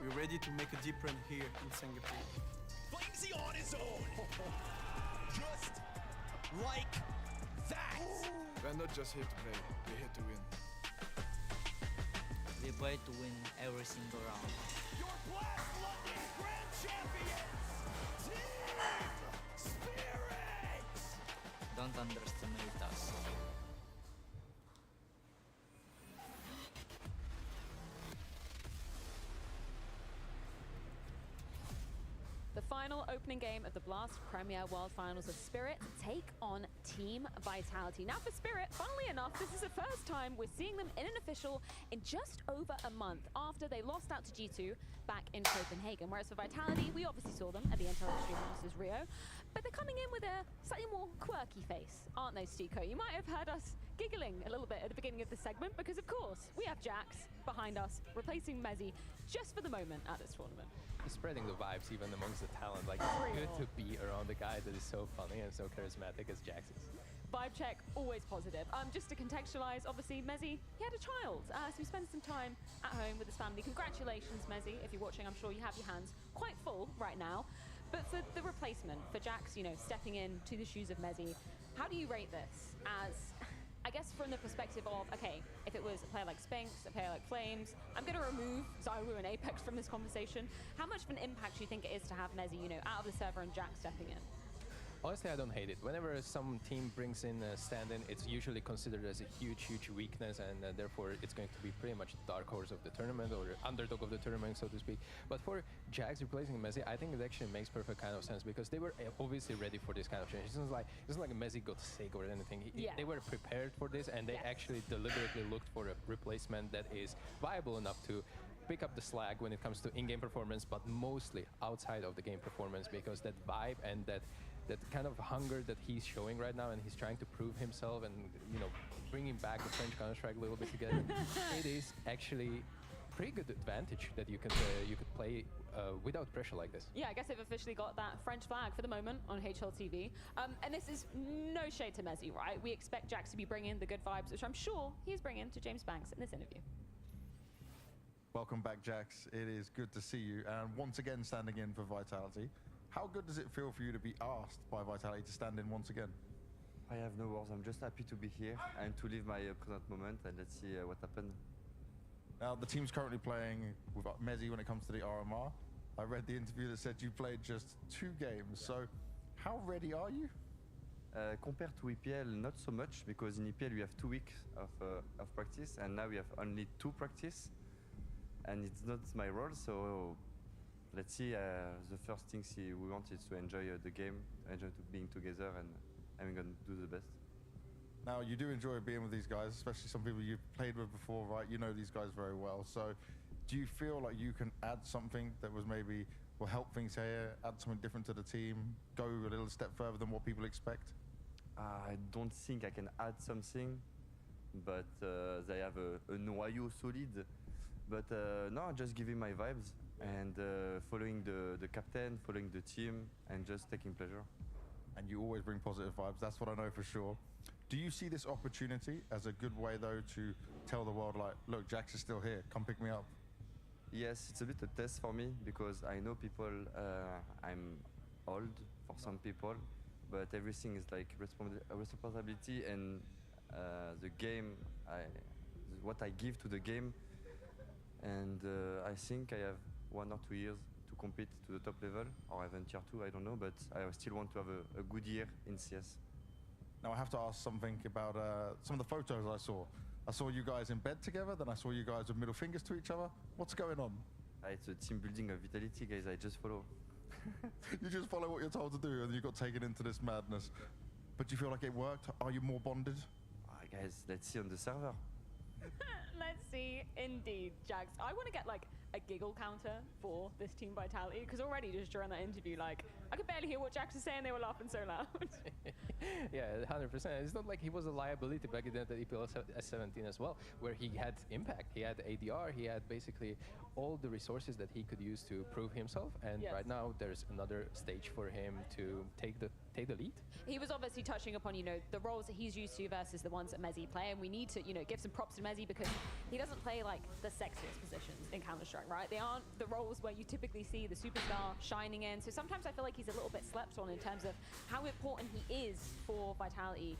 We're ready to make a difference here in Singapore. Flamesy on his own! Just like that! We're not just here to play, we're here to win. We play to win every single round. Your Blast London Grand Champions! Team Spirit! Don't underestimate us. The final opening game of the Blast Premier World Finals of Spirit take on Team Vitality. Now for Spirit, funnily enough, this is the first time we're seeing them in an official in just over a month after they lost out to G2 back in Copenhagen. Whereas for Vitality, we obviously saw them at the Intel Extreme Masters Rio, but they're coming in with a slightly more quirky face, aren't they, Stiko? You might have heard us giggling a little bit at the beginning of the segment because, of course, we have Jax behind us, replacing Mezzy just for the moment at this tournament. He's spreading the vibes even amongst the talent. Like, it's good to be around a guy that is so funny and so charismatic as Jax is. Vibe check, always positive. Just to contextualize, obviously, Mezzy, he had a child, so he spent some time at home with his family. Congratulations, Mezzy. If you're watching, I'm sure you have your hands quite full right now. But for the replacement, for Jax, you know, stepping into the shoes of Mezzy, how do you rate this as, I guess from the perspective of, okay, if it was a player like Spinks, a player like Flames, I'm going to remove Zyru and Apex from this conversation. How much of an impact do you think it is to have Mezzy, you know, out of the server and Jax stepping in? Honestly, I don't hate it. Whenever some team brings in a stand-in, it's usually considered as a huge, huge weakness, and therefore it's going to be pretty much the dark horse of the tournament, or underdog of the tournament, so to speak. But for Jax replacing Mezzy, I think it actually makes perfect kind of sense, because they were obviously ready for this kind of change. It's not like Mezzy got sick or anything. They were prepared for this, and they actually deliberately looked for a replacement that is viable enough to pick up the slack when it comes to in-game performance, but mostly outside of the game performance, because that vibe and that kind of hunger that he's showing right now, and he's trying to prove himself and, you know, bringing back the French Counter-Strike a little bit together, it is actually pretty good advantage that you could play without pressure like this. Yeah, I guess they've officially got that French flag for the moment on HLTV. And this is no shade to Mezzy, right? We expect Jax to be bringing the good vibes, which I'm sure he's bringing to James Banks in this interview. Welcome back, Jax. It is good to see you, and once again standing in for Vitality. How good does it feel for you to be asked by Vitality to stand in once again? I have no words. I'm just happy to be here and to live my present moment, and let's see what happens. Now, the team's currently playing with Mezzy when it comes to the RMR. I read the interview that said you played just 2 games, so how ready are you? Compared to EPL, not so much, because in EPL we have 2 weeks of practice, and now we have only 2 practice, and it's not my role, so let's see. The first thing we want is to enjoy the game, enjoy being together, and I'm going to do the best. Now, you do enjoy being with these guys, especially some people you've played with before, right? You know these guys very well. So do you feel like you can add something that was maybe will help things here, add something different to the team, go a little step further than what people expect? I don't think I can add something, but they have a noyau solid. But no, just giving my vibes and following the captain, following the team, and just taking pleasure. And you always bring positive vibes, that's what I know for sure. Do you see this opportunity as a good way, though, to tell the world, like, look, Jax is still here, come pick me up? Yes, it's a bit a test for me, because I know people, I'm old for some people, but everything is like responsibility, and the game, what I give to the game, and I think I have 1 or 2 years to compete to the top level, or even tier 2, I don't know, but I still want to have a good year in CS. Now I have to ask something about some of the photos I saw. I saw you guys in bed together, then I saw you guys with middle fingers to each other. What's going on? It's a team building of Vitality, guys, I just follow. You just follow what you're told to do, and you got taken into this madness. But do you feel like it worked? Are you more bonded? Guys, let's see on the server. Let's see, indeed, Jax. I want to get like a giggle counter for this Team Vitality, because already just during that interview, like, I could barely hear what Jax was saying, they were laughing so loud. Yeah, 100%. It's not like he was a liability back then at EPL S17 as well, where he had impact. He had ADR, he had basically all the resources that he could use to prove himself, and right now there's another stage for him to take the take the lead. He was obviously touching upon, you know, the roles that he's used to versus the ones that Mezzi play, and we need to, you know, give some props to Mezzi because he doesn't play like the sexiest positions in Counter-Strike, right? They aren't the roles where you typically see the superstar shining in. So sometimes I feel like he's a little bit slept on in terms of how important he is for Vitality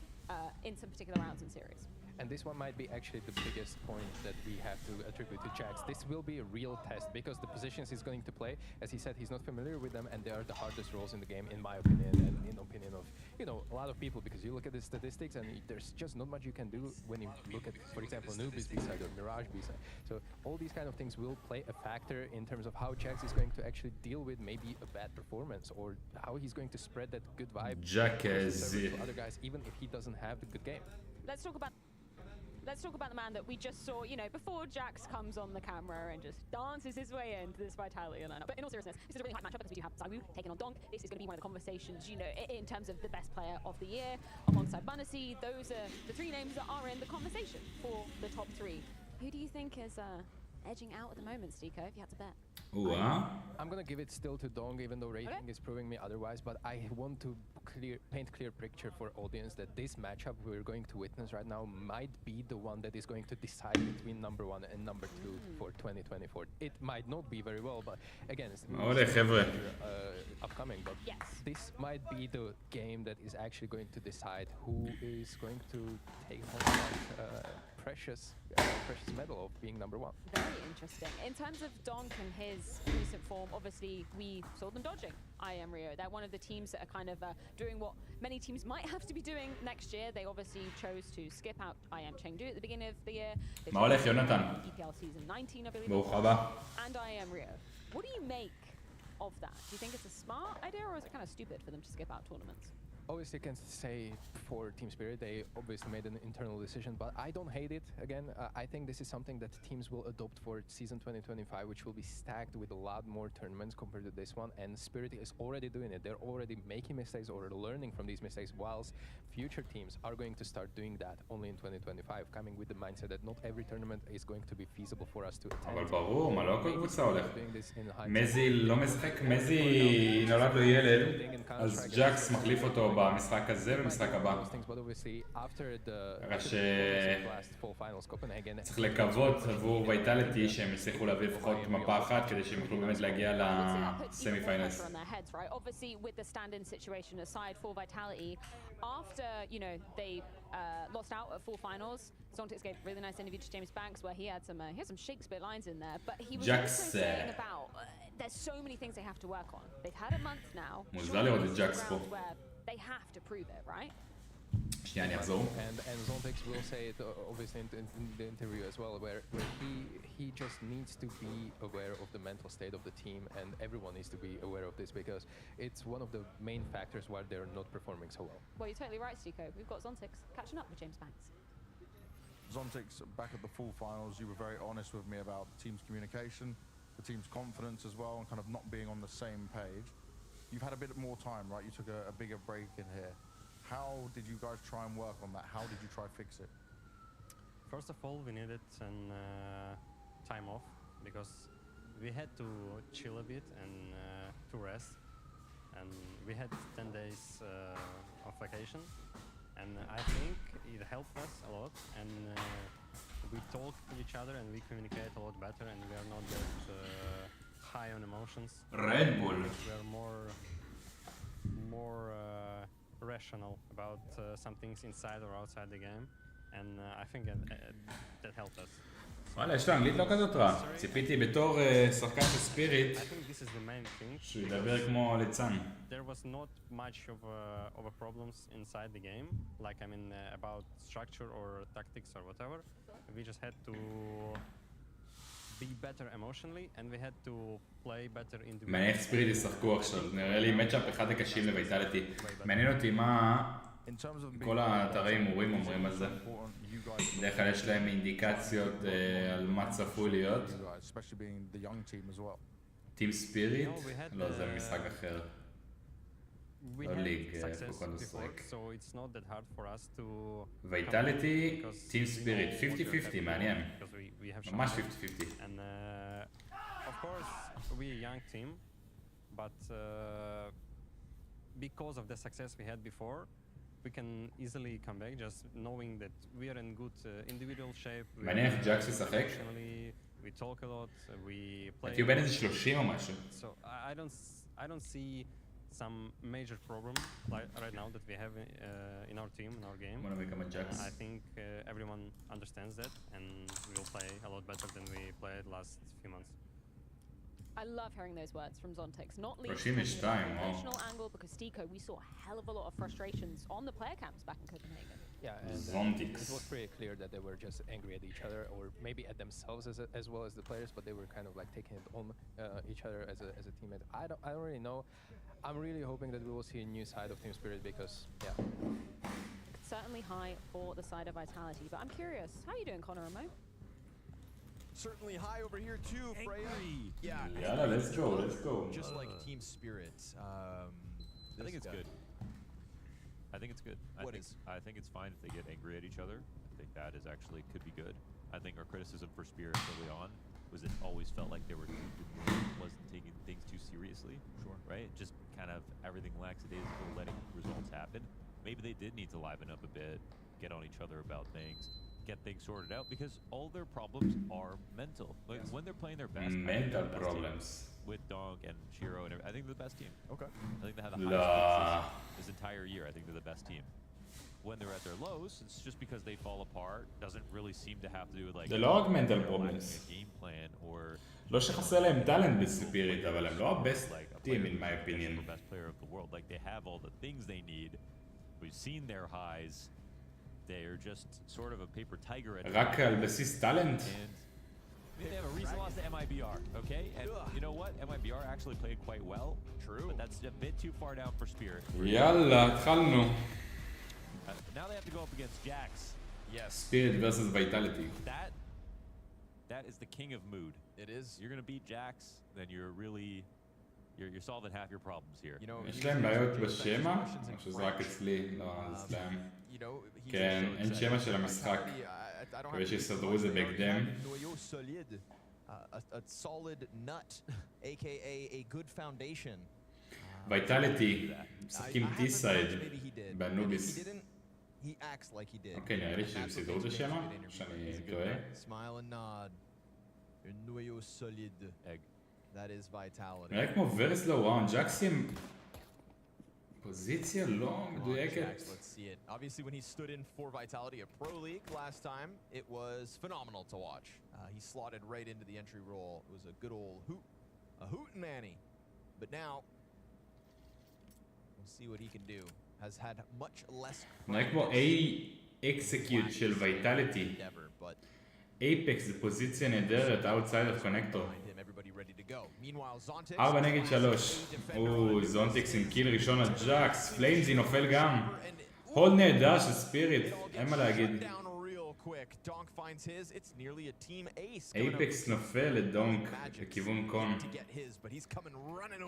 in some particular rounds and series. And this one might be actually the biggest point that we have to attribute to Jax. This will be a real test because the positions he's going to play, as he said, he's not familiar with them, and they are the hardest roles in the game, in my opinion, and in opinion of, you know, a lot of people, because you look at the statistics and there's just not much you can do when you look at, for example, Nubis B-side or Mirage B-side. So all these kind of things will play a factor in terms of how Jax is going to actually deal with maybe a bad performance or how he's going to spread that good vibe to other guys, even if he doesn't have the good game. Let's talk about the man that we just saw, you know, before Jax comes on the camera and just dances his way into this Vitality lineup. But in all seriousness, this is a really hard matchup because we do have Zayu taking on Donk. This is going to be one of the conversations, you know, in terms of the best player of the year alongside Bunassi. Those are the three names that are in the conversation for the top three. Who do you think is edging out at the moment, Stiko, if you had to bet? I'm gonna give it still to Dong, even though rating is proving me otherwise, but I want to paint clear picture for audience that this matchup we're going to witness right now might be the one that is going to decide between number 1 and number 2 for 2024. It might not be very well, but again, it's upcoming, but this might be the game that is actually going to decide who is going to take home that precious medal of being number 1. Very interesting. In terms of Donk and his recent form, obviously we saw them dodging I Am Rio. They're one of the teams that are kind of doing what many teams might have to be doing next year. They obviously chose to skip out I Am Chengdu at the beginning of the year. מה הולך, יונתן? EPL season 19, I believe. ברוך הבא. And I Am Rio. What do you make of that? Do you think it's a smart idea or is it kind of stupid for them to skip out tournaments? Obviously, you can say for Team Spirit, they obviously made an internal decision, but I don't hate it. Again, I think this is something that teams will adopt for season 2025, which will be stacked with a lot more tournaments compared to this one. And Spirit is already doing it. They're already making mistakes or learning from these mistakes, whilst future teams are going to start doing that only in 2025, coming with the mindset that not every tournament is going to be feasible for us to attend. אבל ברור, מה לא כל קבוצה הולך. מזי לא משחק, מזי נולד לו ילד, אז ג'קס מחליף אותו במשחק הזה ובמשחק הבא. צריך לקוות עבור ויטלטי שהם יצליחו להביא לפחות מפה אחת כדי שהם יוכלו באמת להגיע לסמי פיינלס. Obviously with the stand-in situation aside for Vitality, after, you know, they lost out at 4 finals, Zontex gave a really nice interview to James Banks where he had some Shakespeare lines in there, but he was also saying about there's so many things they have to work on. They've had a month now. מוזר לראות את ג'קס פה. They have to prove it, right? שנייה, אני אחזור. And Zontex will say it obviously in the interview as well, where he just needs to be aware of the mental state of the team, and everyone needs to be aware of this because it's one of the main factors why they're not performing so well. Well, you're totally right, Stiko. We've got Zontex catching up with James Banks. Zontex, back at the full finals, you were very honest with me about the team's communication, the team's confidence as well, and kind of not being on the same page. You've had a bit more time, right? You took a bigger break in here. How did you guys try and work on that? How did you try to fix it? First of all, we needed some time off because we had to chill a bit and to rest. And we had 10 days of vacation. And I think it helped us a lot. And we talk to each other and we communicate a lot better. And we are not that high on emotions. Red Bull. We are more rational about some things inside or outside the game, and I think that helped us. וואלה, יש לו אנגלית לא כזאת רע. ציפיתי בתור שחקן של ספיריט שהוא ידבר כמו ליצן. There was not much of a problems inside the game, like I mean about structure or tactics or whatever. We just had to be better emotionally and we had to play better individually. מעניין איך ספיריט ישחקו עכשיו, נראה לי מצ'אפ אחד הקשים לויטלטי. מעניין אותי מה כל האתרי הימורים אומרים על זה. בדרך כלל יש להם אינדיקציות על מה צפוי להיות. טים ספיריט? לא, זה משחק אחר. לא ליג, איפה כל נושחק. ויטלטי, טים ספיריט, 50-50, מעניין. ממש 50-50. Of course, we're a young team, but because of the success we had before, we can easily come back just knowing that we are in good individual shape. מעניין איך ג'קס ישחק. We talk a lot, we play. תהיו בין איזה 30 או משהו. So I don't see some major problem right now that we have in our team, in our game. בוא נביא כמה ג'קס. I think everyone understands that, and we'll play a lot better than we played last few months. I love hearing those words from Zontix, not least Prosim from is the time, wow. emotional angle, because Stico, we saw a hell of a lot of frustrations on the player camps back in Copenhagen. Yeah, and Zontix. it was pretty clear that they were just angry at each other, or maybe at themselves as well as the players, but they were kind of like taking it on each other as a teammate. I don't really know. I'm really hoping that we will see a new side of Team Spirit because, yeah. Certainly high for the side of Vitality, but I'm curious, how are you doing, Connor and Mo? Certainly high over here too, Freya. Yeah. יאללה, let's go. Just like Team Spirit. I think it's good. I think it's good. I think it's fine if they get angry at each other. I think that is actually could be good. I think our criticism for Spirit early on was it always felt like they were wasn't taking things too seriously. Sure. Right? Just kind of everything lackadaisical, letting results happen. Maybe they did need to liven up a bit, get on each other about things, get things sorted out, because all their problems are mental. Like when they're playing their best, mental problems. With Donk and Shiro and I think they're the best team. Okay. I think they have the highest stakes this entire year. I think they're the best team. When they're at their lows, it's just because they fall apart. Doesn't really seem to have to do with like זה לא רק mental problems. game plan or לא שחסר להם טלנט בספיריט, אבל הם לא ה-best team in my opinion. the best player of the world. Like they have all the things they need. We've seen their highs. They are just sort of a paper tiger at רק על בסיס טלנט. They have a recent loss to MIBR, okay? And you know what? MIBR actually played quite well. True. But that's a bit too far down for Spirit. יאללה, התחלנו. Now they have to go up against Jax. Yes. Spirit versus Vitality. That is the king of mood. It is. You're gonna beat Jax, then you're really you're solving half your problems here. You know, יש להם בעיות בשמה? או שזה רק אצלי? לא, אצלם. כן, אין שמה של המשחק. מקווה שיסדרו את זה בהקדם. A solid nut, aka a good foundation. ויטלטי, משחקים T-side באנוביס. He acts like he did. אוקיי, נראה לי שהם סידרו את השמה? שאני טועה? Smile and nod. Un noyau solide. Egg. That is Vitality. נראה כמו ורס לא ראונד, ג'קסים פוזיציה לא מדויקת. Let's see it. Obviously when he stood in for Vitality at Pro League last time, it was phenomenal to watch. He slotted right into the entry role. It was a good old hootenanny. But now, we'll see what he can do. Has had much less... נראה כמו A-Execute של ויטליטי. אייפקס זה פוזיציה נהדרת, outside of connector. 4 נגד 3. זונטיקס עם קיל ראשון על ג'קס. פליימזי נופל גם. הולד נהדר של ספיריט, אין מה להגיד. אייפקס נופל לדונק לכיוון קון.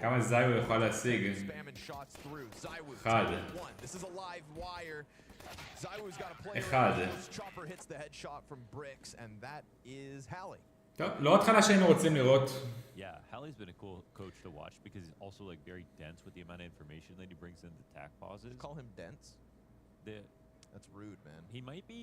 כמה זי הוא יכול להשיג? 1. 1. טוב, לא התחלה שהיינו רוצים לראות. Yeah, Hallie's been a cool coach to watch because he's also like very dense with the amount of information that he brings into attack pauses. Call him dense? That's rude, man. He might be,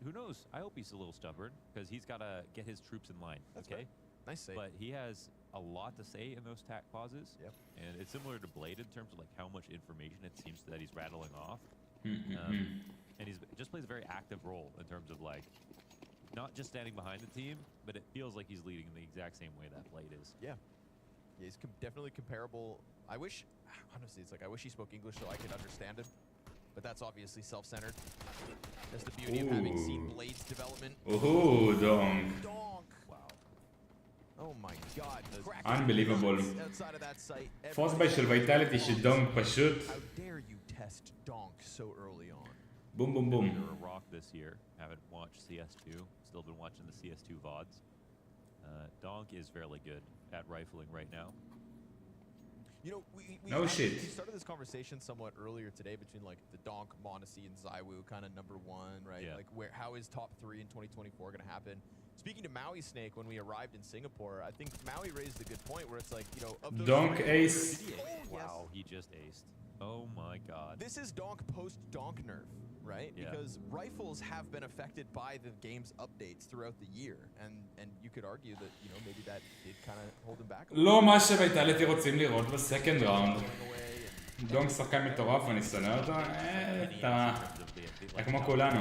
who knows? I hope he's a little stubborn because he's got to get his troops in line, okay? Nice save. But he has a lot to say in those attack pauses. Yep. And it's similar to Blade in terms of like how much information it seems that he's rattling off. And he just plays a very active role in terms of like, not just standing behind the team, but it feels like he's leading in the exact same way that Blade is. Yeah. Yeah, he's definitely comparable. I wish, honestly, it's like I wish he spoke English so I could understand him. But that's obviously self-centered. That's the beauty of having seen Blade's development. Ooh, Donk. Wow. Oh my god. Unbelievable. פורס ביי של ויטליטי שדונק פשוט. How dare you test Donk so early on? בום בום בום. They're a rock this year. Haven't watched CS2. Still been watching the CS2 VODs. Donk is fairly good at rifling right now. You know, we No shit. We started this conversation somewhat earlier today between like the Donk, Mondesi, and Zywoo, kind of number one, right? Yeah. Like how is top 3 in 2024 going to happen? Speaking to Maui Snake, when we arrived in Singapore, I think Maui raised a good point where it's like, you know, of those Donk ace. Wow, he just aced. Oh my god. This is Donk post-Donk nerf, right? Yeah. Because rifles have been affected by the game's updates throughout the year, and you could argue that, you know, maybe that did kind of hold him back a little. לא מה שוויטלטי רוצים לראות בסקנד ראונד. דונק שחקן מטורף, אני שונא אותו. אתה כמו כולנו.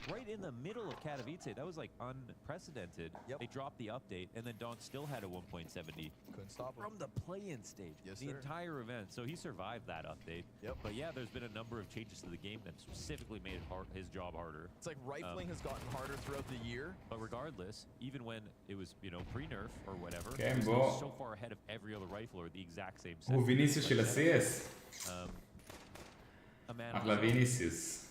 Right in the middle of Katowice, that was like unprecedented. Yep. They dropped the update, and then Donk still had a 1.70 Couldn't stop him. from the play-in stage. Yes, the sir. entire event. So he survived that update. Yep. But yeah, there's been a number of changes to the game that specifically made his job harder. It's like rifling has gotten harder throughout the year. But regardless, even when it was, you know, pre-nerf or whatever, כן, it was בוא. still so far ahead of every other rifler, the exact same set. הוא ויניסיוס של ה-CS. A man אחלה ויניסיוס.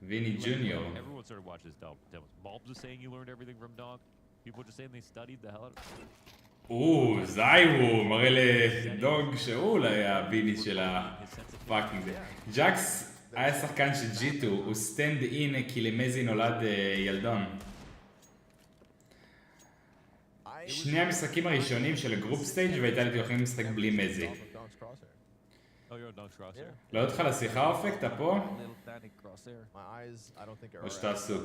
ויני ג'וניור. Everyone started watching his demos. Bulbs was saying he learned everything from Donk. People were just saying they studied the hell out of it. זייבו, מראה לדונק שהוא אולי היה הוויני של הפאקינג זה. ג'קס היה שחקן של G2, הוא סטנד אין כי למזי נולד ילדון. שני המשחקים הראשונים של הגרופ סטייג' והייתה הולכים לשחק בלי מזי. Oh, you're on Donk's crosshair? לא עוד לך לשיחה אופק, אתה פה? Little Danny crosshair. My eyes, I don't think are או שאתה עסוק.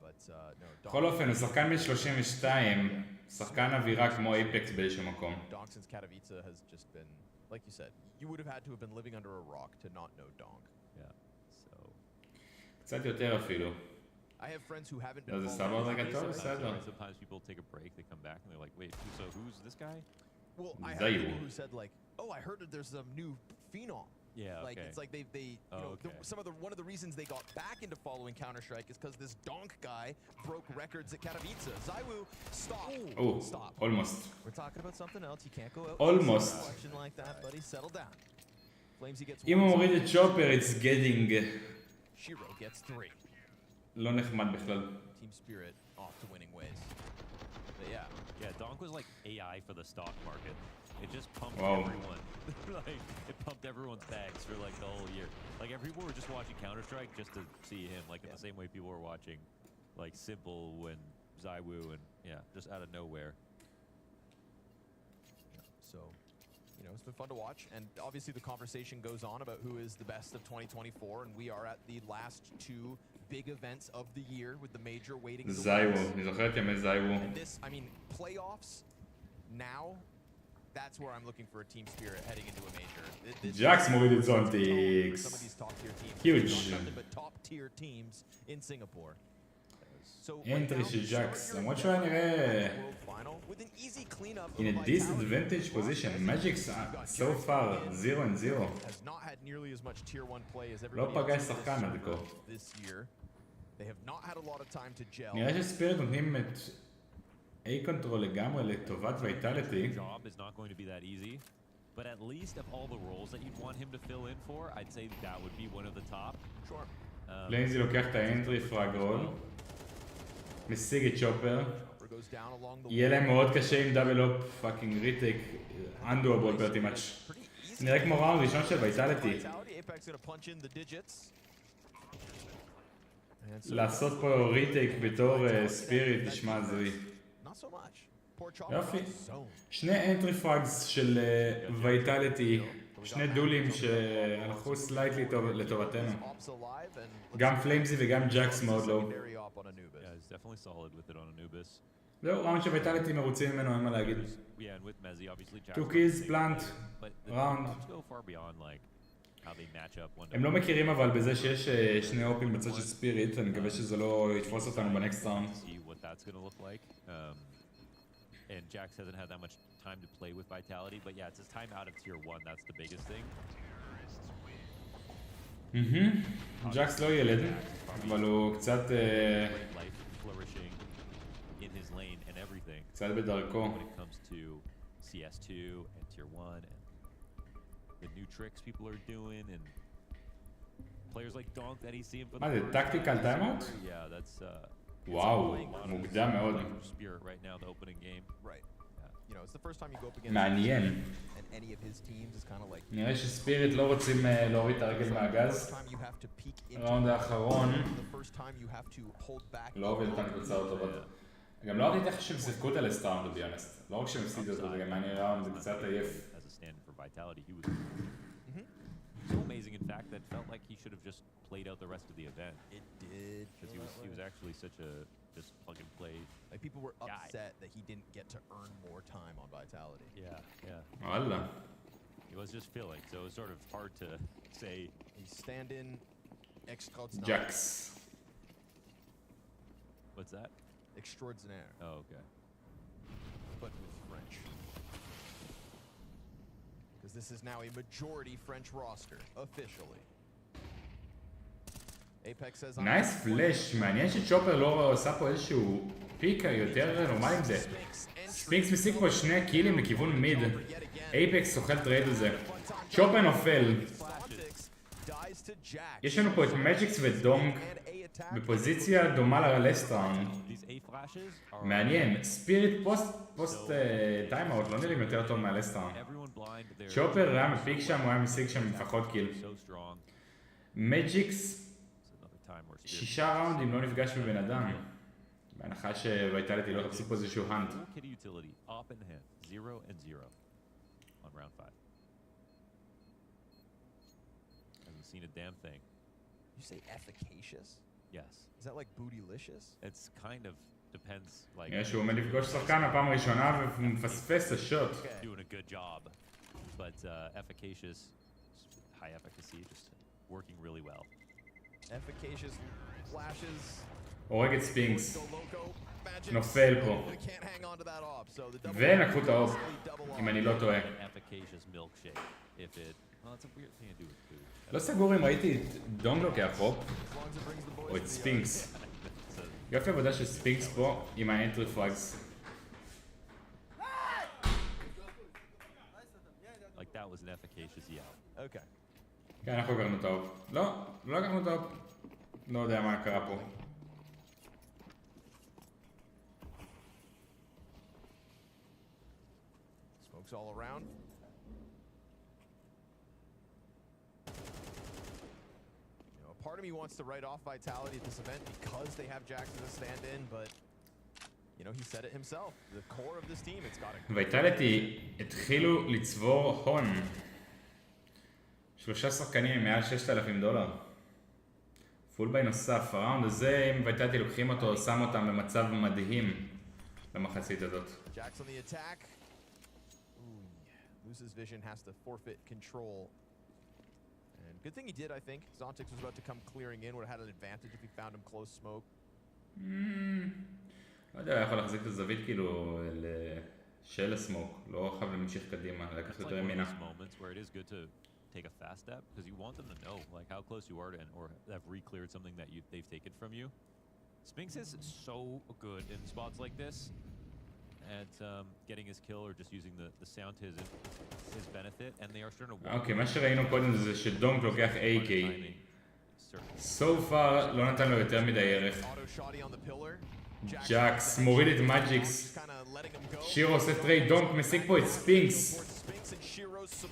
But no, בכל אופן, הוא שחקן בן 32, שחקן אווירה כמו אייפקס באיזשהו מקום. Donk since Katowice has just been, like you said, you would have had to have been living under a rock to not know Donk. Yeah, so... קצת יותר אפילו. I have friends who haven't been לא, זה following סתם עוד the רגע game טוב, since- בסדר. Sometimes people take a break, they come back, and they're like, wait, so who's this guy? Well, I have Zywoo. people who said like, oh, I heard that there's some new phenom. Yeah, Like okay. it's like they you know okay. one of the reasons they got back into following Counter-Strike is because this Donk guy broke records at Katowice. Zywoo, stop. Oh, Stop. almost. We're talking about something else. You can't go out Almost. with a selection like that, buddy. Settle down. Flamesy gets אם הוא one. מוריד את צ'ופר, it's getting Shiro gets 3. לא נחמד בכלל. Team Spirit off to winning ways. But yeah. Yeah, Donk was like AI for the stock market. It just pumped Wow. everyone. Like, it pumped everyone's bags for like the whole year. Like, people were just watching Counter-Strike just to see him. Like, in the same way people were watching, like, Simple and Zywoo and, yeah, just out of nowhere. So, you know, it's been fun to watch. And obviously the conversation goes on about who is the best of 2024. And we are at the last 2 big events of the year with the major waiting in the זייבו, wings. אני זוכר את ימי זייבו. And this, I mean, playoffs now, that's where I'm looking for a team spirit heading into a major. ג'קס מוריד את Some of זונטיקס. these top tier teams. Huge. Not nothing but top tier teams in Singapore. So אנטרי של ג'קס, למרות שהוא היה נראה with an easy cleanup in a of disadvantage position. Magic's so far 0-0. has not had nearly as much tier 1 play as לא everybody פגש else in שחקן עד כה. this year. They have not had a lot of time to gel. נראה שספיריט נותנים את A-Control לגמרי לטובת ויטלטי. Job is not going to be that easy, but at least of all the roles that you'd want him to fill in for, I'd say that would be one of the top. Sure. פליימזי לוקח את האנטרי פראג רול. משיג את צ'ופר. Goes down along the יהיה להם מאוד קשה עם דאבל אופ פאקינג ריטייק. אנדואבול פרטי מאץ'. נראה כמו ראונד ראשון של ויטלטי. Apex gonna punch in the digits. לעשות פה ריטייק בתור ספיריט נשמע הזוי. Not so much. Poor chopper יופי. on zone. שני אנטרי פראגס של ויטלטי. שני דולים שהלכו סלייטלי לטובתנו. גם פליימזי וגם ג'קס מאוד לא. Yeah, he's definitely solid with it on Anubis. זהו, ראונד שוויטלטי מרוצים ממנו, אין מה להגיד. Yeah, and with Mezzi, obviously, Jack's 2 not kills, the same plant, thing, but the round. teams go far beyond like how they match up one to הם לא one. מכירים אבל בזה שיש שני אופים בצד של ספיריט, אני מקווה שזה לא יתפוס אותנו בנקסט ראונד. See what that's going to look like. And Jax hasn't had that much time to play with Vitality, but yeah, it's his time out of tier 1, that's the biggest thing. ג'קס לא ילד, אבל הוא קצת Life flourishing in his lane and everything. קצת בדרכו. When it comes to CS2 and tier 1 and the new tricks people are doing and players like Donk that he's seeing for the מה זה, first טקטיקל time. טיימאוט? Yeah, that's וואו, מוקדם מאוד. Spirit right now, the opening game. Right. you know, it's the first time you go up against מעניין. and any of his teams is kind of like נראה שספיריט לא רוצים להוריד את הרגל מהגז. time you have to peek into הראונד האחרון the first time you have to hold back לא הוביל אותם קבוצות טובות. גם לא אהבתי איך שהם שיחקו את הלסטראונד, to be honest. לא רק שהם הפסידו אותו, וגם אני ראונד זה קצת עייף. As a stand for Vitality, he was so amazing. In fact, that felt like he should have just played out the rest of the event. It did. Because he was actually such a just plug and play. Like people were upset that he didn't get to earn more time on Vitality. Yeah. וואלה. He was just feeling, so it was sort of hard to say. He's stand-in extraordinaire. ג'קס. What's that? Extraordinaire. Oh, okay. But with French. Because this is now a majority French roster, officially. Apex says... נייס פלאש, מעניין שצ'ופר לא עושה פה איזשהו פיק יותר נורמלי עם זה. ספינקס משיג פה 2 קילים לכיוון מיד. אייפקס אוכל טרייד על זה. צ'ופר נופל. יש לנו פה את מג'יקס ודונק בפוזיציה דומה ללסטראונד. מעניין, ספיריט פוסט טיימאוט לא נראים יותר טוב מהלסטראונד. צ'ופר היה מפיק שם, הוא היה משיג שם לפחות קיל. מג'יקס 6 ראונדים לא נפגש בבן אדם. בהנחה שוויטלטי לא תפסיק פה איזשהו האנט. Seen a damn thing. You say efficacious? Yes. Is that like bootylicious? It's kind of depends like יש שהוא עומד לפגוש שחקן הפעם הראשונה ומפספס את השוט. doing a good job. But efficacious, high efficacy, just working really well. Efficacious flashes. הורג את ספינקס. נופל פה. ולקחו את האופ, אם אני לא טועה. Efficacious milkshake. If it well, it's a weird thing to do with food. לא סגור אם ראיתי את דונג לוקח פה, או את ספינקס. יופי עבודה של ספינקס פה עם האנטרי פלאגס. Like that was an efficacious yell. Okay. כן, אנחנו לקחנו את האופ. לא לקחנו את האופ. לא יודע מה קרה פה. Smokes all around. Part of me wants to write off Vitality at this event because they have Jax as a stand-in, but you know, he said it himself. The core of this team, it's got to... ויטלטי התחילו לצבור הון. 3 שחקנים עם מעל $6,000. פול ביי נוסף. הראונד הזה, אם ויטלטי לוקחים אותו, שם אותם במצב מדהים למחצית הזאת. Jax on the attack. Loses vision, has to forfeit control. And good thing he did, I think. Zontix was about to come clearing in, would have had an advantage if he found him close smoke. לא יודע, יכול להחזיק את הזווית כאילו של הסמוק, לא חייב להמשיך קדימה, לקחת יותר ימינה. Take a fast step because you want them to know like how close you are to or have re-cleared something that they've taken from you. Spinks is so good in spots like this at getting his kill or just using the sound to his benefit, and they are starting to. אוקיי, מה שראינו קודם זה שדונק לוקח AK. So far לא נתן לו יותר מדי ערך. ג'קס מוריד את מג'יקס. שירו עושה טרייד, דונק משיג פה את ספינקס.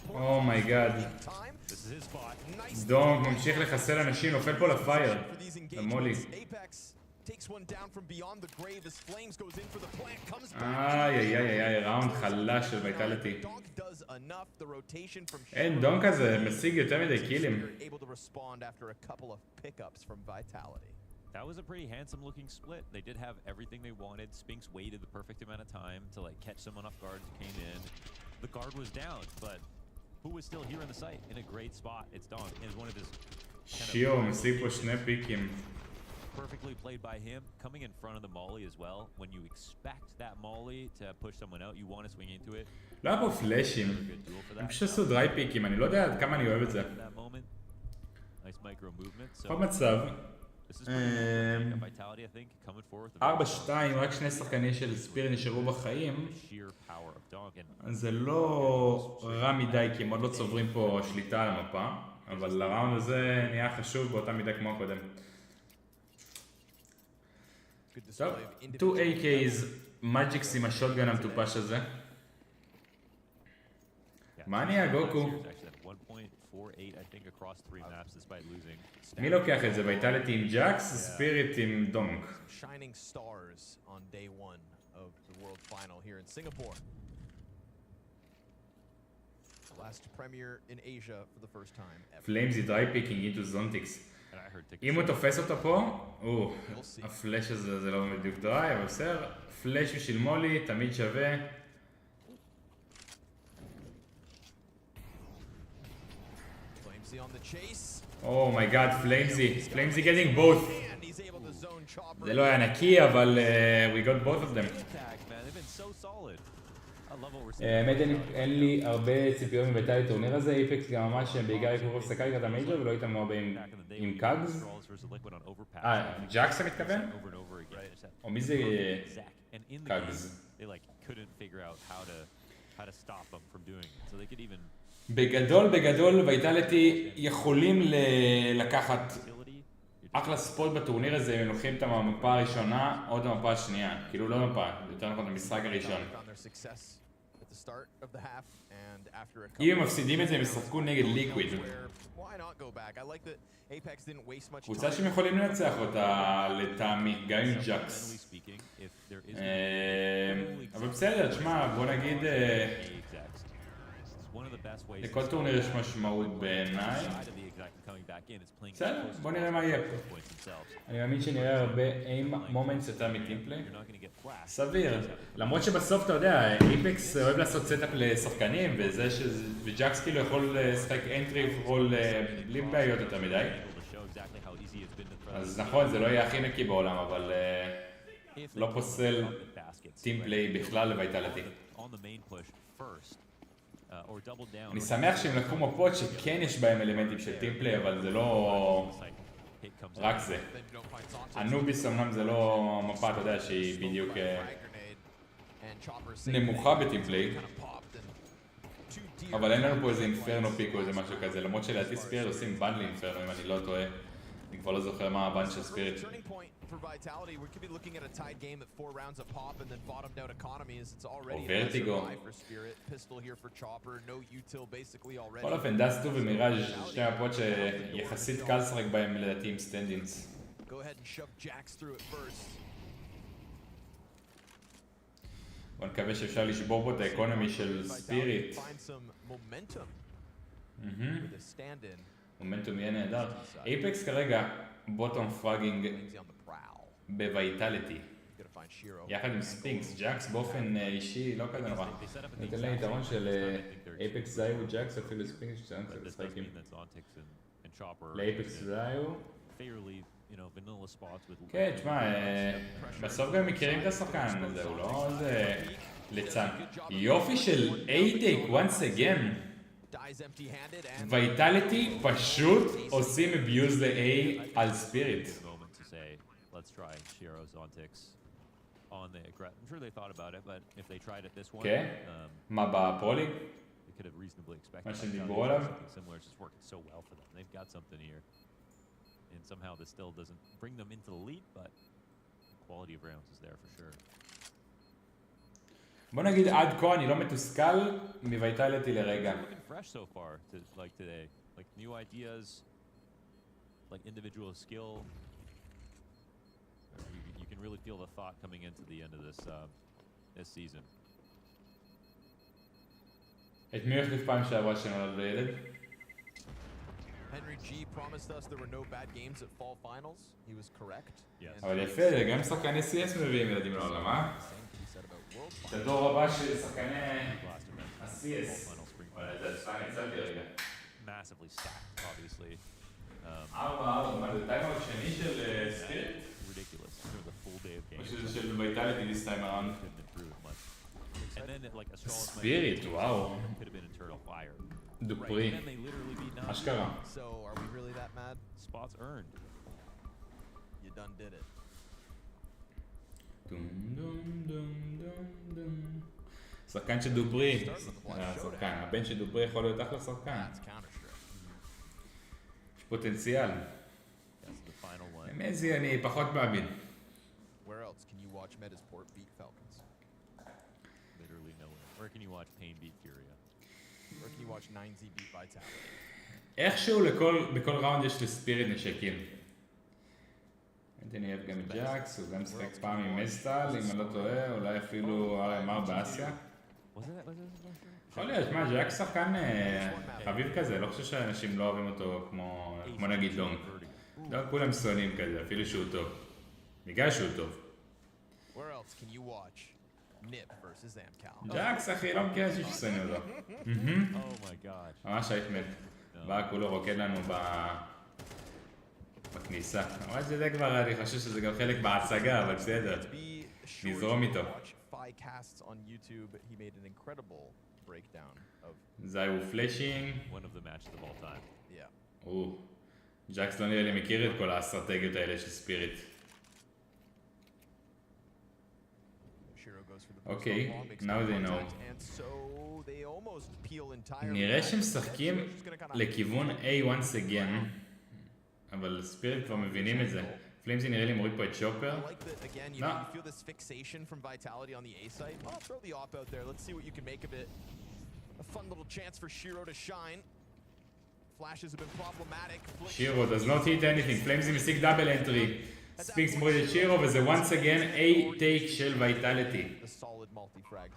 אומייגאד. דונק ממשיך לחסל אנשים, נופל פה לפייר. למולי. איי, ראונד חלש של ויטלטי. אין, דונק הזה משיג יותר מדי קילים. That was a pretty handsome looking split. They did have everything they wanted. Spinks waited the perfect amount of time to like catch someone off guard who came in. The guard was down, but who was still here in the site in a great spot? It's Dong. It was one of his שירו משיג פה 2 פיקים. Perfectly played by him, coming in front of the molly as well. When you expect that molly to push someone out, you want to swing into it. לא היה פה פלאשים. הם פשוט עשו דריי פיקים, אני לא יודע עד כמה אני אוהב את זה. בכל מצב. 4-2, רק 2 שחקנים של ספיריט נשארו בחיים. זה לא רע מדי, כי הם עוד לא צוברים פה שליטה על המפה. אבל לראונד הזה נהיה חשוב באותה מידה כמו הקודם. טוב, 2 AKs, מג'יקס עם השוטגן המטופש הזה. מה נהיה גוקו? Actually, at 1.48, I think, across 3 maps despite losing. מי לוקח את זה? ויטלטי עם ג'קס, ספיריט עם דונק. Shining stars on day 1 of the World Final here in Singapore. The last premiere in Asia for the first time ever. פליימזי דרי פיקינג איטו זונטיקס. אם הוא תופס אותו פה, הפלאש הזה זה לא בדיוק דרי, אבל בסדר, פלאש בשביל מולי, תמיד שווה. אומייגאד, פליימזי getting both. זה לא היה נקי, אבל we got both of them. האמת אין לי הרבה ציפיות מביתה לטורניר הזה, איפקס גם ממש בעיקר יקרו סקאי לקראת המייג'ר ולא איתם הרבה עם קאגס. ג'קס אתה מתכוון? או מי זה קאגס? בגדול ויטלטי יכולים לקחת אחלה ספוט בטורניר הזה, הם לוקחים את המפה הראשונה או את המפה השנייה, כאילו לא מפה, יותר נכון את המשחק הראשון. אם הם מפסידים את זה, הם ישחקו נגד ליקוויד. קבוצה שהם יכולים לנצח אותה לטעמי, גם עם ג'קס. אבל בסדר, תשמע, בוא נגיד... לכל טורניר יש משמעות בעיניי. בסדר, בוא נראה מה יהיה פה. אני מאמין שנראה הרבה איים מומנטס יותר מטימפליי. סביר. למרות שבסוף אתה יודע, איפקס אוהב לעשות סטאפ לשחקנים וג'קס כאילו יכול לשחק אנטרי ורול בלי בעיות יותר מדי. אז נכון, זה לא יהיה הכי נקי בעולם, אבל לא פוסל טימפליי בכלל לויטלטי. אני שמח שהם לקחו מפות שכן יש בהם אלמנטים של טימפליי, אבל זה לא רק זה. אנוביס אמנם זה לא מפה, אתה יודע, שהיא בדיוק נמוכה בטימפליי, אבל אין לנו פה איזה אינפרנו פיק או איזה משהו כזה, למרות שלעתי ספיריט עושים בנד לאינפרנו, אם אני לא טועה. אני כבר לא זוכר מה הבנד של ספיריט. או ורטיגו. בכל אופן, דסטו ומיראז' שתי מפות שיחסית קל לשחק בהם לדעתי עם סטנדינס. בוא נקווה שאפשר לשבור פה את האקונומי של ספיריט. מומנטום יהיה נהדר. אייפקס כרגע בוטום פראגינג בוויטלטי. יחד עם ספינקס, ג'קס באופן אישי לא כזה נורא. ניתן לי יתרון של אייפקס זיו וג'קס אפילו ספינקס שצריך קצת לשחקים. לאייפקס זיו. כן, תשמע, בסוף גם מכירים את השחקן הזה, הוא לא איזה ליצן. יופי של A-Take once again. ויטלטי פשוט עושים אביוז ל-A על ספיריט. כן? מה בפרוליג? מה שהם דיברו עליו? And somehow this still doesn't bring them into the lead, but quality of rounds is there for sure. בוא נגיד עד כה אני לא מתוסכל מוויטלטי לרגע. Looking fresh so far to like today, like new ideas, like individual skill. You can really feel the thought coming into the end of this season. את מי החליף פעם שעברה שנולד לילד? Henry G promised us there were no bad games at fall finals. He was correct. אבל יפה, גם שחקני סיאס מביאים ילדים לעולם, אה? את הדור הבא של שחקני הסיאס. זה סתם יצאתי רגע. Massively stacked, obviously. מה זה טיימאוט שני של ספיריט? Ridiculous. The full day of games. או שזה של ויטלטי this time around? ספיריט, וואו. דופרי. אשכרה. So are we really that mad? Spots earned. You done did it. שחקן של דופרי. שחקן, הבן של דופרי יכול להיות אחלה שחקן. יש פוטנציאל. מזי אני פחות מאמין. Where else can you watch Metasport beat Falcons? Literally nowhere. Where can you watch Pain beat Furia? or can you watch 9Z beat Vitality? איכשהו בכל ראונד יש לספיריט נשקים. אני אוהב גם את ג'קס, הוא גם משחק פעם עם מסטל, אם אני לא טועה, אולי אפילו RMR באסיה. יכול להיות, מה, ג'קס שחקן חביב כזה, לא חושב שאנשים לא אוהבים אותו כמו נגיד דונק. לא כולם שונאים כזה, אפילו שהוא טוב. בגלל שהוא טוב. ג'קס אחי, לא מכיר אנשים ששונאים אותו. ממש הייפמן. בא כולו רוקד לנו בכניסה. אבל זה כבר, אני חושב שזה גם חלק בהצגה, אבל בסדר. נזרום איתו. זה הוא פלאשינג. ג'קס לא נראה לי מכיר את כל האסטרטגיות האלה של ספיריט. אוקיי, now they know. נראה שמשחקים לכיוון A once again, אבל ספיריט כבר מבינים את זה. פלימזי נראה לי מוריד פה את שופר. לא. שירו does not hit anything. פלימזי משיג דאבל אנטרי. ספינקס מוריד את שירו וזה once again A take של ויטלטי.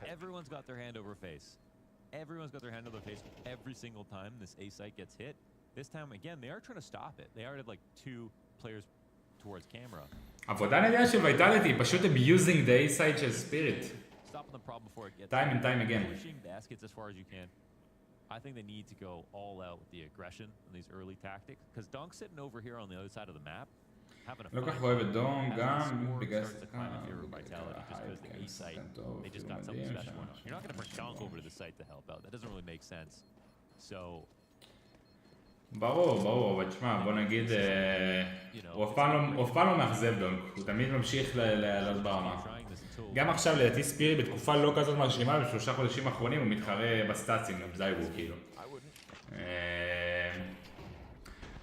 Everyone's got their hand over face. Everyone's got their hand over face every single time this A site gets hit. This time again, they are trying to stop it. They already have like 2 players towards camera. עבודה נדיעה של ויטלטי, פשוט abusing the A side של ספיריט. Stopping the problem before it gets time and time again. Pushing baskets as far as you can. I think they need to go all out with the aggression and these early tactics. Because Donk's sitting over here on the other side of the map. לא כך אוהב את דונק גם בגלל You're not going to bring Donk over to the site to help out. That doesn't really make sense. So ברור, אבל תשמע, בוא נגיד, הוא אף פעם לא מאכזב דונק, הוא תמיד ממשיך לעלות ברמה. גם עכשיו לדעתי ספירי בתקופה לא כזאת מרשימה, ב3 חודשים האחרונים הוא מתחרה בסטאצים, זייבו כאילו.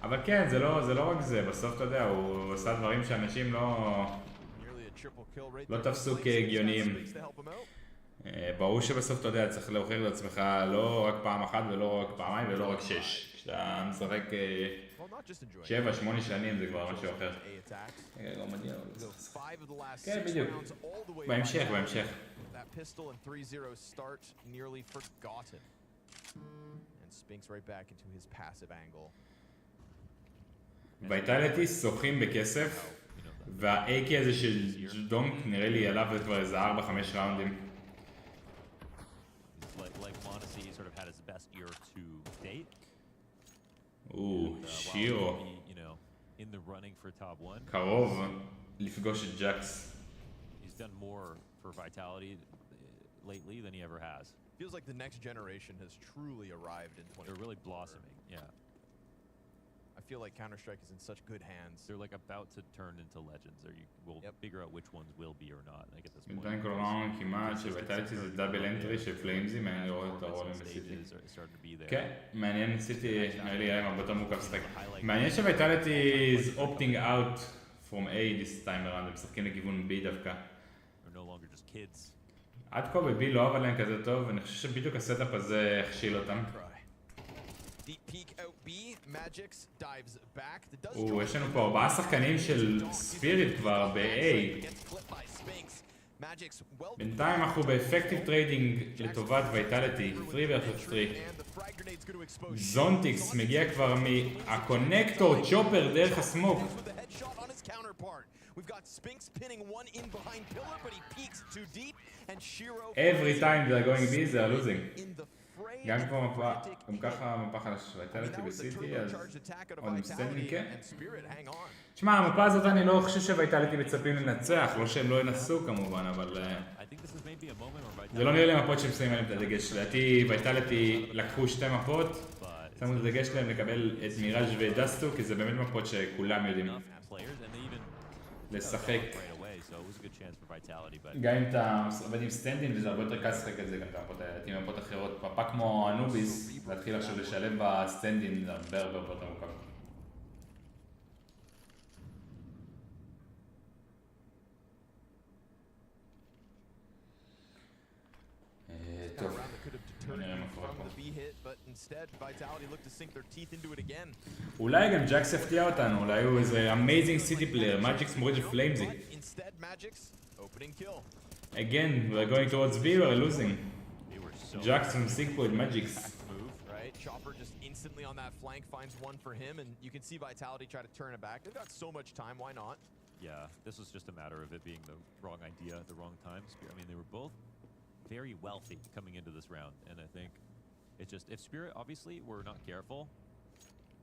אבל כן, זה לא רק זה, בסוף אתה יודע, הוא עושה דברים שאנשים לא תפסו כהגיוניים. ברור שבסוף אתה יודע, צריך להוכיח לעצמך לא רק פעם אחת ולא רק פעמיים ולא רק 6. כשאתה משחק 7-8 שנים זה כבר משהו אחר. לא מגיע, כן, בדיוק. בהמשך. ויטלטי שוחים בכסף, והאייקי הזה של דונק נראה לי עליו כבר איזה 4-5 ראונדים. שירו. קרוב לפגוש את ג'קס. He's done more for Vitality lately than he ever has. Feels like the next generation has truly arrived in 20. They're really blossoming, yeah. I feel like Counter-Strike is in such good hands. They're like about to turn into legends, or you will figure out which ones will be or not. Like at this point. בינתיים כל ראונד כמעט שוויטלטי זה דאבל אנטרי של פליימזי, מעניין לראות את הרולים בסיטי. כן, מעניין סיטי, נראה לי היה עם הרבה יותר מורכב לשחק. מעניין שוויטלטי is opting out from A this time around, הם משחקים לכיוון B דווקא. עד כה ב-B לא עבד להם כזה טוב, ואני חושב שבדיוק הסטאפ הזה הכשיל אותם. יש לנו פה 4 שחקנים של ספיריט כבר ב-A. בינתיים אנחנו באפקטיב טריידינג לטובת ויטלטי, 3 versus 3. זונטיקס מגיע כבר מהקונקטור צ'ופר דרך הסמוק. Every time they're going B, they're losing. גם ככה המפה חלש ויטלטי בסיטי, אז עוד עם סטנדינג, כן. תשמע, המפה הזאת אני לא חושב שוויטלטי מצפים לנצח, לא שהם לא ינסו כמובן, אבל זה לא נראה לי מפות שהם שמים עליהם את הדגש. לדעתי ויטלטי לקחו 2 מפות, שמו את הדגש להם לקבל את מיראז' ודסטו, כי זה באמת מפות שכולם יודעים לשחק. גם אם אתה עובד עם סטנדין וזה הרבה יותר קל לשחק את זה, גם את המפות האלה, עם מפות אחרות. מפה כמו אנוביס, להתחיל עכשיו לשלב בסטנדין, זה הרבה יותר מורכב. טוב, בוא נראה מה קורה פה. the B hit, but instead Vitality looked to sink their teeth into it again. אולי גם ג'קס יפתיע אותנו, אולי הוא איזה amazing city player, Magic's מוריד של פליימזי. Instead, Magic's opening kill. Again, we're going towards B, we're losing. Jackson sick point, Magic's. Right, Chopper just instantly on that flank finds one for him, and you can see Vitality try to turn it back. They've got so much time, why not? Yeah, this was just a matter of it being the wrong idea at the wrong time. I mean, they were both very wealthy coming into this round, and I think it's just, if Spirit obviously were not careful,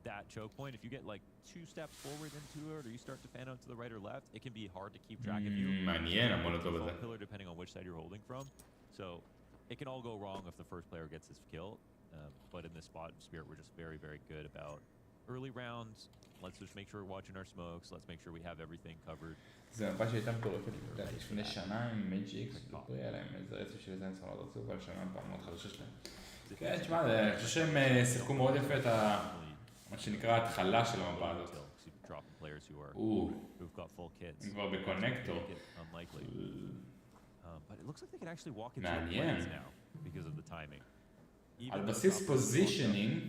that choke point, if you get like 2 steps forward into it, or you start to fan out to the right or left, it can be hard to keep track of you. מעניין, המולוטוב הזה. Pillar depending on which side you're holding from. So it can all go wrong if the first player gets his kill. But in this spot, Spirit were just very, very good about early rounds. Let's just make sure we're watching our smokes. Let's make sure we have everything covered. זה מפה שהייתה מטורפת לפני שנה עם מג'יקס, היה להם איזה רצף של איזה ניצחונות רצוף, אבל שנה פעם מאוד חדשה שלהם. כן, תשמע, אני חושב שהם שיחקו מאוד יפה את מה שנקרא ההתחלה של המפה הזאת. הם כבר בקונקטור. מעניין. על בסיס פוזישנינג,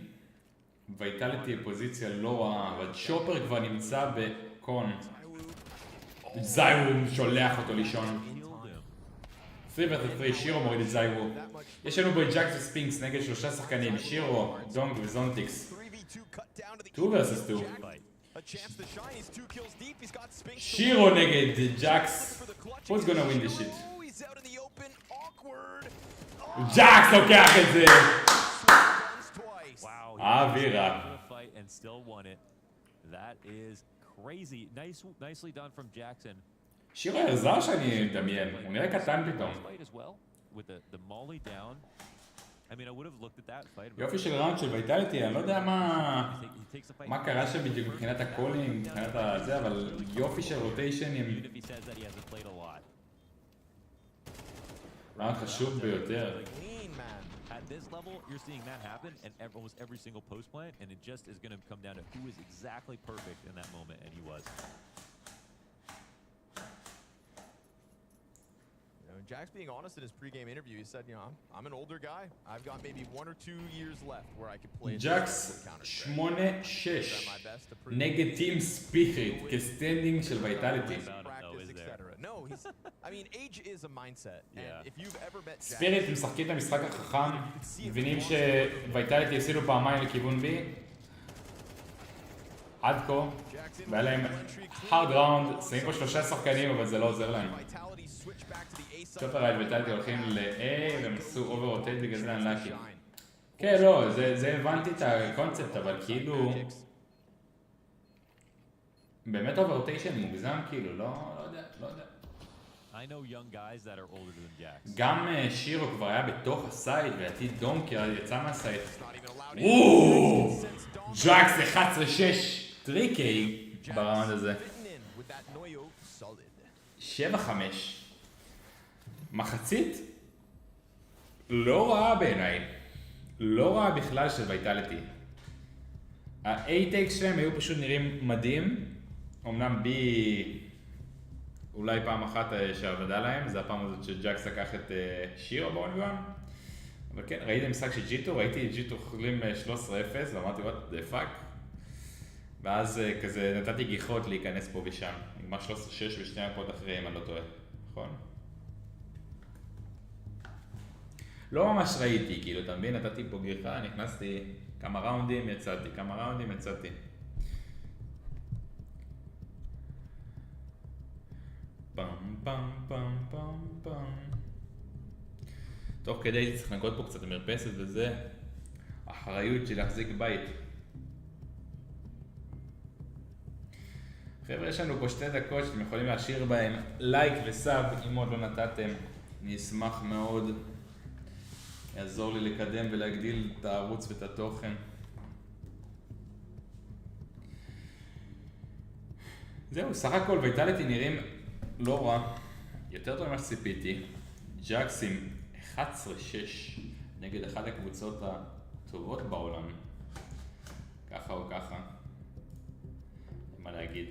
ויטלטי פוזיציה לא רעה, אבל צ'ופר כבר נמצא בקון. זיירו שולח אותו לישון. 3 שירו מוריד את זיירו. יש לנו בו את ג'קס וספינקס נגד 3 שחקנים, שירו, דונג וזונטיקס. 2 versus 2. שירו נגד ג'קס. Who's gonna win this shit? ג'קס לוקח את זה! אווירה. Crazy. Nicely done from Jackson. שירו הרזר שאני מדמיין, הוא נראה קטן פתאום. With the molly down. I mean, I would have looked at that fight. יופי של ראונד של ויטלטי, אני לא יודע מה קרה שם בדיוק מבחינת הקולים, מבחינת הזה, אבל יופי של רוטיישנים. ראונד חשוב ביותר. At this level, you're seeing that happen in almost every single post plant, and it just is going to come down to who is exactly perfect in that moment, and he was. Jack's being honest in his pre-game interview. He said, I'm an older guy. I've got maybe 1 or 2 years left where I could play. Jack's 8-6 נגד טים ספיריט כסטנדינג של ויטלטי. No, I mean, age is a mindset. And if you've ever met Jack, ספיריט משחקים את המשחק החכם, מבינים שוויטלטי הפסידו פעמיים לכיוון בי. עד כה, והיה להם hard round, שמים פה 3 שחקנים, אבל זה לא עוזר להם. צ'ופר רייד ויטלטי הולכים ל-A, והם עשו אובר רוטייט בגלל זה אנלאקי. כן, לא, זה הבנתי את הקונספט, אבל כאילו... באמת אובר רוטיישן מוגזם, כאילו, לא יודע. גם שירו כבר היה בתוך הסייד, ועתיד דונקר יצא מהסייד. ג'קס 11-6 טריקי בראונד הזה. 7-5. מחצית לא רעה בעיניי. לא רעה בכלל של ויטלטי. ה-A-Takes שלהם היו פשוט נראים מדהים. אמנם בי אולי פעם אחת שעבדה להם, זה הפעם הזאת שג'קס לקח את שירו ב-1v1. אבל כן, ראיתי משחק של ג'יטו, ראיתי את ג'יטו חולים 13-0 ואמרתי what the fuck. ואז כזה נתתי גיחות להיכנס פה ושם. נגמר 13-6 ושני הקוד אחרי אם אני לא טועה, נכון? לא ממש ראיתי, כאילו, אתה מבין? נתתי פה גיחה, נכנסתי כמה ראונדים, יצאתי, פם. תוך כדי צריך לנקות פה קצת המרפסת וזה אחריות של להחזיק בית. חבר'ה, יש לנו פה 2 דקות שאתם יכולים להשאיר בהם לייק וסאב אם עוד לא נתתם. אני אשמח מאוד. יעזור לי לקדם ולהגדיל את הערוץ ואת התוכן. זהו, סך הכל ויטלטי נראים לא רע. יותר טוב ממה שציפיתי. ג'קסים 11-6 נגד אחת הקבוצות הטובות בעולם. ככה או ככה. מה להגיד?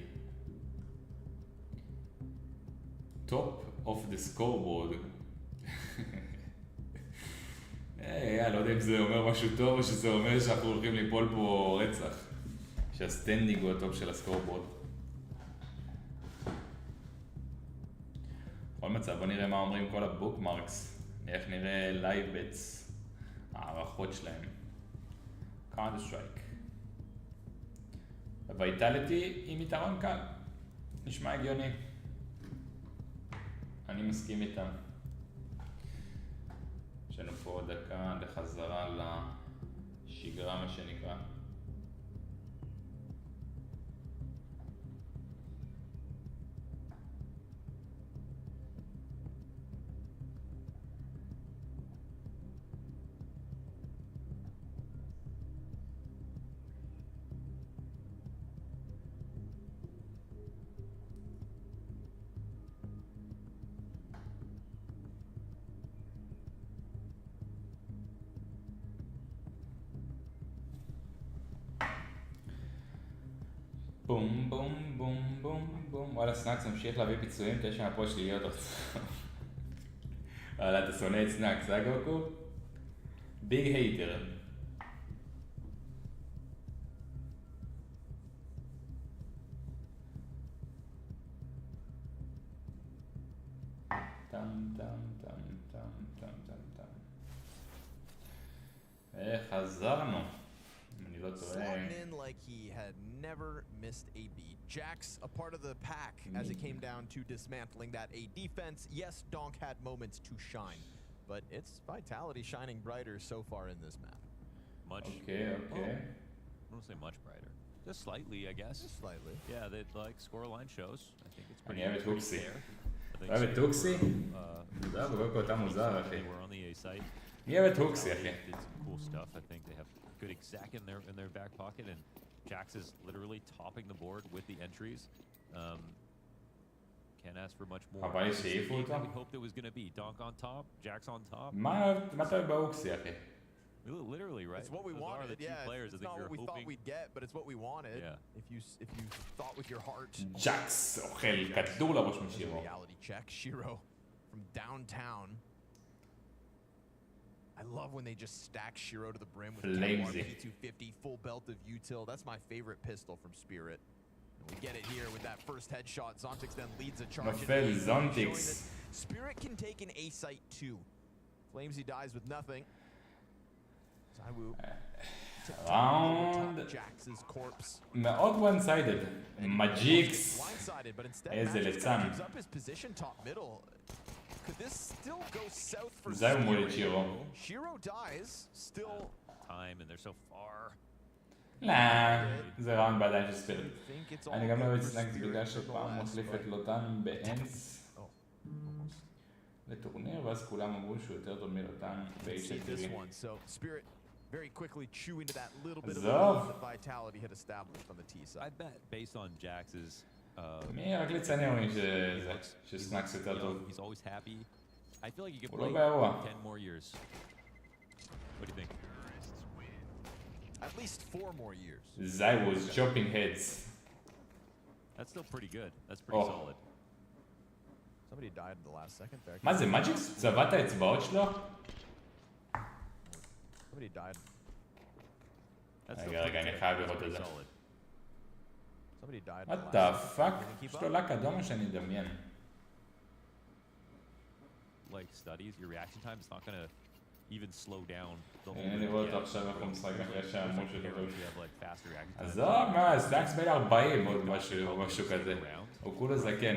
Top of the scoreboard. לא יודע אם זה אומר משהו טוב או שזה אומר שאנחנו הולכים ליפול פה רצח. שהסטנדינג הוא הטופ של הסקורבורד. בכל מצב, בוא נראה מה אומרים כל הבוקמרקס. איך נראה לייב בטס, הערכות שלהם. קאונטר סטרייק. ויטלטי עם יתרון קל. נשמע הגיוני. אני מסכים איתם. יש לנו פה עוד דקה לחזרה לשגרה מה שנקרא. בום בום בום בום בום. וואלה, סנאקס ממשיך להביא פיצויים, 9 מהפועל שליליות עכשיו. וואלה, אתה שונא את סנאקס, גוקו? ביג הייטר. טם טם טם טם טם טם טם. חזרנו. אני לא טועה. Slotting in like he had never missed a beat. Jax, a part of the pack as it came down to dismantling that A defense. Yes, Donk had moments to shine, but it's Vitality shining brighter so far in this map. Much. Okay. I don't say much brighter. Just slightly, I guess. Just slightly. Yeah, they like scoreline shows. I think it's pretty. אני אוהב את הוקסי. fair. אוהב את הוקסי? זה היה בגוקו אותה מוזר, אחי. They were on the A site. אני אוהב את הוקסי, אחי. Did some cool stuff. I think they have good exec in their back pocket, and Jax is literally topping the board with the entries. Can't ask for much more. אבל שהעיפו אותו? We hoped it was going to be Donk on top, Jax on top. מה אתה אוהב בהוקסי, אחי? Literally, right? It's what we Those are wanted. the two Yeah, players it's I think not you're what we thought hoping. we'd get, but it's what we wanted. Yeah. If you thought with your heart. ג'קס אוכל כדור לראש משירו. Reality check. Shiro from downtown. I love when they just stack Shiro to the brim with Flamesy. P250, full belt of util. That's my favorite pistol from Spirit. And we get it here with that first headshot. Zontix then leads a charge. נופל Zontix. Spirit can take an A site too. Flamesy dies with nothing. Zaiwu. ראונד Jax's corpse. מאוד one sided. מג'יקס. Blindsided, but instead איזה Magic's ליצן. gives up his position top middle. Could this still go south for זהו מול Spirit? צ'ירו. Shiro dies, still Time, and they're so far. לא, זה ראונד בידיים של ספיריט. אני גם לא אוהב את סנאקס בגלל שפעם מחליף את לוטן באנס לטורניר, ואז כולם אמרו שהוא יותר טוב מלוטן באיש של טבעי. very quickly chew into that little bit of Azov. that Vitality had established on the T side. I bet based on Jax's מי רק לציין אומרים שסנאקס יותר טוב. he's always happy. I feel like he could הוא לא play באירוע. 10 more years. What do you think? At least 4 more years. Zai was chopping heads. That's still pretty good. That's pretty Oh. solid. Somebody died in the last second there. מה זה, מג'יקס? צבע את האצבעות שלו? Somebody died. That's still רגע, pretty אני good. חייב That's לראות את pretty זה. solid. Somebody died in What the the last fuck? second. יש לו לק אדום או שאני אדמיין? Like studies, your reaction time is not gonna even slow down the whole אני רואה אותו עכשיו איך הוא משחק אחרי שהעמוד שלו You ראש. have like faster reaction time. עזוב, מה, סנאקס בין 40 עוד משהו כזה. הוא כולו זקן.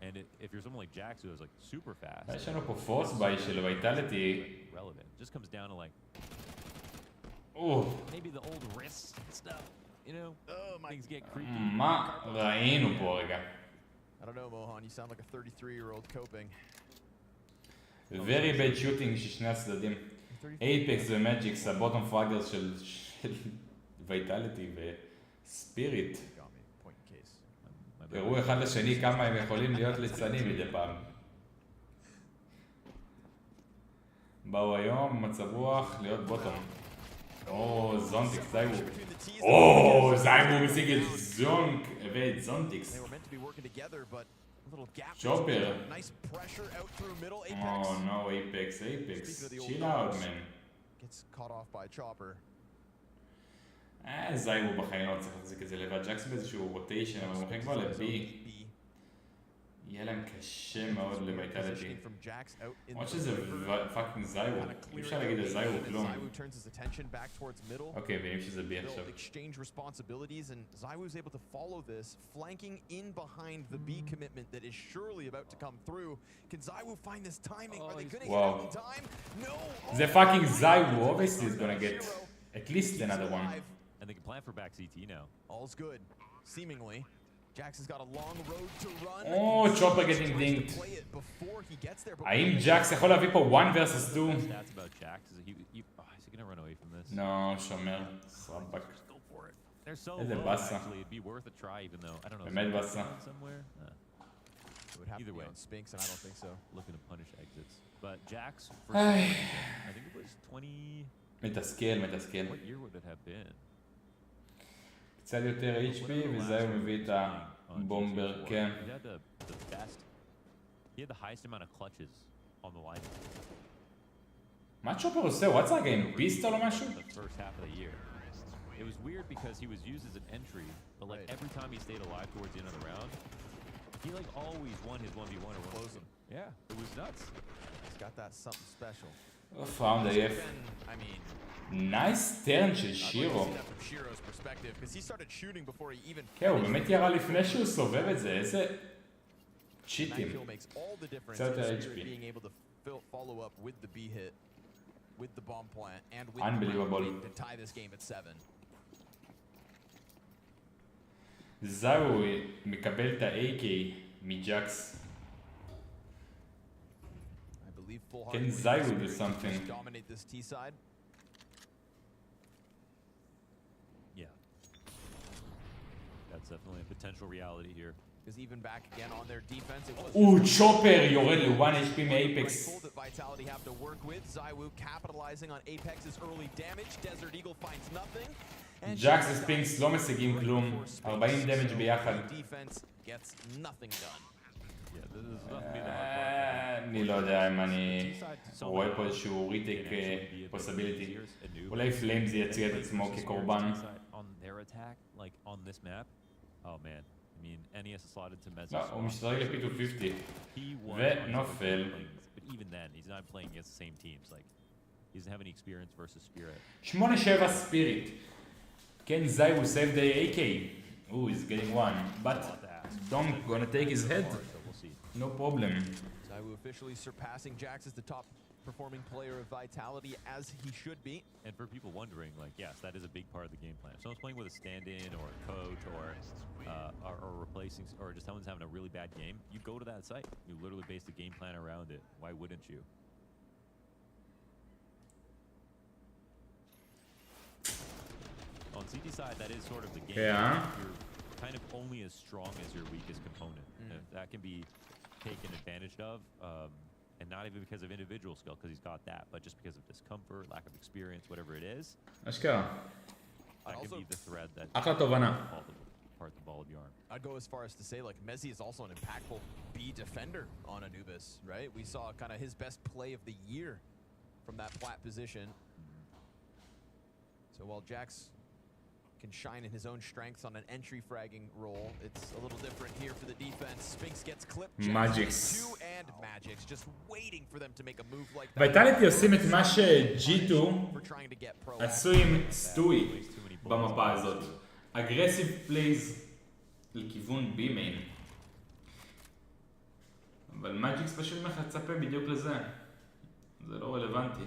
And if you're someone like Jax who is like super fast, יש לנו פה פורס ביי של ויטלטי. relevant. Just comes down to like אוף. maybe the old wrists and stuff. You know, things get creepy. מה ראינו פה רגע? I don't know, Mohan. You sound like a 33-year-old coping. Very bad shooting של שני הצדדים. אייפקס ומג'יקס, הבוטום פראגרס של ויטלטי וספיריט. הראו אחד לשני כמה הם יכולים להיות ליצנים מדי פעם. באו היום מצב רוח להיות בוטום. או, זונטיקס, זייבו. או, זייבו משיג את זונק ואת זונטיקס. Little gap. Chopper. Nice pressure out through middle. Apex. Oh no, Apex. Chill out, man. Gets caught off by Chopper. זי הוא בחיים לא צריך להחזיק את זה לבד. ג'קס באיזשהו רוטיישן, אבל הם הולכים כבר ל-B. יהיה להם קשה מאוד לוויטלטי. למרות שזה פאקינג זי הוא. אי אפשר להגיד על זי הוא כלום. אוקיי, ואם שזה B עכשיו. Exchange responsibilities and Zywoo's able to follow this, flanking in behind the B commitment that is surely about to come through. Can Zywoo find this timing? Are they gonna get it in time? No! זה פאקינג זי הוא, obviously is gonna get at least another one. And they can plan for back CT now. All's good, seemingly. Jax has got a long road to run. Oh, Chopper getting dinged. האם ג'קס יכול להביא פה 1 versus 2? Stats about Jax is he gonna run away from this? No, שומר. סרבק. They're so איזה low, באסה. actually. It'd be worth a try, even though I don't know. באמת באסה. Somewhere. It would have Either to be way, on Spinks, and I don't think so. Looking to punish exits, but Jax. For I think it was 20. מתסכל. What year would it have been? קצת יותר HP וזה הוא מביא את הבומבר, כן. He had the highest amount of clutches on the line. מה צ'ופר עושה? הוא רצה עם פיסטול או משהו? The first half of the year. It was weird because he was used as an entry, but like every time he stayed alive towards the end of the round, he like always won his 1v1 or closing. Yeah, it was nuts. He's got that something special. פאונד עייף. נייס טרן של שירו. כן, הוא באמת ירה לפני שהוא סובב את זה, איזה צ'יטים. קצת יותר HP. Unbelievable. זהו מקבל את ה-AK מג'קס. Can Zywoo do something? Dominate this T side. Yeah. That's definitely a potential reality here. Because even back again on their defense, it was Chopper יורד ל-1 HP מ-Apex. that Vitality have to work with. Zywoo capitalizing on Apex's early damage. Desert Eagle finds nothing. ג'קס וספינקס לא משיגים כלום. 40 דמג' ביחד. Defense gets nothing done. אני לא יודע אם אני רואה פה איזשהו ריטק פוסיביליטי. אולי פליימס יציע את עצמו כקורבן. לא, הוא משתרק ל-P250 ונופל. 8-7 ספיריט. כן, Zywoo save the AK. Ooh, he's getting one, but Dom gonna take his head. No problem. Zywoo officially surpassing Jax as the top performing player of Vitality, as he should be. And for people wondering, like, yes, that is a big part of the game plan. If someone's playing with a stand-in or a coach or replacing, or just someone's having a really bad game, you go to that site. You literally base the game plan around it. Why wouldn't you? On CT side, that is sort of the game. Yeah. You're kind of only as strong as your weakest component. That can be taken advantage of, and not even because of individual skill, because he's got that, but just because of discomfort, lack of experience, whatever it is. אשכרה. That can be the thread that אחלה תובנה. part the ball of yarn. I'd go as far as to say, like, Mezzi is also an impactful B defender on Anubis, right? We saw kind of his best play of the year from that flat position. So while Jax can shine in his own strengths on an entry fragging role, it's a little different here for the defense. Spinks gets clipped. Magix. Two and Magix just waiting for them to make a move like that. ויטלטי עושים את מה ש-G2 עשו עם סטוי במפה הזאת. אגרסיב פלייז לכיוון B מיין. אבל מג'יקס פשוט מצפה בדיוק לזה. זה לא רלוונטי.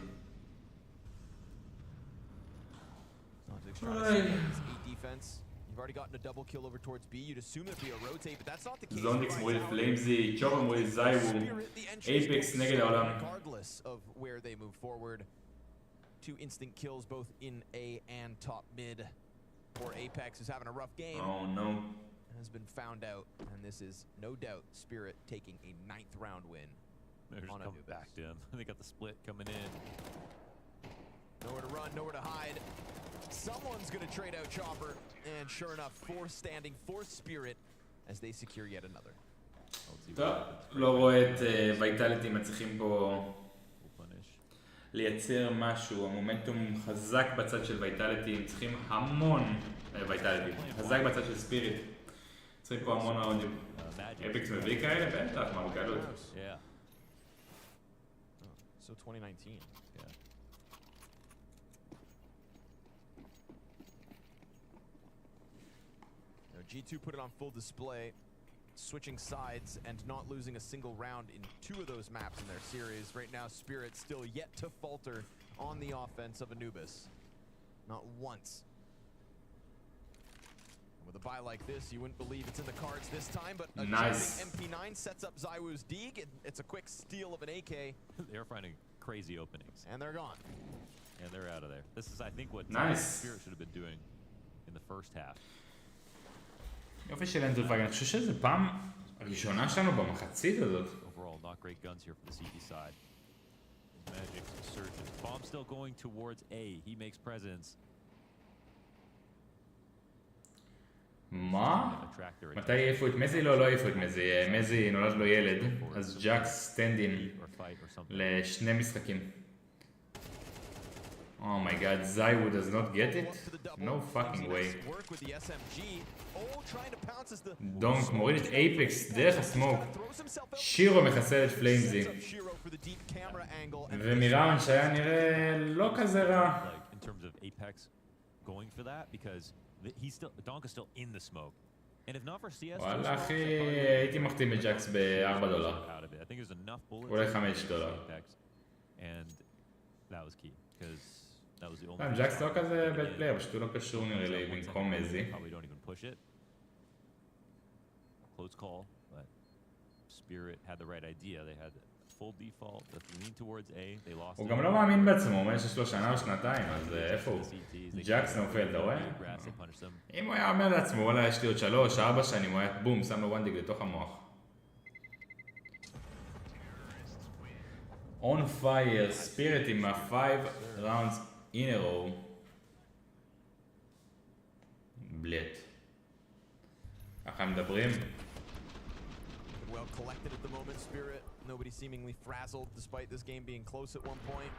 You've already gotten a double kill over towards B. You'd assume it'd be a rotate, but that's not the case. זונדיקס מול פליימזי, צ'ופר מול זייוו, אייפקס נגד העולם. Regardless of where they move forward, 2 instant kills both in A and top mid. Poor Apex who's having a rough game. Oh no. Has been found out, and this is no doubt Spirit taking a 9th round win. They're just coming back to him. They got the split coming in. Nowhere to run, nowhere to hide. Someone's going to trade out Chopper, and sure enough, 4 standing for Spirit as they secure yet another. טוב, לא רואה את ויטלטי מצליחים פה לייצר משהו, המומנטום חזק בצד של ויטלטי, הם צריכים המון ויטלטי, חזק בצד של ספיריט, צריכים פה המון האודים. אפיקס מביא כאלה? בטח, מה בקלות. So 2019. Yeah. Now G2 put it on full display, switching sides and not losing a single round in 2 of those maps in their series. Right now, Spirit still yet to falter on the offense of Anubis. Not once. With a buy like this, you wouldn't believe it's in the cards this time, but a nice MP9 sets up Zywoo's Deeg. It's a quick steal of an AK. They're finding crazy openings. And they're gone. And they're out of there. This is, I think, what Spirit should have been doing in the first half. יופי של אנדרפאג, אני חושב שזו פעם הראשונה שלנו במחצית הזאת. Overall, not great guns here for the CT side. Magic surges. Bomb still going towards A. He makes presence. מה? מתי העיפו את מזי? לא העיפו את מזי. מזי נולד לו ילד, אז ג'קס סטנדין לשני משחקים. Oh my god, Zywoo does not get it? No fucking way. דונק מוריד את אייפקס דרך הסמוק. שירו מחסל את פליימזי. ומיראון שהיה נראה לא כזה רע. וואלה אחי, הייתי מחתים את ג'קס ב$4. אולי $5. ג'קס לא כזה בד פלייר, פשוט הוא לא קשור נראה לי במקום מזי. הוא גם לא מאמין בעצמו, הוא אומר שיש לו שנה או שנתיים, אז איפה הוא? ג'קס נופל, אתה רואה? אם הוא היה אומר לעצמו, וואלה יש לי עוד 3-4 שנים, הוא היה בום, שם לו וונדיג לתוך המוח. On fire, ספיריט עם 5 rounds in a row. בלט. ככה מדברים. Well collected at the moment, Spirit. Nobody seemingly frazzled despite this game being close at one point.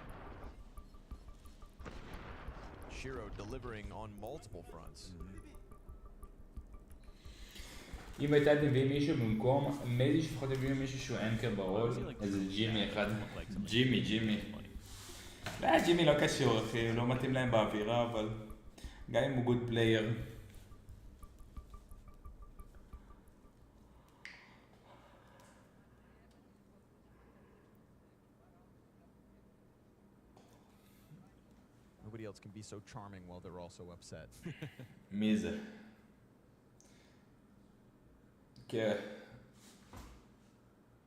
Shiro delivering on multiple fronts. אם הייתה תביאים מישהו במקום, מיידי שפחות תביאים מישהו שהוא אנקר בראול, איזה ג'ימי אחד. ג'ימי. לא, ג'ימי לא קשור אחי, הוא לא מתאים להם באווירה, אבל גם אם הוא גוד פלייר. Nobody else can be so charming while they're also upset. מי זה? כן.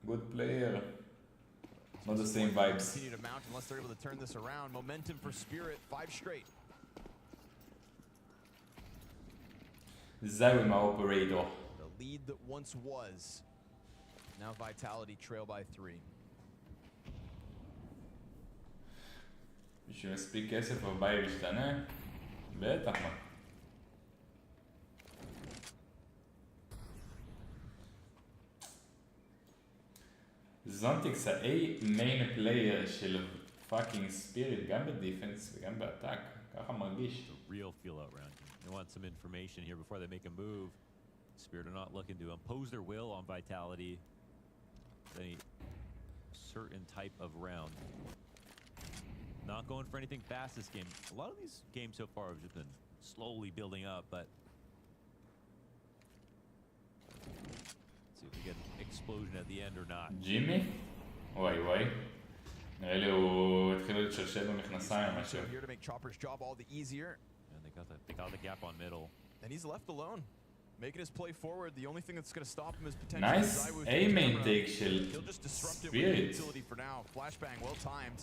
Good player. Not the same vibes. Continue to mount unless they're able to turn this around. Momentum for Spirit, 5 straight. Zywoo my operator. The lead that once was. Now Vitality trail by 3. בשביל מספיק כסף הבית ישתנה? בטח מה. זונטיקס ה-A-main player של פאקינג ספיריט, גם בדיפנס וגם באטאק, ככה מרגיש. The real feel out round. They want some information here before they make a move. Spirit are not looking to impose their will on Vitality. Any certain type of round. Not going for anything fast this game. A lot of these games so far have just been slowly building up, but let's see if we get an explosion at the end or not. ג'ימי? וואי. נראה לי הוא התחיל להתשלשל במכנסיים או משהו. Here to make Chopper's job all the easier. And they got the gap on middle. And he's left alone. Making his play forward. The only thing that's going to stop him is potentially Nice A-main take של He'll just disrupt it with Spirit. utility for now. Flashbang well timed.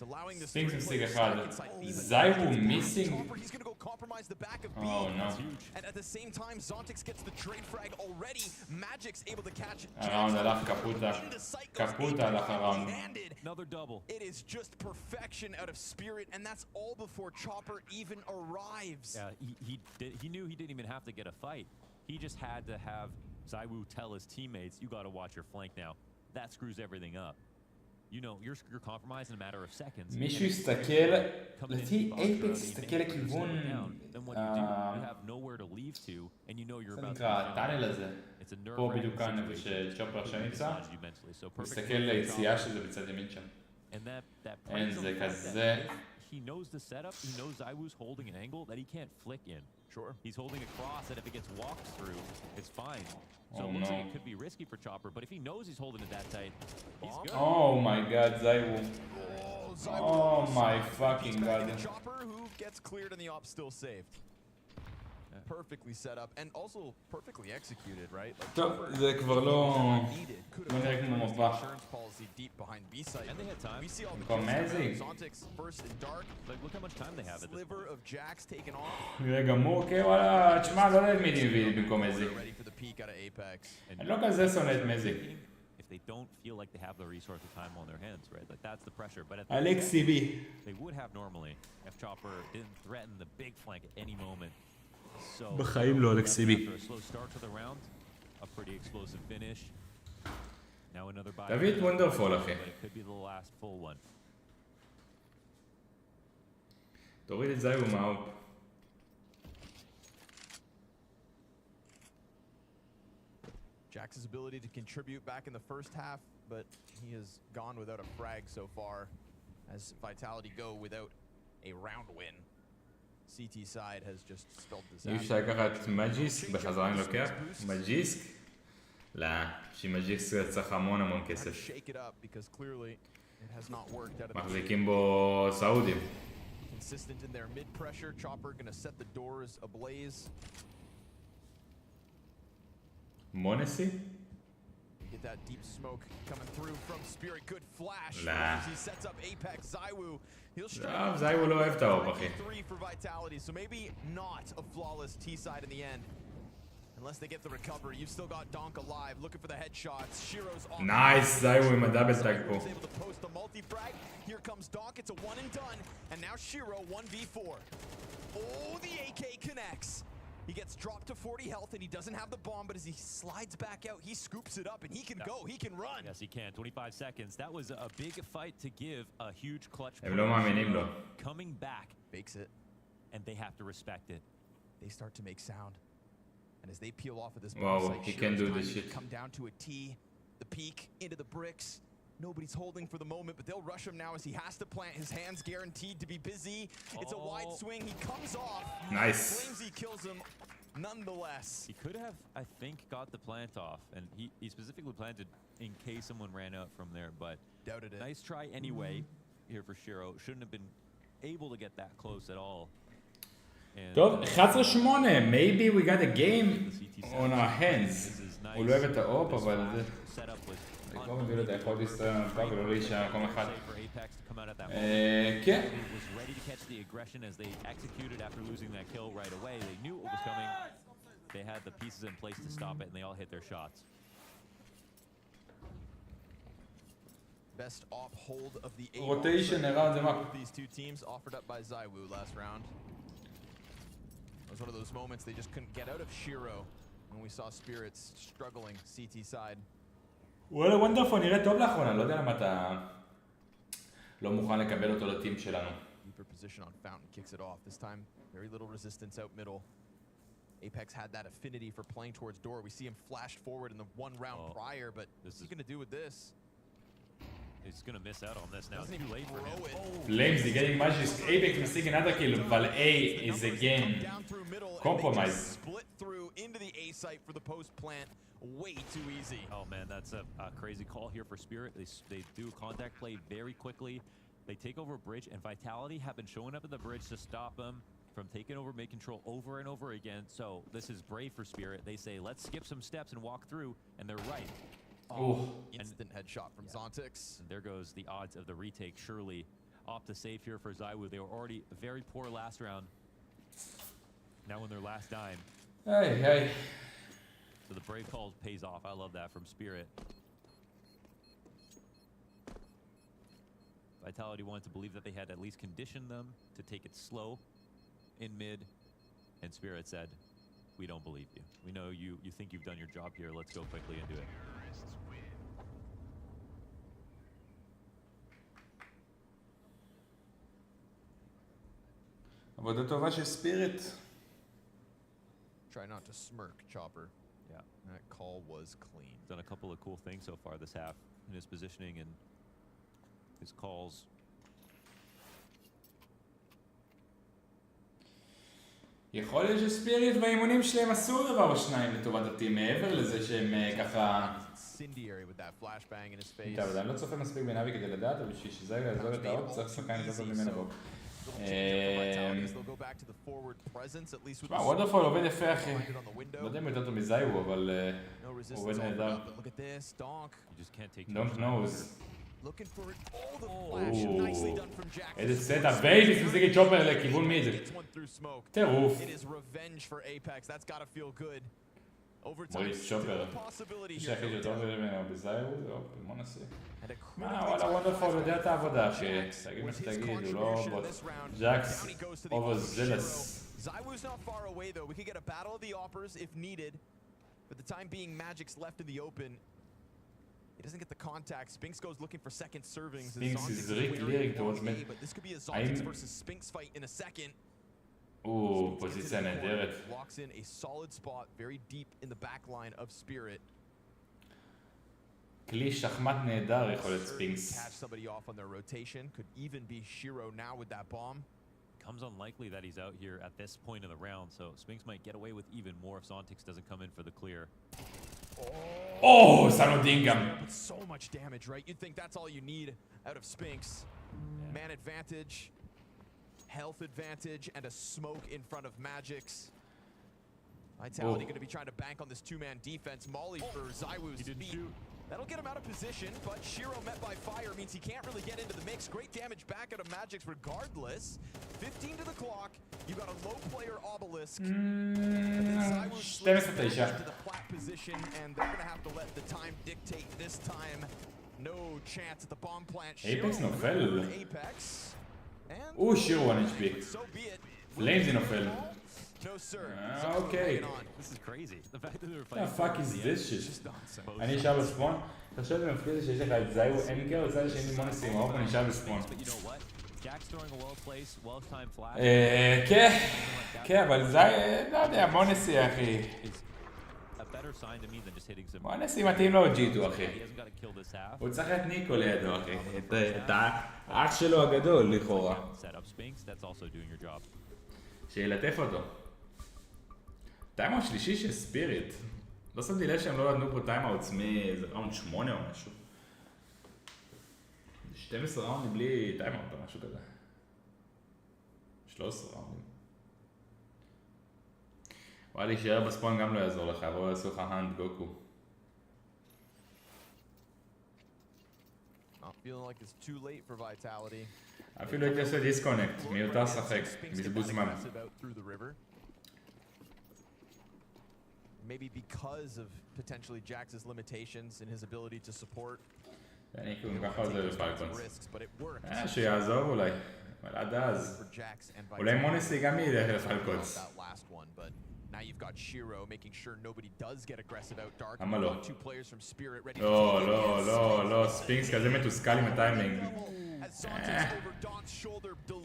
It's allowing this Sphinx three and player Sega stack Hard. inside B, but Zywoo Chopper, missing. he's going to go compromise the back of B. Oh no. And at the same time, Zontix gets the trade frag already. Magic's able to catch it. הראונד הלך קפוטה הלך הראונד. Another double. It is just perfection out of Spirit, and that's all before Chopper even arrives. Yeah, he knew he didn't even have to get a fight. He just had to have Zywoo tell his teammates, you got to watch your flank now. That screws everything up. You know, you're compromised in a matter of seconds. מישהו יסתכל, לדעתי אייפקס יסתכל לכיוון, זה נקרא הטאנל הזה, פה בדיוק כאן איפה שצ'ופר עכשיו נמצא, הוא מסתכל ליציאה שזה בצד ימין שם. אין, זה כזה. He knows the setup. He knows Zywoo's holding an angle that he can't flick in. Sure. He's holding a cross, and if it gets walked through, it's fine. So it looks like it could be risky for Chopper, but if he knows he's holding it that tight, he's good. Oh my god, Zywoo. Oh my fucking god. Chopper who gets cleared and the op still saved. Perfectly set up and also perfectly executed, right? טוב, זה כבר לא נראה כמו מופע. במקום מזיק. נראה גמור, אוקיי, וואלה, תשמע, לא יודעת מי נביא במקום מזיק. אני לא כזה שונא את מזיק. They don't feel like they have the resource of time on their hands, right? Like that's the pressure. But at Alexi B. They would have normally if Chopper didn't threaten the big flank at any moment. בחיים לא אלכסי בי. תביא את וונדרפול אחי. תוריד את זיו מהאופ. Jax's ability to contribute back in the first half, but he has gone without a frag so far as Vitality go without a round win. CT side has just spelled disaster. אי אפשר לקחת מג'יסק, בחזרה אני לוקח, מג'יסק? לא, שמג'יסק צריך המון כסף. מחזיקים בו סעודים. Consistent in their mid pressure, Chopper gonna set the doors ablaze. מונסי? Get that deep smoke coming through from Spirit. Good flash. He sets up Apex. Zywoo. He'll strike. זיו לא אוהב את האופ, אחי. 3 for Vitality, so maybe not a flawless T side in the end. Unless they get the recovery. You've still got Donk alive, looking for the headshots. Shiro's off. Nice, זיו עם הדאבל טאג פה. Able to post the multi-frag. Here comes Donk. It's a one and done. And now Shiro 1v4. Oh, the AK connects. He gets dropped to 40 health and he doesn't have the bomb, but as he slides back out, he scoops it up and he can go, he can run. Yes, he can. 25 seconds. That was a big fight to give a huge clutch. הם לא מאמינים לו. Coming back. Fakes it. And they have to respect it. They start to make sound. And as they peel off of this bomb site, he can do this shit. Come down to a T, the peak, into the bricks. Nobody's holding for the moment, but they'll rush him now as he has to plant. His hands guaranteed to be busy. It's a wide swing. He comes off. Nice. Flamesy kills him. Nonetheless, he could have, I think, got the plant off, and he specifically planted in case someone ran out from there. But doubted it. Nice try anyway here for Shiro. Shouldn't have been able to get that close at all. טוב, 11-8, maybe we got a game on our hands. הוא לא אוהב את האופ, אבל זה... לא מביא לו את היכולת להסתכל על המפה ולא להישאר מקום אחד. כן. They had the pieces in place to stop it and they all hit their shots. Best off hold of the rotation around the map. These two teams offered up by Zywoo last round. It was one of those moments they just couldn't get out of Shiro when we saw Spirits struggling CT side. וואלה, וונדרפול נראה טוב לאחרונה, לא יודע למה אתה לא מוכן לקבל אותו לטים שלנו. Deeper position on Fountain kicks it off. This time, very little resistance out middle. Apex had that affinity for playing towards door. We see him flash forward in the one round prior, but what's he going to do with this? He's going to miss out on this now. It's too late for him. Flames, they're getting magic. Apex missing another kill, but A is again compromised. Split through into the A site for the post plant. Way too easy. Oh man, that's a crazy call here for Spirit. They do contact play very quickly. They take over a bridge, and Vitality have been showing up at the bridge to stop them from taking over mid control over and over again. So this is brave for Spirit. They say, let's skip some steps and walk through, and they're right. Oh, instant headshot from Zontix. And there goes the odds of the retake. Surely off the save here for Zywoo. They were already very poor last round. Now in their last dime. Hey. So the brave call pays off. I love that from Spirit. Vitality wanted to believe that they had at least conditioned them to take it slow in mid, and Spirit said, we don't believe you. We know you think you've done your job here. Let's go quickly and do it. עבודה טובה של ספיריט. Try not to smirk, Chopper. Yeah. That call was clean. Done a couple of cool things so far this half in his positioning and his calls. יכול להיות שספיריט והאימונים שלהם עשו דבר או שניים לטובת הטים, מעבר לזה שהם ככה... Incendiary with that flashbang in his face. טוב, אני לא צופה מספיק בנאבי כדי לדעת, אבל בשביל שזה יעזור את האופ, צריך שחקן יותר טוב ממנו בו. תשמע, וונדרפול עובד יפה אחי. לא יודע אם יותר טוב מזי הוא, אבל הוא עובד נהדר. Don't knows. איזה סטאפ, בייביס משיג את צ'ופר לכיוון מיד. טירוף. מוריס צ'ופר. שייכי יותר ממנו בזי הוא, בוא נעשה. וואלה וונדרפול יודע את העבודה אחי. תגיד מה שתגיד, הוא לא בוט. ג'קס אוברזילס. Zywoo's not far away though. We could get a battle of the offers if needed. For the time being, Magic's left in the open. He doesn't get the contact. Spinks goes looking for second servings. Spinks is really towards mid. But this could be a Zontics versus Spinks fight in a second. פוזיציה נהדרת. Locks in a solid spot very deep in the back line of Spirit. כלי שחמט נהדר יכול להיות ספינקס. Catch somebody off on their rotation. Could even be Shiro now with that bomb. Comes unlikely that he's out here at this point of the round, so Spinks might get away with even more if Zontics doesn't come in for the clear. Oh, Sano Dingam. So much damage, right? You'd think that's all you need out of Spinks. Man advantage, health advantage, and a smoke in front of Magic's. Vitality going to be trying to bank on this two-man defense. Molly for Zywoo's feet. That'll get him out of position, but Shiro met by fire means he can't really get into the mix. Great damage back out of Magic's regardless. 15 to the clock. You got a low player obelisk. And then Zywoo slips to the flat position, and they're going to have to let the time dictate this time. No chance at the bomb plant. Apex נופל. Apex. שירו 1 HP. So be it. פליימזי נופל. No sir. אוקיי. This is crazy. The fact that they were The fighting. fuck is this shit? אני נשאר בספון. תחשוב במפקיד זה שיש לך את זיו אנקר, הצד השני מונסים, האופן נשאר בספון. כן, אבל זי, לא יודע, מונסי אחי. מונסי מתאים לו ג'יטו אחי. הוא צריך את ניקו לידו אחי. את האח שלו הגדול לכאורה. שילטף אותו. טיימאוט שלישי של ספיריט. לא שמתי לב שהם לא נתנו פה טיימאוטס מאיזה ראונד 8 או משהו. 12 ראונדים בלי טיימאוט או משהו כזה. 13 ראונדים. וואי, להישאר בספון גם לא יעזור לך, בואו יעשו לך האנד גוקו. אפילו הייתי עושה דיסקונקט, מיותר שחק, מזבוז זמן. Maybe because of potentially Jax's limitations in his ability to support. אני כאילו ניקח על זה בפלקונס. שיעזור אולי, אבל עד אז. אולי מונסי גם ילך לפלקונס. Now you've got Shiro making sure nobody does get aggressive out dark. למה לא? Two players from Spirit ready. לא, ספינקס כזה מתוסכל עם הטיימינג.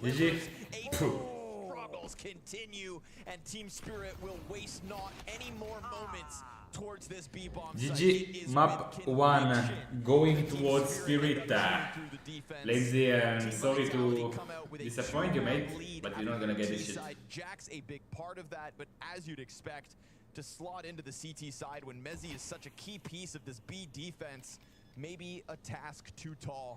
GG. Continue and Team Spirit will waste not any more moments towards this B bomb. GG map 1 going towards Spirit. Lazy, I'm sorry to disappoint you mate, but you're not gonna get this shit. Jax a big part of that, but as you'd expect to slot into the CT side when Mezzi is such a key piece of this B defense, maybe a task too tall.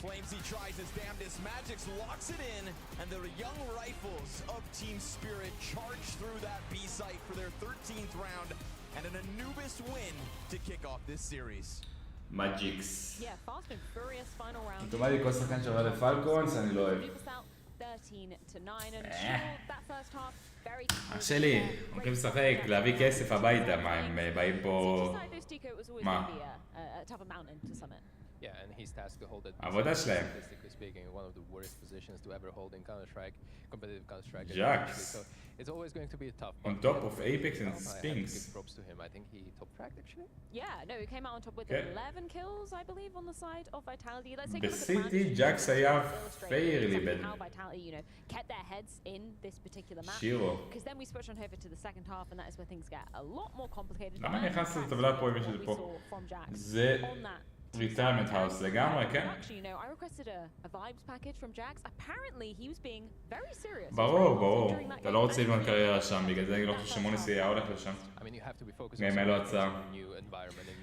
Flamesy tries his damnedest, Magic's locks it in, and the young rifles of Team Spirit charge through that B site for their 13th round and an Anubis win to kick off this series. Magic's. Yeah, fast and furious final round. אוטומטי כל שחקן שעבר לפלקונס, אני לא אוהב. 13-9 and that first half very אח שלי, הולכים לשחק, להביא כסף הביתה, מה הם באים פה... מה? Yeah, and he's tasked to hold that. העבודה שלהם. Statistically speaking, one of the worst positions to ever hold in Counter-Strike, competitive Counter-Strike. Jax. So it's always going to be tough. On top of Apex and Spinks. I have to give props to him. I think he top fragged actually. Yeah, no, he came out on top with Okay. 11 kills, I believe, on the side of Vitality. Let's take a look at the בסיטי match. ג'קס היה Illustrate fairly exactly bad. how Vitality, you know, kept their heads in this particular match. שירו. Because then we switch on over to the second half, and that is where things get a lot more complicated. למה And נכנסת that's לטבלה פה אם יש what את זה we פה? saw from Jax זה on that. retirement house לגמרי, כן? Actually, you know, I requested a vibes package from Jax. Apparently, he was being very serious. ברור, ברור. אתה לא רוצה לבנות קריירה שם, בגלל זה אני לא חושב שמוניס היה הולך לשם. גם אין לו הצעה.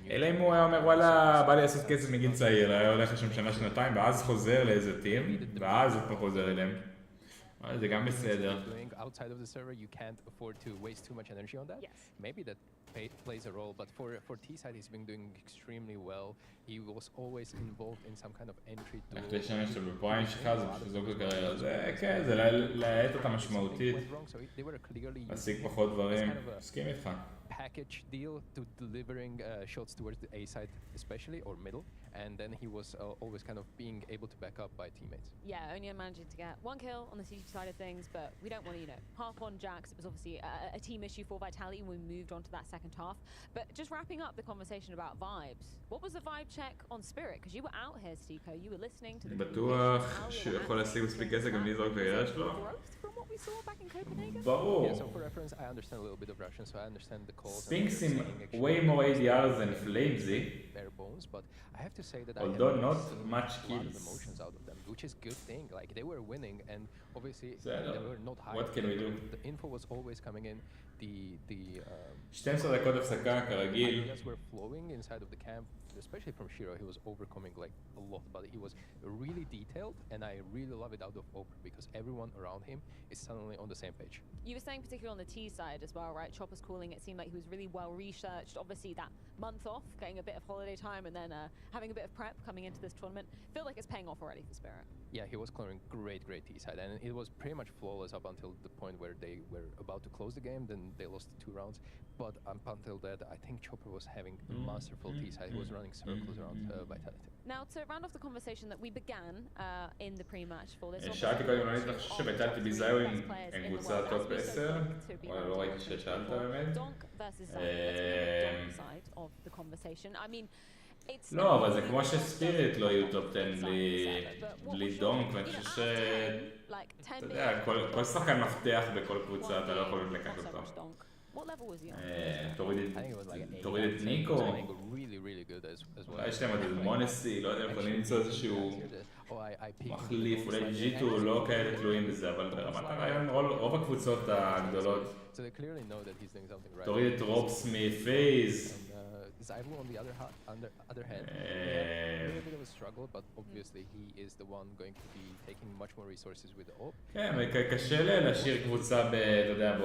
אלא אם הוא היה אומר, וואלה, בא לי לעשות כסף מגיל צעיר, היה הולך לשם שנה, שנתיים, ואז חוזר לאיזה טים, ואז הוא חוזר אליהם. אבל זה גם בסדר. Outside of the server, you can't afford to waste too much energy on that. Yes. Maybe that plays a role, but for T-side, he's been doing extremely well. He was always involved in some kind of entry duel. איך להשתמש שלו בפריים שלך, זה פשוט זוג הקריירה. זה כן, זה להאט אותה משמעותית. להשיג פחות דברים. מסכים איתך. Package deal to delivering shots towards the A side, especially, or middle, and then he was always kind of being able to back up by teammates. Yeah, only managing to get one kill on the CG side of things, but we don't want to, you know, harp on Jax. It was obviously a team issue for Vitality when we moved on to that second half. But just wrapping up the conversation about vibes, what was the vibe check on Spirit? Because you were out here, Stiko, you were listening to the בטוח שהוא יכול להשיג מספיק כסף גם לזרוק קריירה שלו. ברור. Yeah, so for reference, I understand a little bit of Russian, so I understand the calls. Spinks in way more ADRs than Flamesy. Bare bones, but I have to say that Although I not have much a lot of kills. emotions out of them, which is good thing. Like they were winning, and obviously So, they were not high. what can we do? The info was always coming in. The 12 דקות הפסקה כרגיל. ideas were flowing inside of the camp, especially from Shiro. He was overcoming like a lot, but he was really detailed, and I really love it out of Oprah because everyone around him is suddenly on the same page. You were saying particularly on the T side as well, right? Chopper's calling, it seemed like he was really well researched. Obviously that month off, getting a bit of holiday time, and then having a bit of prep coming into this tournament. Feel like it's paying off already for Spirit. Yeah, he was clearing great T side, and it was pretty much flawless up until the point where they were about to close the game. Then they lost 2 rounds, but up until that, I think Chopper was having a masterful T side. He was running circles around Vitality. Now to round off the conversation that we began in the pre-match for this. שאלתי קודם, אני חושב שוויטלטי ביזיו עם קבוצה טופ 10, אבל לא ראיתי ששאלת באמת. לא, אבל זה כמו שספיריט לא יהיו טופ 10 בלי דונק, ואני חושב ש... אתה יודע, כל שחקן מפתח בכל קבוצה, אתה לא יכול לקחת אותו. תוריד את ניקו, אולי יש להם עוד איזה מונסי, לא יודע, יכולים למצוא איזשהו מחליף, אולי G2 לא כאלה תלויים בזה, אבל ברמת הרעיון רוב הקבוצות הגדולות, תוריד את רובס מפייז. Zylo on the other hand, a little bit of a struggle, but obviously he is the one going to be taking much more resources with the AWP. כן, קשה להשאיר קבוצה, אתה יודע,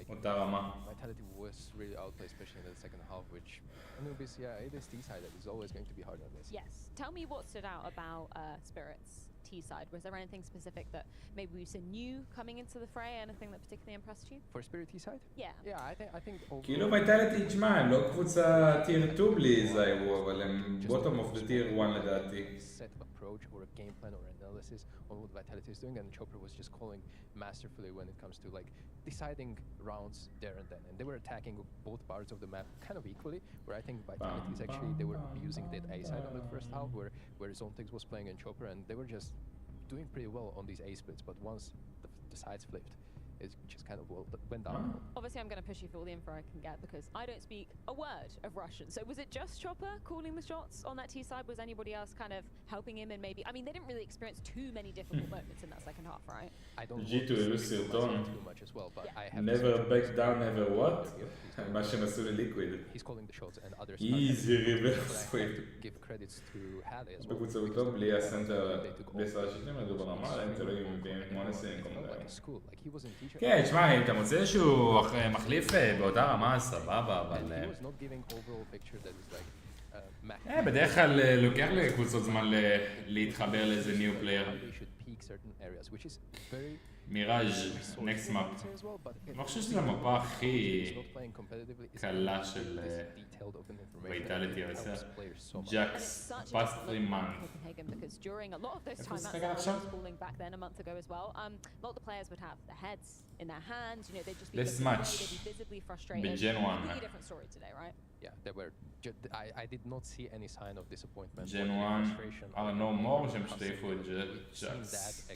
באותה רמה. Vitality was really outplayed, especially in the second half, which Anubis, yeah, it is T-side that is always going to be hard on this. Yes. Tell me what stood out about Spirit's T-side. Was there anything specific that maybe we saw new coming into the fray? Anything that particularly impressed you? For Spirit T-side? Yeah. Yeah, I think כאילו ויטלטי, תשמע, הם לא קבוצה טיר 2 בלי זיירו, אבל הם bottom of the tier 1 לדעתי. Set of approach or a game plan or analysis on what Vitality is doing, and Chopper was just calling masterfully when it comes to like deciding rounds there and then, and they were attacking both parts of the map kind of equally, where I think Vitality is actually, they were using that A side on the first half where Zontix was playing in Chopper, and they were just doing pretty well on these A splits, but once the sides flipped, it just kind of went down. Obviously, I'm going to push you for all the info I can get because I don't speak a word of Russian. So was it just Chopper calling the shots on that T side? Was anybody else kind of helping him? And maybe, I mean, they didn't really experience too many difficult moments in that second half, right? I don't G2 העלו סרטון. too much as well, but I have Never back down, never what? מה שהם עשו לליקוויד. He's calling the shots and others. Easy reverse sweep. Give credits to Halley as well. בקבוצתו בלי הסנטר, בלי סל שיטים, עלו ברמה, הם תלויים מביאים כמו נשיאים, כמו דברים. כן, תשמע, אם אתה מוצא איזשהו מחליף באותה רמה, סבבה, אבל... בדרך כלל לוקח לקבוצות זמן להתחבר לאיזה ניו פלייר. מיראז' נקסט מאפ. אני חושב שזו המפה הכי קלה של ויטלטי, אבל זה ג'קס, פאסט 3 month. איפה זה שחק עכשיו? This match בג'ן 1. Yeah, they were. I did not see any sign of disappointment. Gen 1 are no more שהם שתעיפו את ג'קס.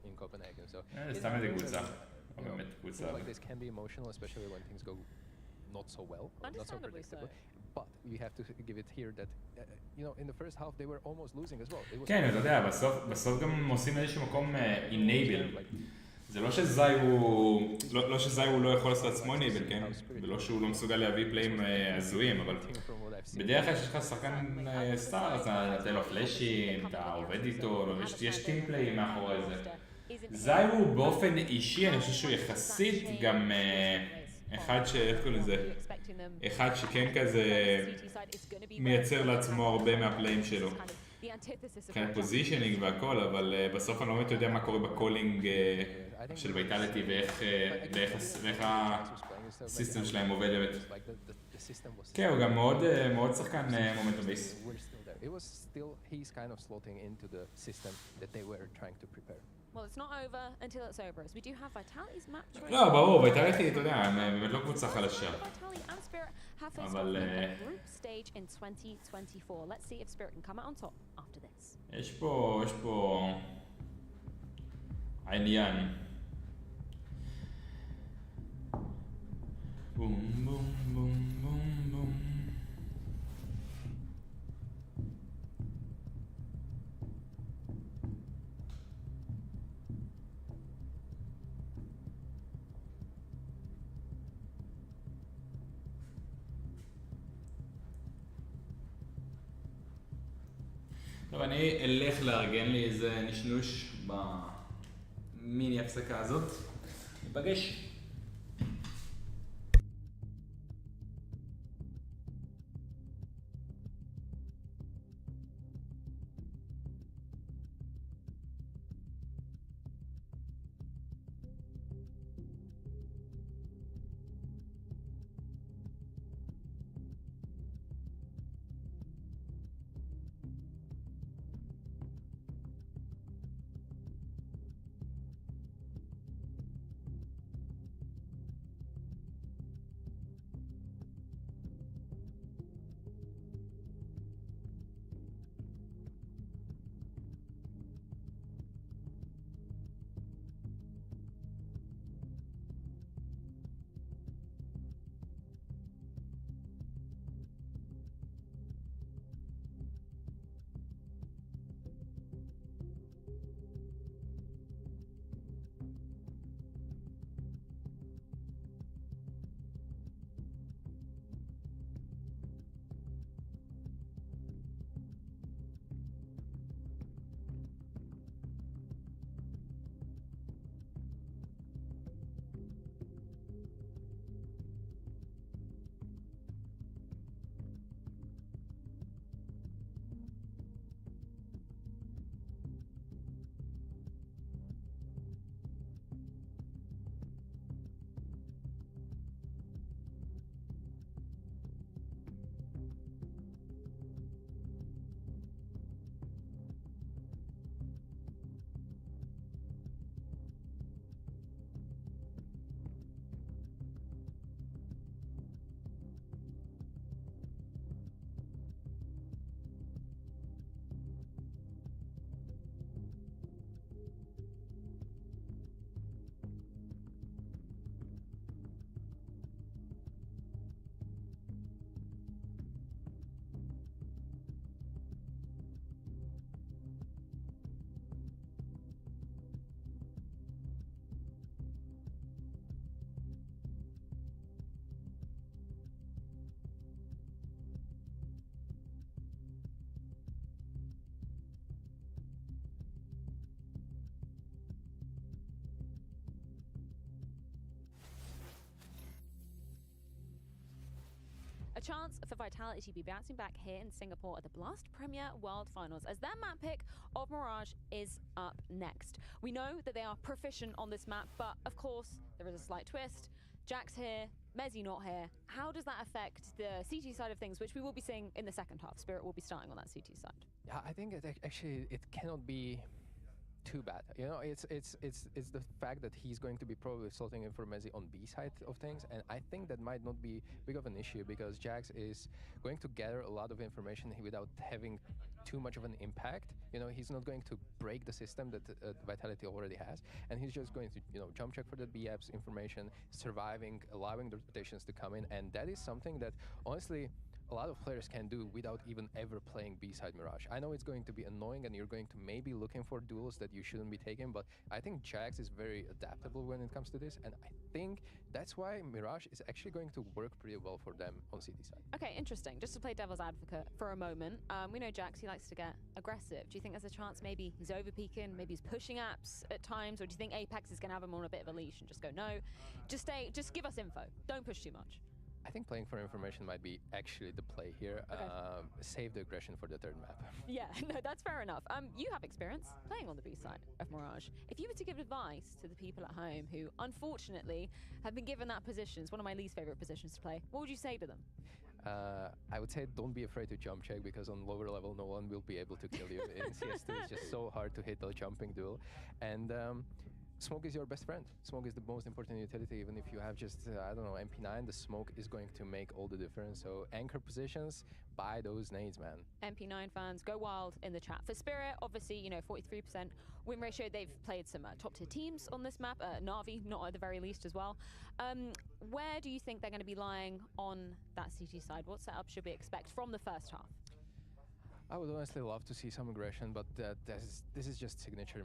In Copenhagen, so. סתם איזה קבוצה. באמת קבוצה. Like this can be emotional, especially when things go not so well, or not so predictable. But we have to give it here that, you know, in the first half they were almost losing as well. כן, אתה יודע, בסוף גם עושים איזשהו מקום enable. זה לא שזי הוא לא יכול לעשות עצמו enable, כן? ולא שהוא לא מסוגל להביא פלאים הזויים, אבל בדרך כלל שיש לך שחקן סטארס, אתה נותן לו פלאשים, אתה עובד איתו, יש טים פלאים מאחורי זה. זי הוא באופן אישי, אני חושב שהוא יחסית גם אחד איך קוראים לזה? אחד שכן כזה מייצר לעצמו הרבה מהפלאים שלו. מבחינת פוזישנינג והכל, אבל בסוף אני לא באמת יודע מה קורה בקולינג של ויטלטי ואיך הסיסטם שלהם עובד באמת. כן, הוא גם מאוד שחקן מומנטום בייס. Well, it's not over until it's over. So we do have Vitality's match. לא, ברור, ויטלטי, אתה יודע, הם באמת לא קבוצה חלשה. Vitality and Spirit have faced off in the group stage in 2024. Let's see if Spirit can come out on top after this. יש פה עניין. בום בום בום בום בום. טוב, אני אלך לארגן לי איזה נשנוש במיני הפסקה הזאת. ניפגש. A chance for Vitality to be bouncing back here in Singapore at the Blast Premier World Finals as their map pick of Mirage is up next. We know that they are proficient on this map, but of course there is a slight twist. Jack's here, Mezzy not here. How does that affect the CT side of things, which we will be seeing in the second half? Spirit will be starting on that CT side. Yeah, I think it cannot be too bad. You know, it's the fact that he's going to be probably slotting in for Mezzy on B side of things, and I think that might not be big of an issue because Jax is going to gather a lot of information without having too much of an impact. You know, he's not going to break the system that Vitality already has, and he's just going to, you know, jump check for the B apps information, surviving, allowing the rotations to come in, and that is something that honestly a lot of players can do without even ever playing B-side Mirage. I know it's going to be annoying and you're going to maybe looking for duels that you shouldn't be taking, but I think Jax is very adaptable when it comes to this, and I think that's why Mirage is actually going to work pretty well for them on CT side. Okay, interesting. Just to play devil's advocate for a moment, we know Jax, he likes to get aggressive. Do you think there's a chance maybe he's over-peaking, maybe he's pushing apps at times, or do you think Apex is going to have him on a bit of a leash and just go, no, just give us info, don't push too much? I think playing for information might be actually the play here. Okay. Save the aggression for the third map. Yeah, no, that's fair enough. You have experience playing on the B side of Mirage. If you were to give advice to the people at home who, unfortunately, have been given that position, it's one of my least favorite positions to play, what would you say to them? I would say don't be afraid to jump check because on lower level no one will be able to kill you. In CS2 it's just so hard to hit the jumping duel. And smoke is your best friend. Smoke is the most important utility. Even if you have just, I don't know, MP9, the smoke is going to make all the difference. So anchor positions, buy those nades, man. MP9 fans, go wild in the chat. For Spirit, obviously, you know, 43% win ratio. They've played some top tier teams on this map. Na'Vi, not at the very least as well. Where do you think they're going to be lying on that CT side? What setup should we expect from the first half? I would honestly love to see some aggression, but this is just signature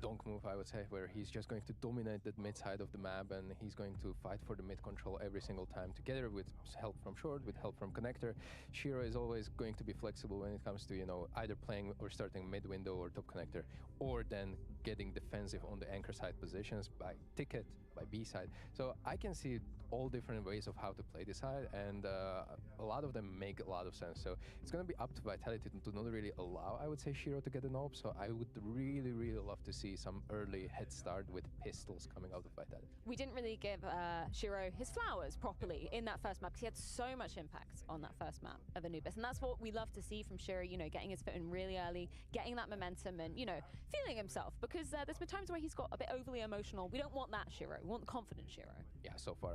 donk move, I would say, where he's just going to dominate the mid side of the map and he's going to fight for the mid control every single time together with help from short, with help from connector. Shiro is always going to be flexible when it comes to, you know, either playing or starting mid window or top connector, or then getting defensive on the anchor side positions by ticket, by B side. So I can see all different ways of how to play this side, and a lot of them make a lot of sense. So it's going to be up to Vitality to not really allow, I would say, Shiro to get an AWP. So I would really, really love to see some early head start with pistols coming out of Vitality. We didn't really give Shiro his flowers properly in that first map because he had so much impact on that first map of Anubis, and that's what we love to see from Shiro, you know, getting his foot in really early, getting that momentum and, you know, feeling himself, because there's been times where he's got a bit overly emotional. We don't want that Shiro. We want the confident Shiro. Yeah, so far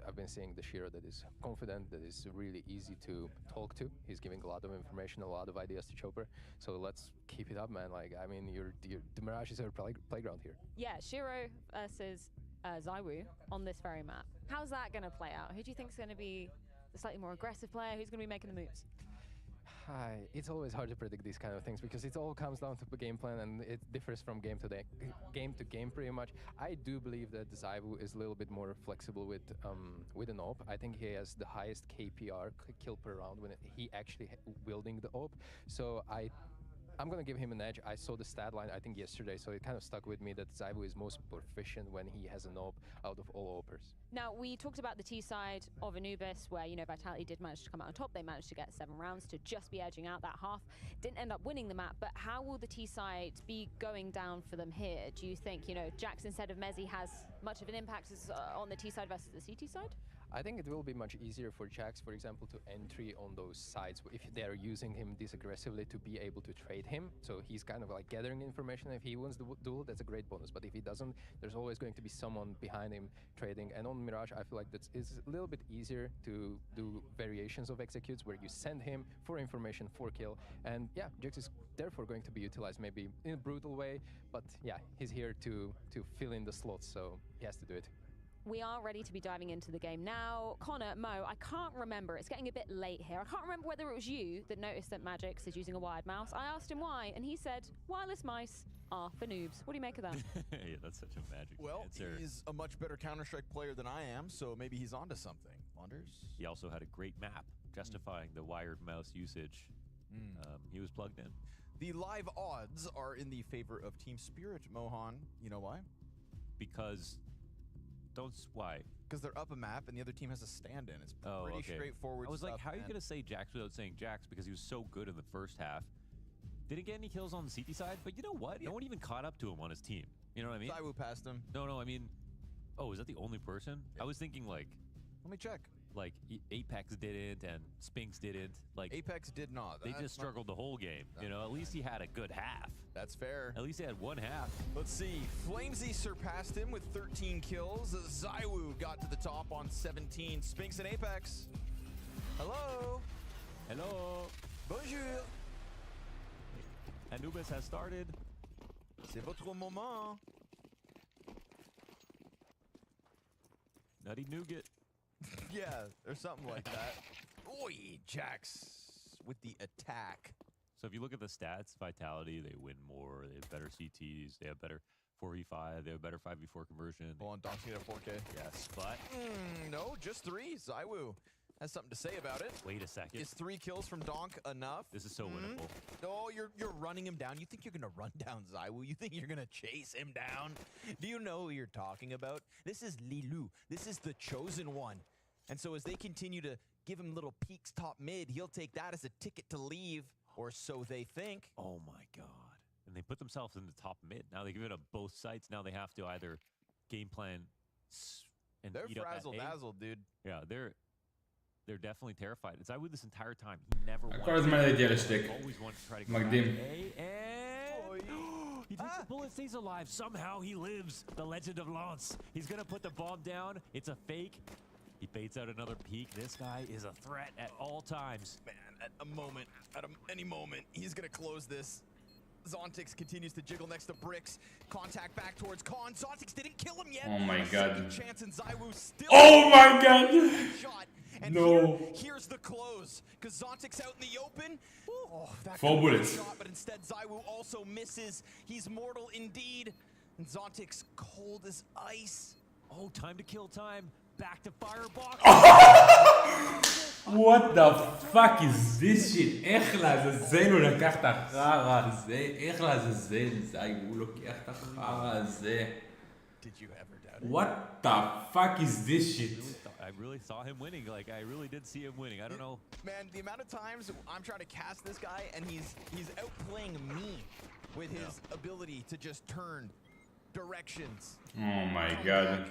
I've been seeing the Shiro that is confident, that is really easy to talk to. He's giving a lot of information, a lot of ideas to Chopper. So let's keep it up, man. Like, I mean, the Mirage is our playground here. Yeah, Shiro versus Zywoo on this very map. How's that going to play out? Who do you think is going to be the slightly more aggressive player? Who's going to be making the moves? It's always hard to predict these kind of things because it all comes down to the game plan and it differs from game to game pretty much. I do believe that Zywoo is a little bit more flexible with an AWP. I think he has the highest KPR, kill per round, when he actually wielding the AWP. So I'm going to give him an edge. I saw the stat line, I think, yesterday, so it kind of stuck with me that Zywoo is most proficient when he has an AWP out of all AWPers. Now, we talked about the T side of Anubis, where, you know, Vitality did manage to come out on top. They managed to get 7 rounds to just be edging out that half. Didn't end up winning the map, but how will the T side be going down for them here? Do you think, you know, Jax instead of Mezzy has much of an impact on the T side versus the CT side? I think it will be much easier for Jax, for example, to entry on those sides if they're using him this aggressively to be able to trade him. So he's kind of like gathering information. If he wins the duel, that's a great bonus. But if he doesn't, there's always going to be someone behind him trading. And on Mirage, I feel like it's a little bit easier to do variations of executes where you send him for information, for kill. And yeah, Jax is therefore going to be utilized maybe in a brutal way. But yeah, he's here to fill in the slots, so he has to do it. We are ready to be diving into the game now. Connor, Mo, I can't remember. It's getting a bit late here. I can't remember whether it was you that noticed that Magix is using a wired mouse. I asked him why, and he said, wireless mice are for noobs. What do you make of that? Yeah, that's such a magic answer. Well, he's a much better Counter-Strike player than I am, so maybe he's onto something. Wonders? He also had a great map justifying the wired mouse usage. He was plugged in. The live odds are in the favor of Team Spirit, Mohan. You know why? Because... Why? because they're up a map and the other team has a stand-in. It's Oh, pretty okay. straightforward I was like, stuff, how are you man. going to say Jax without saying Jax because he was so good in the first half? Didn't get any kills on the CT side, but you know what? No one even caught up to him on his team. You know what I mean? ZywOo passed him. No, I mean, oh, is that the only person? I was thinking like Let me check. Like Apex didn't and Spinks didn't. Like Apex did not. They That's just not- struggled the whole game. You know, at least he had a good half. That's fair. At least he had one half. Let's see. Flamesy surpassed him with 13 kills. ZywOo got to the top on 17. Spinks and Apex. Hello. Hello. Bonjour. Anubis has started. C'est votre moment. Nutty Nougat. Yeah, or something like that. Oi, Jax with the attack. So if you look at the stats, Vitality, they win more. They have better CTs. They have better 4v5. They have better 5v4 conversion. Hold on, Donk's gonna 4K. Yes, but No, just 3. ZywOo has something to say about it. wait a second. Is 3 kills from Donk enough? This is so winnable. Oh, you're running him down. You think you're gonna run down ZywOo? You think you're gonna chase him down? Do you know who you're talking about? This is Lilu. This is the chosen one. And so as they continue to give him little peeks top mid, he'll take that as a ticket to leave, or so they think. Oh my god. And they put themselves in the top mid. Now they give it up both sides. Now they have to either game plan and They're eat up that A. frazzle-dazzled, dude. Yeah, they're definitely terrified. It's ZywOo this entire time. He never wanted כל הזמן הייתי על to השטק. always wanted to try to go מקדים. back to A, and he takes the bullet, stays alive. Somehow he lives. The legend of Lance. He's gonna put the bomb down. It's a fake. He baits out another peek. This guy is a threat at all times. Man, at a moment, any moment, he's gonna close this. Zontix continues to jiggle next to Bricks. Contact back towards Khan. Zontix didn't kill him yet. Oh my A god. second chance and ZywOo still. Oh my god. Shot. And No. here's the close. Because Zontix out in the open. Oh, that 4 could have been a bullets. shot, but instead ZywOo also misses. He's mortal indeed. And Zontix cold as ice. Oh, time to kill time. Back to firebox. What the fuck is this shit? איך לעזאזל הוא לקח את החרא הזה? איך לעזאזל הוא לוקח את החרא הזה? Did you ever doubt it? What the fuck is this shit? I really saw him winning. Like, I really did see him winning. I don't know. Man, the amount of times I'm trying to cast this guy and he's outplaying me with his ability to just turn directions. Oh my god.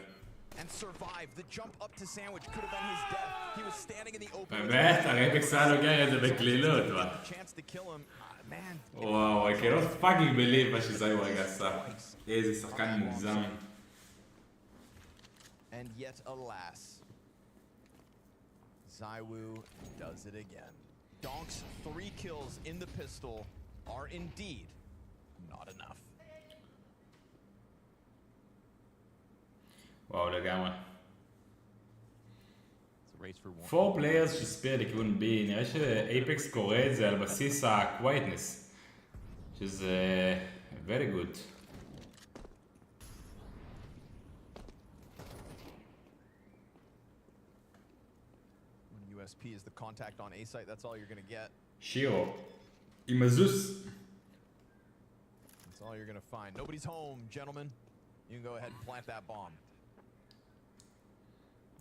And survive. The jump up to sandwich could have been his death. He was standing in the open. באמת, הרייבקס היה לוקח את זה בקלילות, מה? Chance to kill him. Man. וואו, I cannot fucking believe מה שזיו רגע עשה. איזה שחקן מוגזם. And yet, alas, ZywOo does it again. Donk's 3 kills in the pistol are indeed not enough. וואו, לגמרי. It's a race for one. 4 players שהספיע לכיוון B, נראה שאייפקס קורא את זה על בסיס ה-quietness, שזה very good. When USP is the contact on A site, that's all you're gonna get. שירו, עם הזוס. That's all you're gonna find. Nobody's home, gentlemen. You can go ahead and plant that bomb.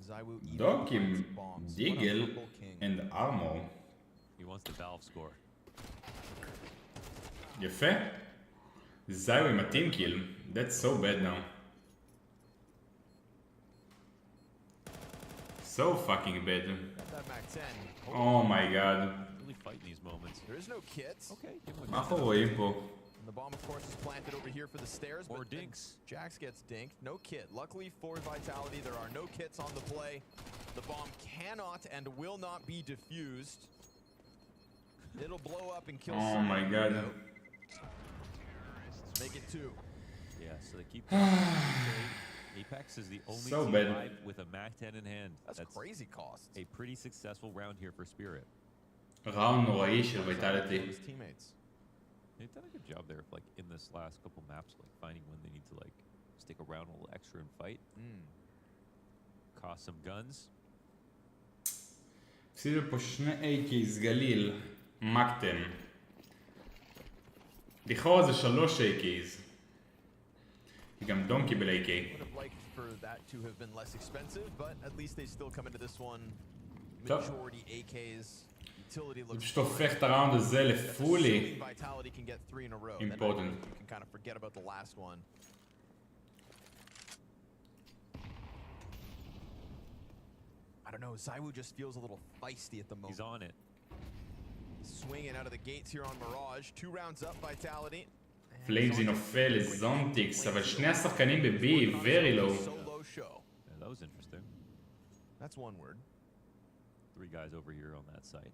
ZywOo even דוק עם plants bombs. What a דיגל humble king. and armor. He wants the valve score. יפה. זיו עם הטים קיל. That's so bad now. So fucking bad. That Mac 10. Oh my god. Really fighting these moments. There is no kits. Okay, give him a מה אנחנו רואים פה? And the bomb, of course, is planted over here for the stairs. Or but then dinks. Jax gets dinked. No kit. Luckily for Vitality, there are no kits on the play. The bomb cannot and will not be diffused. It'll blow up and kill Oh someone. my god. Make it 2. Yeah, so they keep. Apex is the only So team bad. alive with a MAC 10 in hand. That's crazy cost. A pretty successful round here for Spirit. ראונד נוראי של His ויטלטי. teammates. They've done a good job there, like in this last couple maps, like finding when they need to like stick around a little extra and fight. Cost some guns. הפסידו פה 2 AKs גליל, מקטם. לכאורה זה 3 AKs. גם דום קיבל AK. Would have liked for for that to have been less expensive, but at least they still come into this one. טוב. Majority AKs. Utility זה looks פשוט הופך את הראונד הזה לפולי. Assuming Vitality can get 3 in a row. Important. Then I think you can kind of forget about the last one. I don't know, Zaiwu just feels a little feisty at the moment. He's on it. Swinging out of the gates here on Mirage. 2 rounds up, Vitality. פליימזי נופל לזונטיקס, אבל שני השחקנים ב-B, very low. Solo show. Yeah, that was interesting. That's one word. 3 guys over here on that site.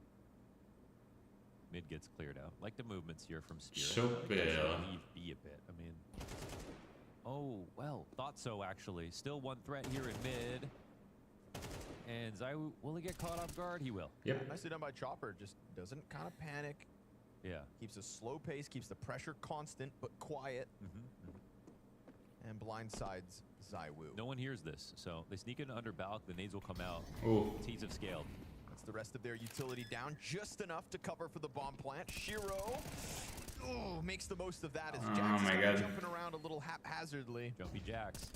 Mid gets cleared out. Like the movements here from Spirit. Super. Leave B a bit. I mean, oh well, thought so actually. Still one threat here in mid. And Zaiwu, will he get caught off guard? He will. Yep. Nicely done by Chopper. Just doesn't kind of panic. Yeah. Keeps a slow pace, keeps the pressure constant but quiet. And blindsides Zaiwu. No one hears this, so they sneak in under Balk. The nades will come out. Ooh. Teams have scaled. That's the rest of their utility down, just enough to cover for the bomb plant. Shiro, ooh, makes the most of that as Jax is kind of jumping around a little haphazardly. Jumpy Jax.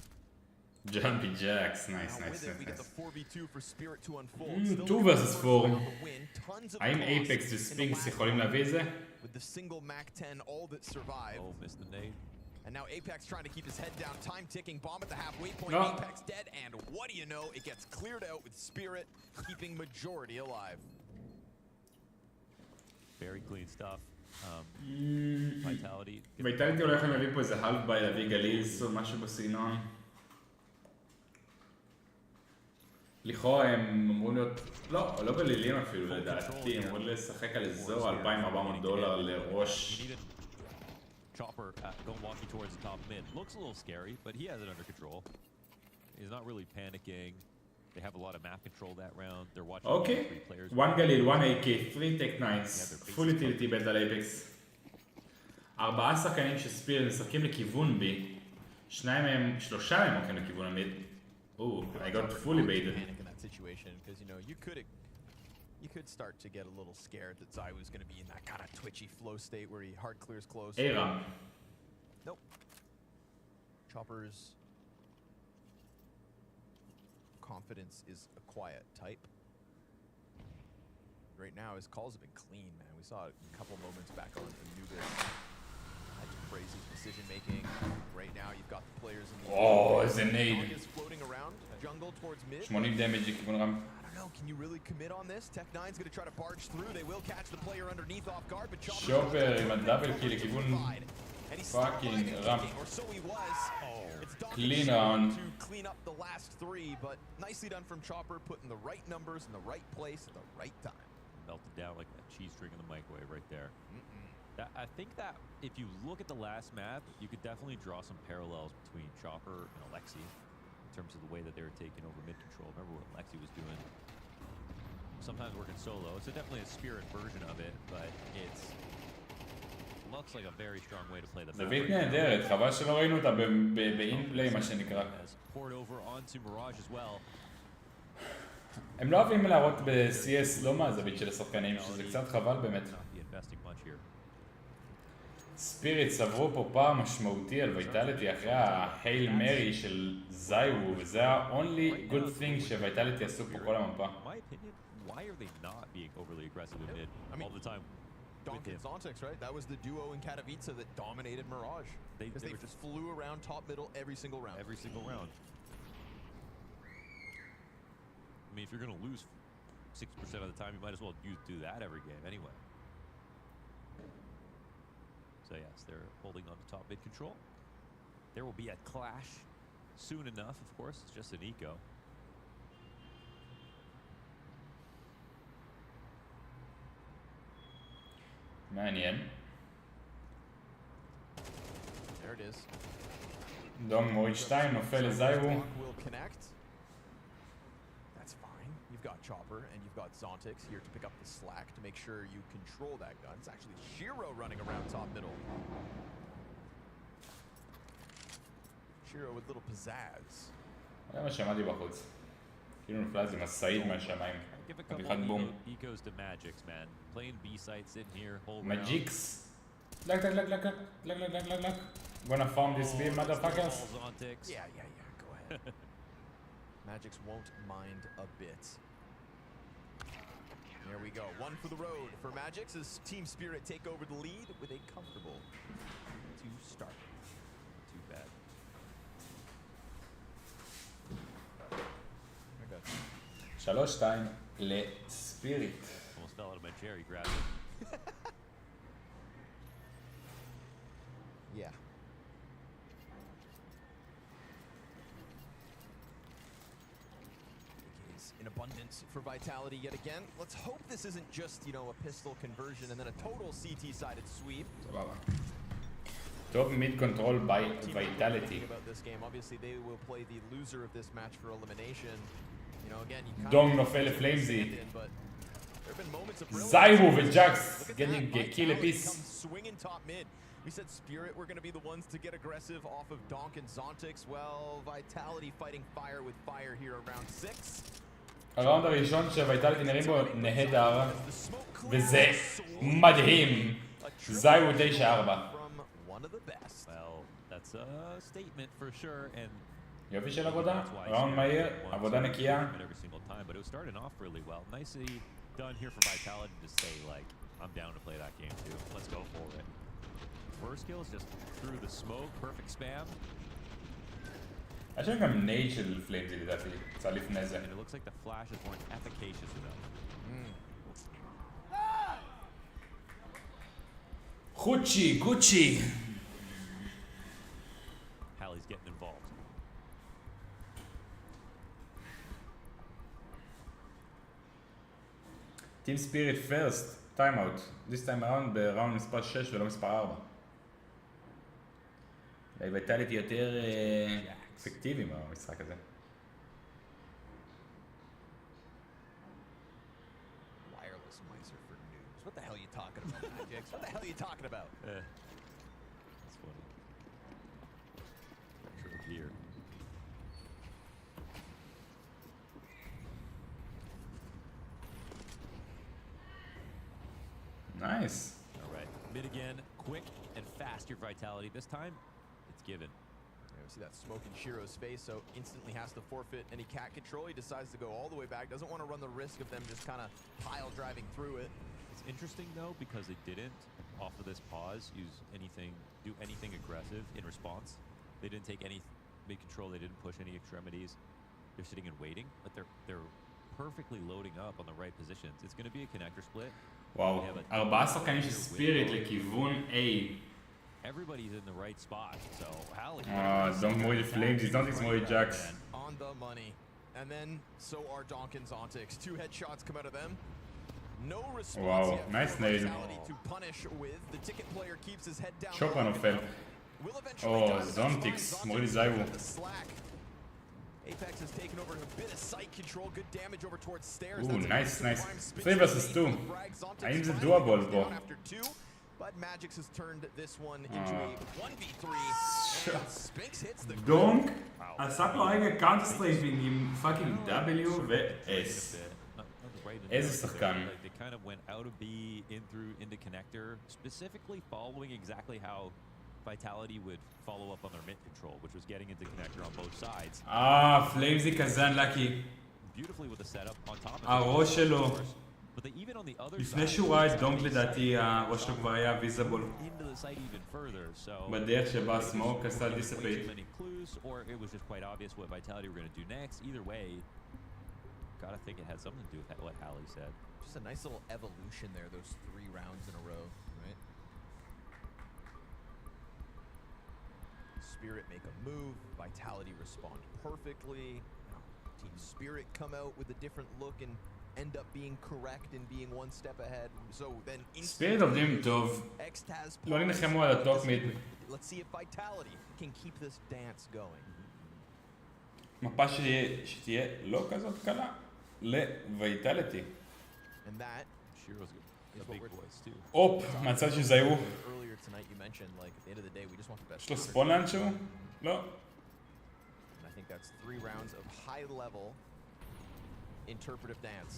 Jumpy Jacks, nice, Now nice, with it, we get nice. the 4v2 for Spirit to unfold. Still 2 looking versus for 4. the win. Tons of האם cost אייפקס in the וספינקס last יכולים round. להביא את זה? With the single Mac 10, all that survived. Oh, missed the nade. And now Apex trying to keep his head down. Time ticking. Bomb at the halfway point. No. Apex dead. And what do you know? It gets cleared out with Spirit keeping majority alive. Very clean stuff. Vitality. ויטלטי הולך להביא פה איזה half by להביא גליז או משהו בסגנון. לכאורה הם אמורים להיות, לא גלילים אפילו לדעתי, הם אמורים לשחק על אזור $2,400 לראש. Chopper going walking towards the top mid. Looks a little scary, but he has it under control. He's not really panicking. They have a lot of map control that round. They're watching 3 players. 1 גליל, 1 AK, 3 Tech Knights, full utility bed על אייפקס. 4 שחקנים שספיריט משחקים לכיוון בי, 3 מהם הולכים לכיוון המיד. Ooh, I got fully baited. Panic in that situation because you know you could start to get a little scared that Zaiwu's going to be in that kind of twitchy flow state where he hard clears close. Era. Nope. Chopper's confidence is a quiet type. Right now his calls have been clean, man. We saw it a couple moments back on Anubis. That's crazy decision making. Right now you've got the players in the איזה נייד. is floating around jungle towards mid. 80 דמג' לכיוון רם. I don't know, can you really commit on this? Tech9's going to try to barge through. They will catch the player underneath off guard, but שופר עם הדאבל קיל לכיוון פאקינג רם. or so he was. It's Clean Donkey on. to clean up the last 3, but nicely done from Chopper, putting the right numbers in the right place at the right time. Melted down like that cheese string in the microwave right there. I think that if you look at the last map, you could definitely draw some parallels between Chopper and Alexi in terms of the way that they were taking over mid control. Remember what Alexi was doing? Sometimes working solo. It's definitely a Spirit version of it, but it looks like a very strong way to play the map. זווית נהדרת, חבל שלא ראינו אותה באינפליי מה שנקרא. Poured over onto Mirage as well. הם לא אוהבים להראות ב-CS לא מהזווית של השחקנים, שזה קצת חבל באמת. ספיריט צברו פה פער משמעותי על ויטלטי אחרי ההייל מרי של זייוו, וזה ה-only good thing שוויטלטי עשו פה כל המפה. Why are they not being overly aggressive in mid all the time? Donkey and Zontex, right? That was the duo in Katowice that dominated Mirage. Because they just flew around top middle every single round. Every single round. I mean, if you're going to lose 60% of the time, you might as well do that every game anyway. So yes, they're holding on to top mid control. There will be a clash soon enough, of course. It's just an eco. מעניין. There it is. דום מוריד 2 נופל לזייוו. That's fine. You've got Chopper and you've got Zontex here to pick up the slack to make sure you control that gun. It's actually Shiro running around top middle. Shiro with little pizzazz. זה מה שמעתי בחוץ. כאילו נפלה איזה מסעית מהשמיים. Give a חתיכת couple בום. ecos to Magics, man. Playing B sites in here, whole round. Magix. Luck. Gonna farm this B, motherfuckers. Yeah, go ahead. Magix won't mind a bit. There we go. One for the road for Magix as Team Spirit take over the lead with a comfortable 2 start. Too bad. Very good. 3-2 לספיריט. Almost fell out of my chair. He grabbed it. Yeah. In abundance for Vitality yet again. Let's hope this isn't just, you know, a pistol conversion and then a total CT-sided sweep. סבבה. טוב מיד קונטרול by Vitality. About this game, obviously they will play the loser of this match for elimination. You know, again, you דום נופל לפליימזי. but there have been moments of זייבו וג'אקס getting kill a piece. swinging top mid. We said Spirit were going to be the ones to get aggressive off of Donk and Zontix. Well, Vitality fighting fire with fire here around 6. הראונד הראשון שוויטלטי נראים בו נהדר, וזה מדהים. זייבו 9-4. Well, that's a statement for sure, and יופי של עבודה, ראונד מהיר, עבודה נקייה. every single time, but it was starting off really well. Nicely done here for Vitality to say like, I'm down to play that game too. Let's go for it. First kill is just through the smoke, perfect spam. יש שם גם נייד של פליימזי לדעתי, קצת לפני זה. And it looks like the flashes weren't efficacious enough. חוצ'י, גוצ'י. Hallie's getting involved. Team Spirit first, time out. This time around בראונד מספר 6 ולא מספר 4. ויטליטי יותר אפקטיבי במשחק הזה. Wireless miser for noobs. What the hell are you talking about, Magix? What the hell are you talking about? That's funny. True here. Nice. All right, mid again, quick and fast. Your Vitality this time, it's given. Yeah, we see that smoke in Shiro's face, so instantly has to forfeit any cat control. He decides to go all the way back. Doesn't want to run the risk of them just kind of pile driving through it. It's interesting though because they didn't, off of this pause, do anything aggressive in response. They didn't take any big control. They didn't push any extremities. They're sitting and waiting, but they're perfectly loading up on the right positions. It's going to be a connector split. וואו, 4 שחקנים של ספיריט לכיוון A. Everybody's in the right spot, so Hallie. Don't move the flames, don't move the jacks. On the money. And then, so are Donk and Zontix. 2 headshots come out of them. No response Wow, yet nice for nade. Vitality to punish with. The ticket player keeps his head down. שופר נופל. זונטיקס, מוריד זייבו. Apex has taken over a bit of sight control, good damage over towards stairs. Nice. 3 versus 2. האם זה דואבול בו? But Magix has turned this one into a 1v3. Spinks hits the דונק עשה פה רגע קאונטר סטרייפינג עם פאקינג W ו-S. איזה שחקן. They kind of went out of B in through into connector, specifically following exactly how Vitality would follow up on their mid control, which was getting into connector on both sides. פליימזי כזה אנלאקי. Beautifully with the setup on top of it. הראש שלו. But they even on the other לפני side, שהוא ראה את דונק לדעתי הראש שלו כבר היה ויזיבול. into the site even further, so בדרך שבה סמוק עשה way דיספייט. too many clues, or it was just quite obvious what Vitality were going to do next. Either way, gotta think it had something to do with what Hallie said. Just a nice little evolution there, those 3 rounds in a row, right? Spirit make a move, Vitality respond perfectly. Team Spirit come out with a different look and end up being correct and being 1 step ahead. So then ספיריט עובדים טוב. לא נלחמו על הטופ מיד. Let's see if Vitality can keep this dance going. מפה שתהיה לא כזאת קלה לוויטליטי. And that Shiro's a big voice too. הופ, מהצד של זייבו. earlier tonight you mentioned like at the end of the day we just want the best. יש לו ספון לאנשהו? לא. And I think that's 3 rounds of high level interpretive dance.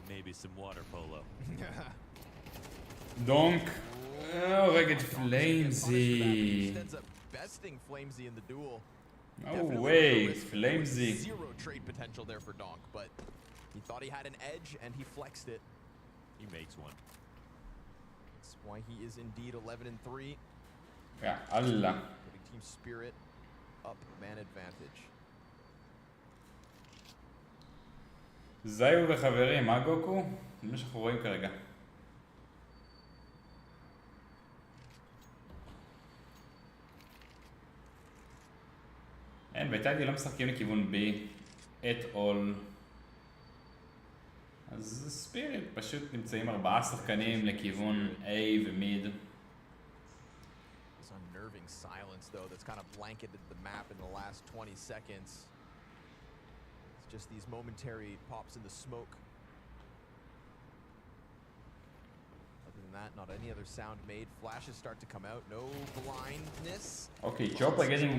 Maybe some water polo. דונק. הורג את פליימזי. trusting Flamesy in the duel. No Definitely way, a risk. Flamesy. Zero trade potential there for Donk, but he thought he had an edge and he flexed it. He makes one. That's why he is indeed 11-3. יא אללה. Putting Team Spirit up man advantage. זיו וחברים, מה גוקו? זה מה שאנחנו רואים כרגע. אין, ויטלטי לא משחקים לכיוון B at all. אז ספיריט פשוט נמצאים 4 שחקנים לכיוון A ומיד. This unnerving silence though that's kind of blanketed the map in the last 20 seconds. It's just these momentary pops in the smoke. Other than that, not any other sound made. Flashes start to come out. No blindness. Okay, Chopper getting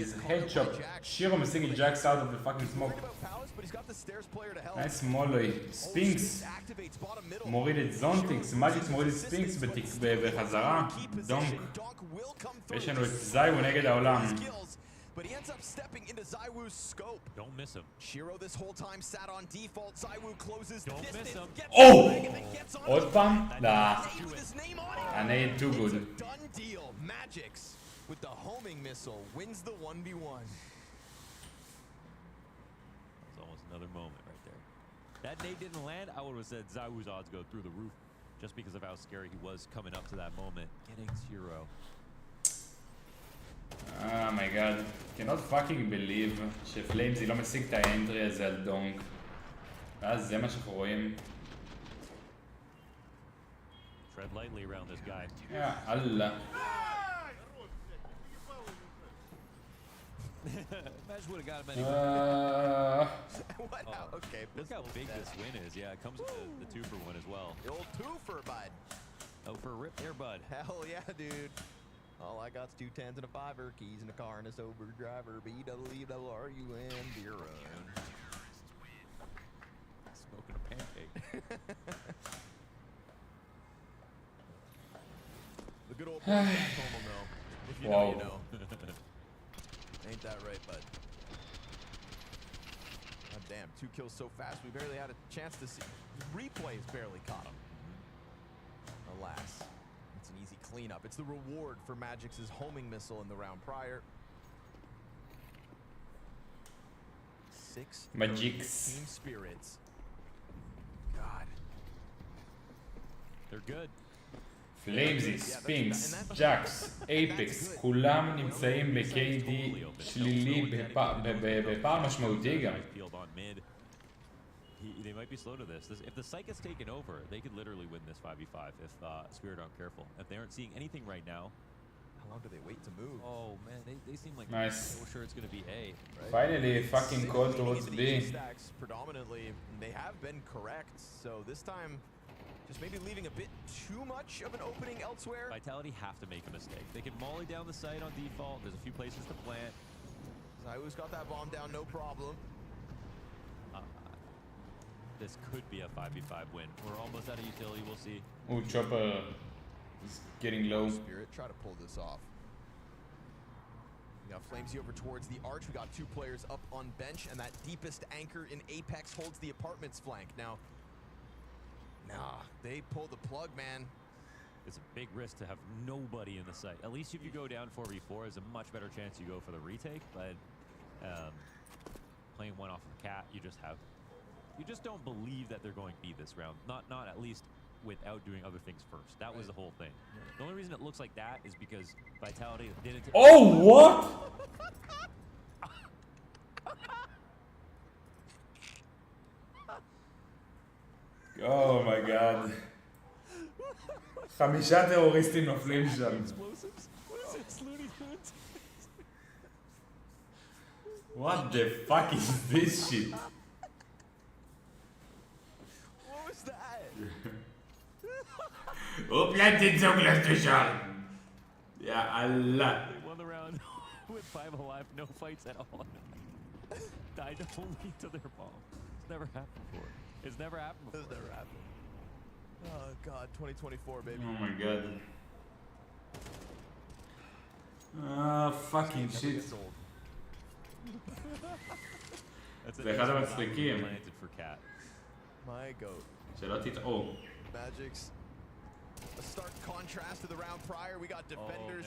his head chopped. Shiro missing Jax out of the fucking smoke. Nice מולוי. ספינקס מוריד את זונטיקס, מג'יקס מוריד את ספינקס בחזרה. דונק. יש לנו את זיו נגד העולם. But he ends up stepping into Zywoo's scope. Don't miss him. Shiro this whole time sat on default. Zywoo closes Don't distance. miss him. Oh! עוד פעם? לא. I need too good. Done deal. Magix with the homing missile wins the 1v1. That's almost another moment right there. That nade didn't land, I would have said Zawu's odds go through the roof just because of how scary he was coming up to that moment. Getting 0. Oh my god. cannot fucking believe שפליימזי לא משיג את האנטרי הזה על דונק. ואז זה מה שאנחנו רואים. Tread lightly around this guy. יא אללה. Imagine would have got him anyway. What? Oh, okay. Look how big this win is. Yeah, it comes with the 2 for 1 as well. The old 2 for bud. Oh, for a rip there, bud. Hell yeah, dude. All I got's 2 10s and a 5er, keys in a car and a sober driver. BWWRUN, beer run. Smoking a pancake. The good old boys back home will know. If you know, you know. Ain't that right, bud? God damn, 2 kills so fast we barely had a chance to see. Replays barely caught him. Alas. It's an easy cleanup. It's the reward for Magix's homing missile in the round prior. 6 Magix. Team Spirits. God. They're good. פליימזי, ספינקס, ג'קס, אייפקס, כולם נמצאים ב-KD שלילי בפער משמעותי גם. They might be slow to this. If the Psych is taken over, they could literally win this 5v5 if Spirit aren't careful. If they aren't seeing anything right now. How long do they wait to move? Oh man, they seem like Nice. so sure it's going to be A. Right? Finally, fucking call towards B. Stacks predominantly, they have been correct. So this time, just maybe leaving a bit too much of an opening elsewhere. Vitality have to make a mistake. They can molly down the site on default. There's a few places to plant. Zywoo's got that bomb down, no problem. This could be a 5v5 win. We're almost out of utility. We'll see. Oh, Chopper is getting low. Spirit, try to pull this off. We got Flamesy over towards the arch. We got 2 players up on bench, and that deepest anchor in Apex holds the apartment's flank. Now, nah, they pull the plug, man. It's a big risk to have nobody in the site. At least if you go down 4v4, there's a much better chance you go for the retake. But playing one off of the cat, you just don't believe that they're going to be this round. Not at least without doing other things first. That was the whole thing. The only reason it looks like that is because Vitality didn't. Oh, what? Oh my god. 5 טרוריסטים נופלים שם. What the fuck is this shit? What was that? הוא פלנטית זוגלס לשם. יא אללה. They won the round with 5 alive, no fights at all. Died only to their bomb. It's never happened before. It's never happened before. It's never happened. Oh god, 2024, baby. Oh my god. פאקינג שיט. זה אחד המצחיקים. שלא תטעו. A stark contrast to the round prior. We got defenders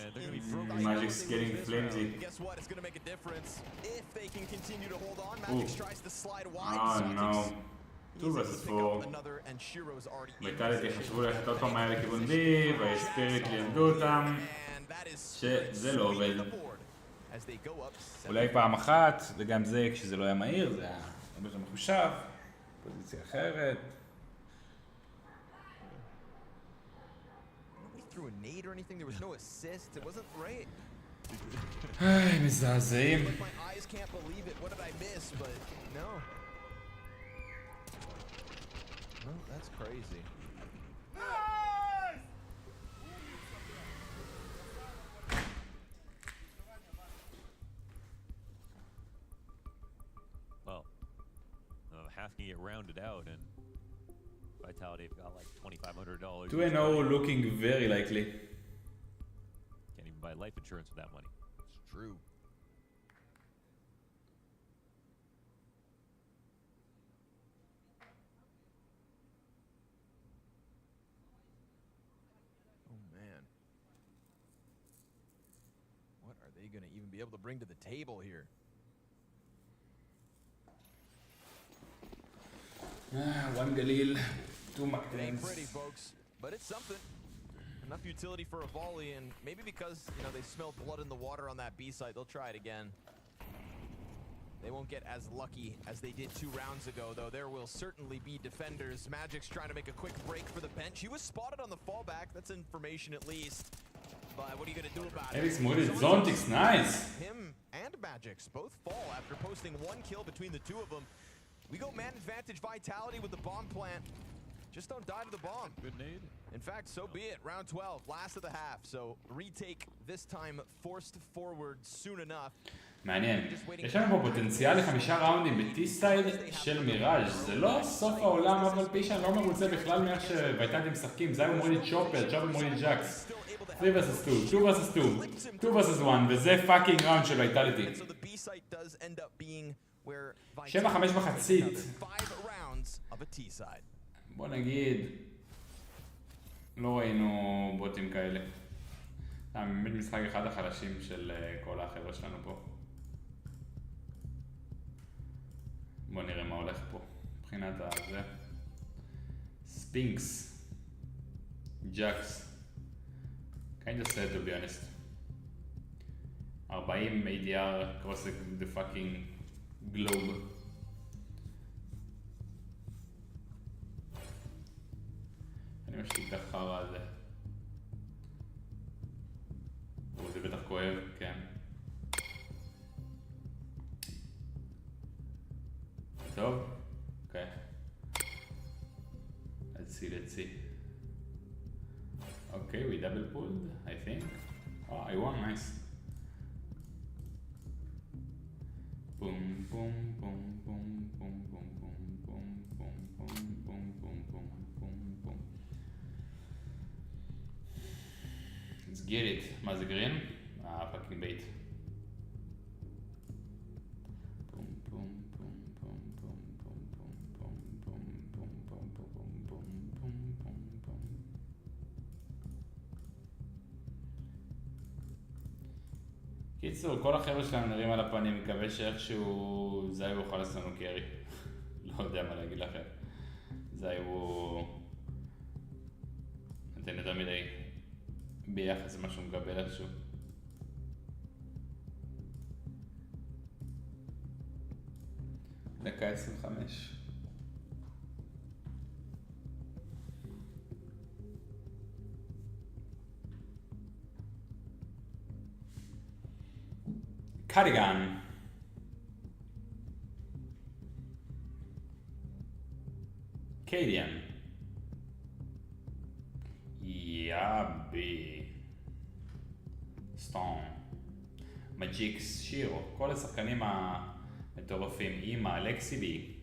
Magic's getting flimsy. Guess what? It's going to make a difference if they can continue to hold on. Magic tries to slide wide. Oh no. 2 versus 4. ויטלטי חשבו ללכת עוד פעם מהר לכיוון B, והספיריט לימדו אותם שזה לא עובד. אולי פעם אחת, וגם זה כשזה לא היה מהיר, זה היה הרבה יותר מחושב, פוזיציה אחרת. Threw a nade or anything. There was no assist. It wasn't right. מזעזעים. My eyes can't believe it. What did I miss? But no. No, that's crazy. Well, half can get rounded out and Vitality have got like $2,500. 2-0 looking very likely. Can't even buy life insurance with that money. It's true. Oh man. What are they going to even be able to bring to the table here? One Galil, 2 Ain't McLeans. pretty, folks, but it's something. Enough utility for a volley, and maybe because, you know, they smelled blood in the water on that B site, they'll try it again. They won't get as lucky as they did 2 rounds ago, though. There will certainly be defenders. Magic's trying to make a quick break for the bench. He was spotted on the fallback. That's information at least. But what are you going to do about it? Eric Moody, Zontix, nice. Him and Magic's both fall after posting 1 kill between the 2 of them. We go man advantage Vitality with the bomb plant. Just don't die to the bomb. Good nade. In fact, so be it. Round 12, last of the half. So retake this time forced forward soon enough. מעניין. יש לנו פה פוטנציאל ל5 ראונדים ב-T-סייד של מיראז'. זה לא סוף העולם, אבל פי שאני לא מרוצה בכלל מאיך שוויטלטי משחקים. זה היה מוריד צ'ופר, צ'ופר מוריד ג'קס. 3 vs 2, 2 vs 2, 2 vs 1, וזה פאקינג ראונד של ויטלטי. 7-5 מחצית. בוא נגיד, לא ראינו בוטים כאלה. זה באמת משחק אחד החלשים של כל החבר'ה שלנו פה. בוא נראה מה הולך פה, מבחינת הזה. ספינקס. ג'קס. Kinda sad to be honest. 40 ADR across the fucking globe. אני משתיק את החרא הזה. זה בטח כואב, כן. טוב, אוקיי. Let's see. Okay, we double pulled, I think. Oh, I won, nice. Boom, boom, boom, boom, boom, boom, boom, boom, boom, boom, boom, boom, boom, boom, boom. Let's get it. מה זה גרין? fucking bait. קיצור, כל החבר'ה שלנו נראים על הפנים, מקווה שאיכשהו זי הוא יכול לעשות לנו קרי. לא יודע מה להגיד לכם. זי הוא נותן יותר מדי ביחס למה שהוא מקבל איכשהו. דקה 25. Cardigan. Cadian. יאבי. סטון. מג'יקס, שירו. כל השחקנים המטורפים. אימא, אלכסי בי.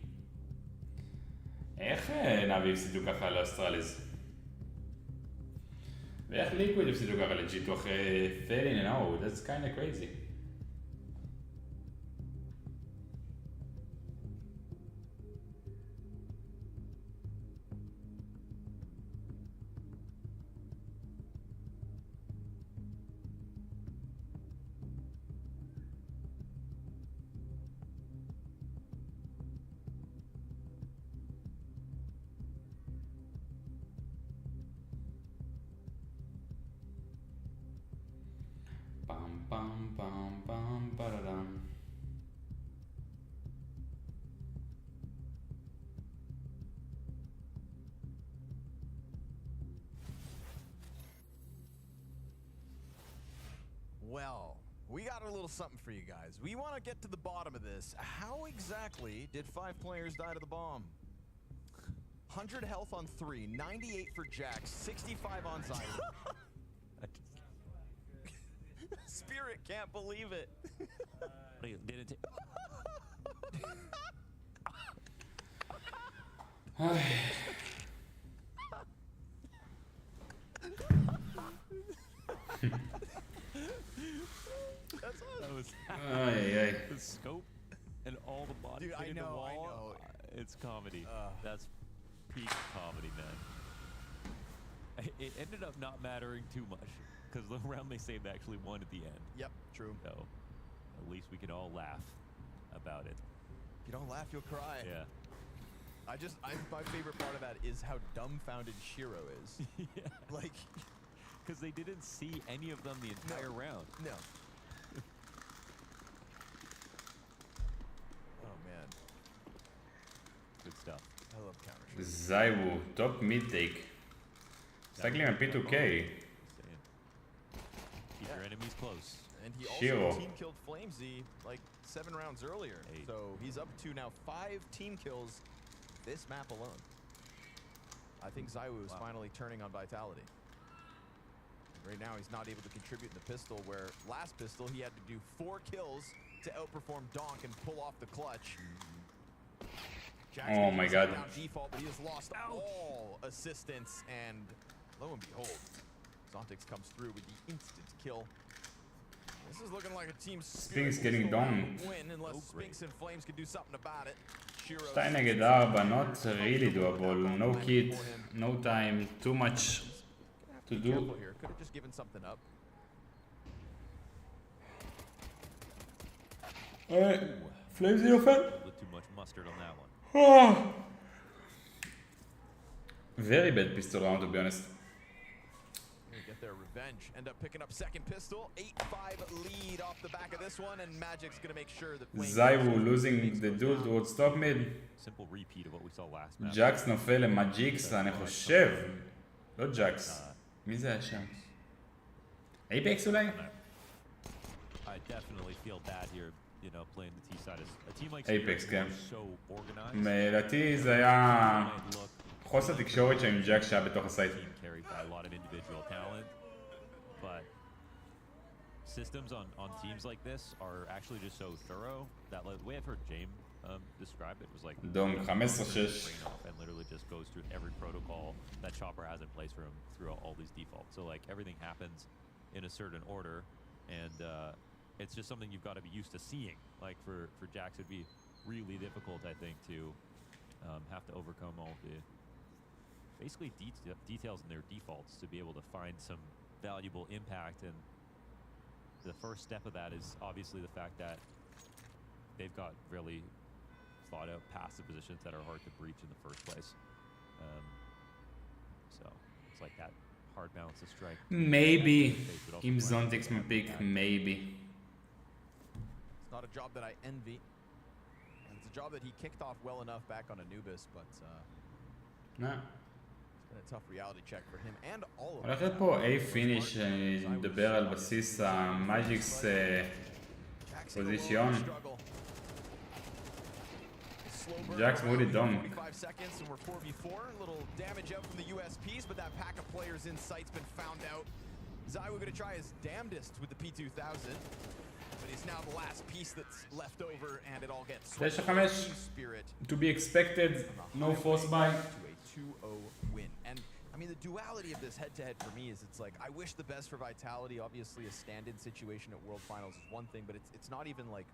איך נאבי הפסידו ככה לאוסטרליז? ואיך ליקוויד הפסידו ככה לג'יטו אחרי 13-0? That's kinda crazy. Bam bam bam ba-da-dum. Well, we got a little something for you guys. We want to get to the bottom of this. How exactly did 5 players die to the bomb? 100 health on 3, 98 for Jax, 65 on Zyler. Spirit can't believe it. Did it That's awesome. That was Ay. the scope and all the body Dude, I hitting the know. wall. It's comedy. That's peak comedy, man. It ended up not mattering too much because the round they saved actually won at the end. Yep, true. So at least we can all laugh about it. If you don't laugh, you'll cry. Yeah. My favorite part of that is how dumbfounded Shiro is. Yeah. Like, because they didn't see any of them the entire round. No. Oh man. Good stuff. I love counter. זייבו, טופ מיד טייק. מסתכלים על P2K. Keep your enemies close. And he Shiro. also team killed Flamesy like 7 rounds earlier. So he's up to now 5 team kills this map alone. I think Zaiwu is finally turning on Vitality. Right now he's not able to contribute in the pistol, where last pistol he had to do 4 kills to outperform Donk and pull off the clutch. Oh my god. Down default, but he has lost all assistance, and lo and behold, Zontix comes through with the instant kill. This is looking like a team Spinks getting domed. win unless Spinks and Flames can do something about it. 2 נגד 4, not really doable. No kit, no time, too much to do. Here. Could have just given something up. Flames נופל. A little too much mustard on that one. Very bad pistol round, to be honest. They get their revenge. End up picking up second pistol. 8-5 lead off the back of this one, and Magic's gonna make sure that Zaiwu losing the duel towards top mid. Simple repeat of what we saw last map. ג'קס נופל למג'יקס, אני חושב. לא ג'קס. מי זה היה שם? אייפקס אולי? I definitely feel bad here, you know, playing the T side. A team like Apex, Spirit כן. was so organized. לדעתי זה היה חוסר תקשורת שם עם ג'ק שהיה בתוך הסייט. Team carried by a lot of individual talent, but systems on teams like this are actually just so thorough that, like, the way I've heard James describe it was like דום, 15-6. and literally just goes through every protocol that Chopper has in place for him through all these defaults. So like everything happens in a certain order, and it's just something you've got to be used to seeing. Like for Jax, it'd be really difficult, I think, to have to overcome all the basically details in their defaults to be able to find some valuable impact. And the first step of that is obviously the fact that they've got really thought out passive positions that are hard to breach in the first place. So it's like that hard balance to strike. Maybe אם זונטיקס מפיק, maybe. It's not a job that I envy. And it's a job that he kicked off well enough back on Anubis, but Nah. it's been a tough reality check for him and all of הולך them. להיות פה A פיניש, נדבר על בסיס המאג'יקס פוזיציון. Jax moved it down. 45 seconds and we're 4v4. A little damage out from the USPs, but that pack of players in sight's been found out. Zaiwu gonna try his damnedest with the P2000, but he's now the last piece that's left over, and it all gets swept. 9-5. Spirit To be expected, no force buy. to a 2-0 win. And I mean, the duality of this head-to-head for me is it's like, I wish the best for Vitality. Obviously, a stand-in situation at World Finals is one thing, but it's not even like,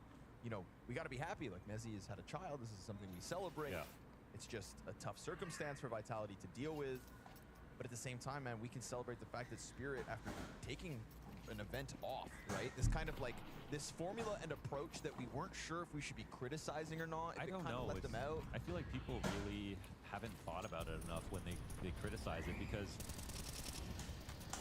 you know, we got to be happy. Like, Mezzi has had a child. This is something we celebrate. Yeah. It's just a tough circumstance for Vitality to deal with. But at the same time, man, we can celebrate the fact that Spirit, after taking an event off, right? This kind of like, this formula and approach that we weren't sure if we should be criticizing or not. I don't know. Let them out. I feel like people really haven't thought about it enough when they criticize it because,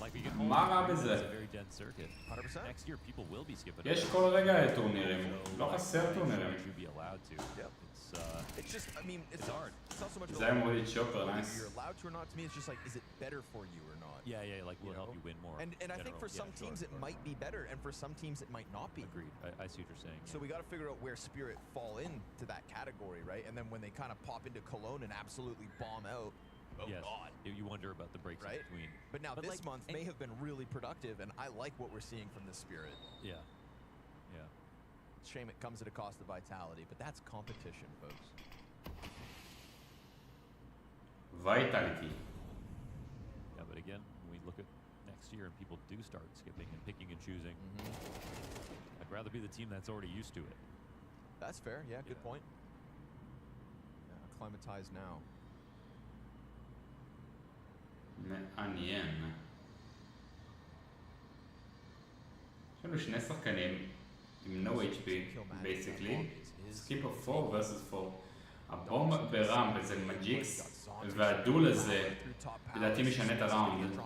like, we can hold it's a very dense circuit. 100%. Next year, people will be skipping. יש כל רגע טורנירים, לא חסר טורנירים. Should be allowed to. Yep. It's just, I mean, it's hard. It's not so much זה אמור להיות שופר, whether nice. you're allowed to or not. To me, it's just like, is it better for you or not? Yeah, like will help you win more. And I think for some teams it might be better, and for some teams it might not be. Agreed. I see what you're saying. So we got to figure out where Spirit fall into that category, right? And then when they kind of pop into Cologne and absolutely bomb out, oh yes. God. You wonder about the breaks right? in between. But now this like, month may have been really productive, and I like what we're seeing from the Spirit. Yeah. Shame it comes at a cost of Vitality, but that's competition, folks. Vitality. Yeah, but again, when we look at next year and people do start skipping and picking and choosing, I'd rather be the team that's already used to it. That's fair. Yeah, good point. Yeah, acclimatize now. מעניין. יש לנו שני שחקנים עם no HP, basically. skip of 4 versus 4. הבום ברמבל זה מג'יקס, והדול הזה, לדעתי משנה את הראונד.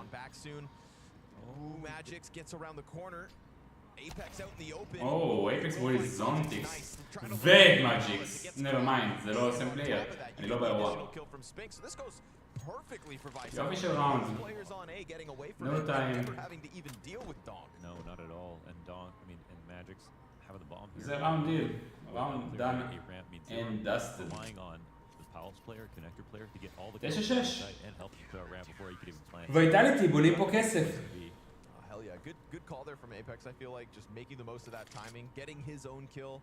או, אייפקס מול זונטיקס, ומג'יקס. never mind, זה לא סם פלייר, אני לא באירוע. יופי של ראונד. no time. No, not at all. And Donk, I mean, and Magic's having the bomb here. זה ראונד דיל. ראונד done and dusted. Relying on the Pulse player, connector player to get all the 9-6. and help you put a ramp before you could even plant. ויטלטי בולים פה כסף. Hell yeah, good call there from Apex. I feel like just making the most of that timing, getting his own kill,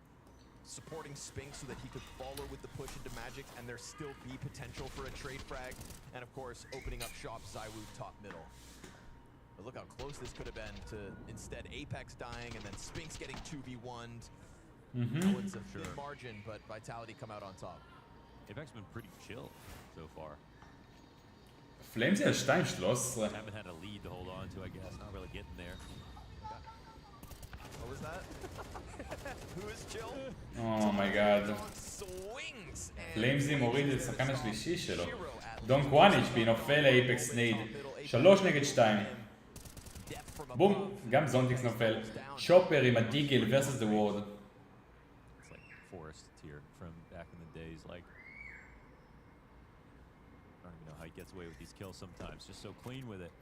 supporting Spink so that he could follow with the push into Magic, and there still be potential for a trade frag, and of course opening up shop Zywoo top middle. But look how close this could have been to instead Apex dying and then Spink's getting 2v1'd. Oh, it's a big margin, but Vitality come out on top. Apex been pretty chill so far. פליימס על 2-13. Haven't had a lead to hold on to, I guess. Not really getting there. What was that? Who is chill? Oh my god. פליימזי מוריד את השחקן השלישי שלו. דונק 1 HP נופל לאייפקס נייד. 3 נגד 2. בום, גם זונטיקס נופל. שופר עם הדיגל versus the world. It's like Forest tier from back in the days. Like, I don't even know how he gets away with these kills sometimes. Just so clean with it.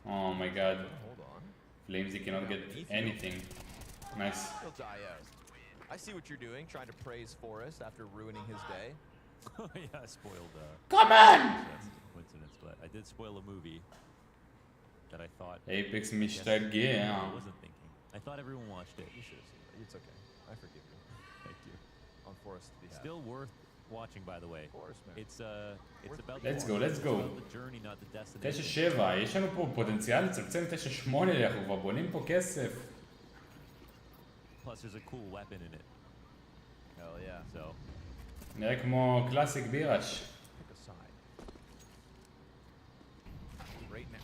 Oh my god. Hold on. Flamesy cannot get anything. Nice. He'll die out. I see what you're doing, trying to praise Forest after ruining his day. Yeah, I spoiled. Come on! That's a coincidence, but I did spoil a movie that I thought. Apex משתגע. I wasn't thinking. I thought everyone watched it. You should have seen it. It's okay. I forgive you. Thank you. On Forest to be happy. Still worth watching, by the way. Of course, man. It's about Let's go, the let's go. about the journey, not the destination. 9-7, יש לנו פה פוטנציאל לצמצם 9-8, אנחנו כבר בונים פה כסף. Plus, there's a cool weapon in it. Hell yeah. So. נראה כמו קלאסיק בירש. Pick a side. Right now.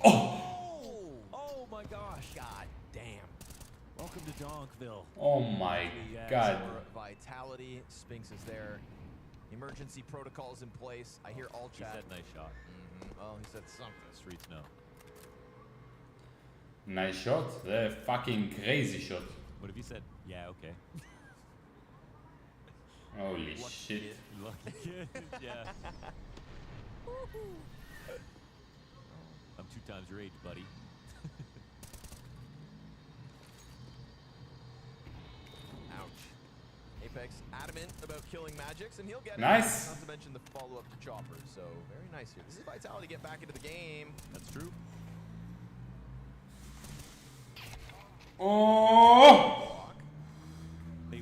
Oh my gosh. God damn. Welcome to Donkville. Oh my god. Vitality. Spinks is there. Emergency protocols in place. I hear all He chat. said nice shot. Oh, he said something. Streets know. Nice shot. זה fucking crazy shot. What if he said, yeah, okay? Holy shit. Lucky kid. Yeah. I'm 2 times your age, buddy. Ouch. Apex adamant about killing Magix, and he'll get Nice. it. Not to mention the follow-up to Chopper, so very nice here. This is Vitality get back into the game. That's true. Oh!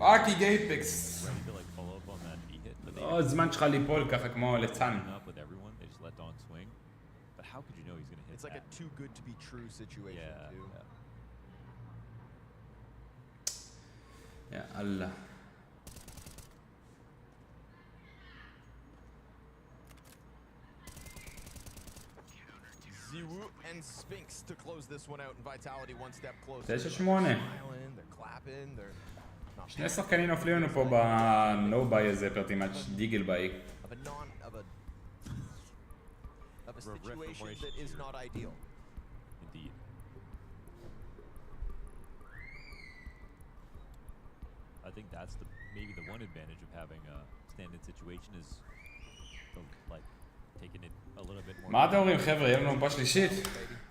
fucking Apex. Ready to like follow up on that V hit, but they הזמן שלך ליפול ככה כמו ליצן. up with everyone. They just let Donk swing. how could you know he's going to hit It's like that? a too good to be true situation, Yeah, too. יא אללה. Ziwu and Sphinx to close this one out, and Vitality one step closer. 9-8. They're smiling, they're clapping, they're not שני שחקנים נופלים לנו פה בנו ביי הזה פרטימאץ' דיגל ביי. of a situation that is not ideal. Indeed. I think that's maybe the one advantage of having a stand-in situation is like taking it a little bit more. מה אתם אומרים חבר'ה? יהיה לנו מפה שלישית?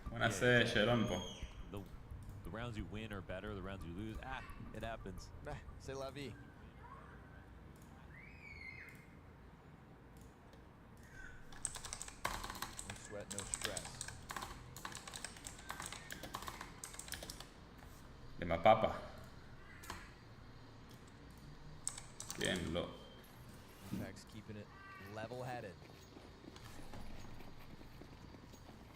בוא נעשה שאלון פה. The rounds you win are better, the rounds you lose, it happens. C'est la vie. No sweat, no stress. למה פאפה? כן, לא. Apex keeping it level-headed.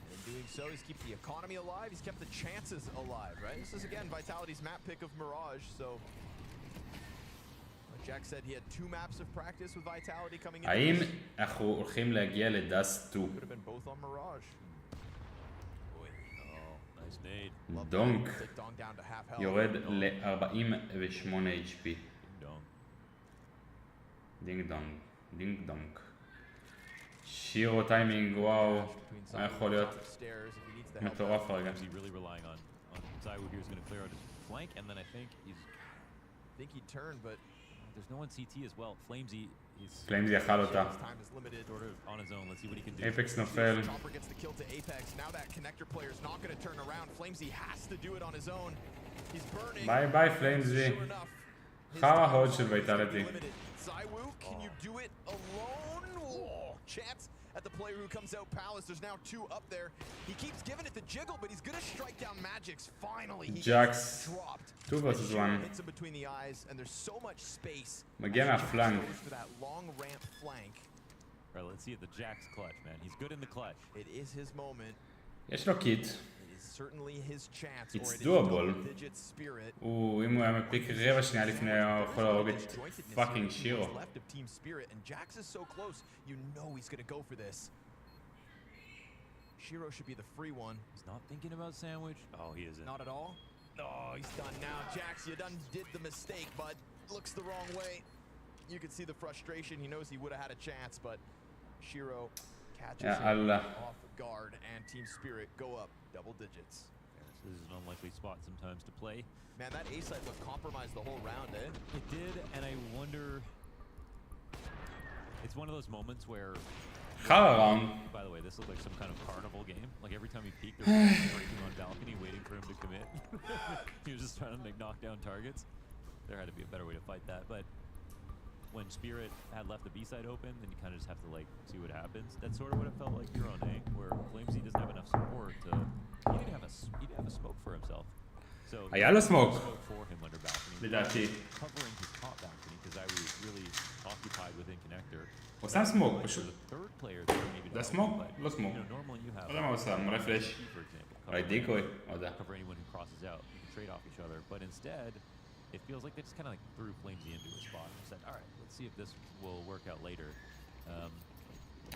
And in doing so, he's kept the economy alive, he's kept the chances alive, right? This is, again, Vitality's map pick of Mirage, so... Like Jack said, he had 2 maps of practice with Vitality coming into האם this. אנחנו הולכים להגיע לדאסט 2? Could have been both on Mirage. Nice nade. דונק Take Dong down to half health. יורד ל-48 HP. דינג דונג. דינג דונג. שירו טיימינג, וואו. מה יכול להיות? מטורף הרגע. Really relying on Zywoo here is going to clear out his flank, and then I think he turned, but there's no one CT as well. Flamesy is פליימזי אכל אותה. sort of on his own. Let's see what he can do. Apex נופל. Chopper gets the kill to Apex. Now that connector player is not going to turn around. Flamesy has to do it on his own. He's burning. ביי ביי פליימזי. חרא הוד של ויטלטי. Zywoo, can you do it alone? Oh, chance at the player who comes out Palace. There's now 2 up there. He keeps giving it the jiggle, but he's going to strike down Magix. Finally, he Jax. gets dropped. 2 versus 1. Hits him between the eyes, and there's so much space. מגיע מהפלנק. For that long ramp flank. Right, let's see it. The Jax clutch, man. He's good in the clutch. It is his moment. יש לו קיט. Certainly his chance. It's or it doable. is double-digit Spirit. אם הוא היה מפיק רבע שנייה לפני, הוא יכול להרוג את פאקינג שירו. Left of Team Spirit, and Jax is so close. You know he's going to go for this. Shiro should be the free one. He's not thinking about sandwich. Oh, he isn't. Not at all. Oh, he's done now. Jax, you done did the mistake, but looks the wrong way. You can see the frustration. He knows he would have had a chance, but Shiro catches him off guard, and Team Spirit go up double digits. This is an unlikely spot sometimes to play. Man, that A site looked compromised the whole round, eh? It did, and I wonder... It's one of those moments where... חרא ראונד. By the way, this looked like some kind of carnival game. Like every time he peeked, there was someone breaking on balcony waiting for him to commit. He was just trying to knock down targets. There had to be a better way to fight that, but when Spirit had left the B side open, then you kind of just have to like see what happens. That's sort of what it felt like here on A, where Flamesy doesn't have enough support to. He didn't have a smoke for himself. So היה לו smoke. For him under balcony. לדעתי. Covering his top balcony because I was really occupied within connector. הוא שם סמוק פשוט. זה סמוק? לא סמוק. לא יודע מה הוא שם, מראה פלאש. אולי דיקוי, לא יודע. Cover anyone who crosses out. You can trade off each other, but instead, it feels like they just kind of like threw Flamesy into a spot and said, all right, let's see if this will work out later.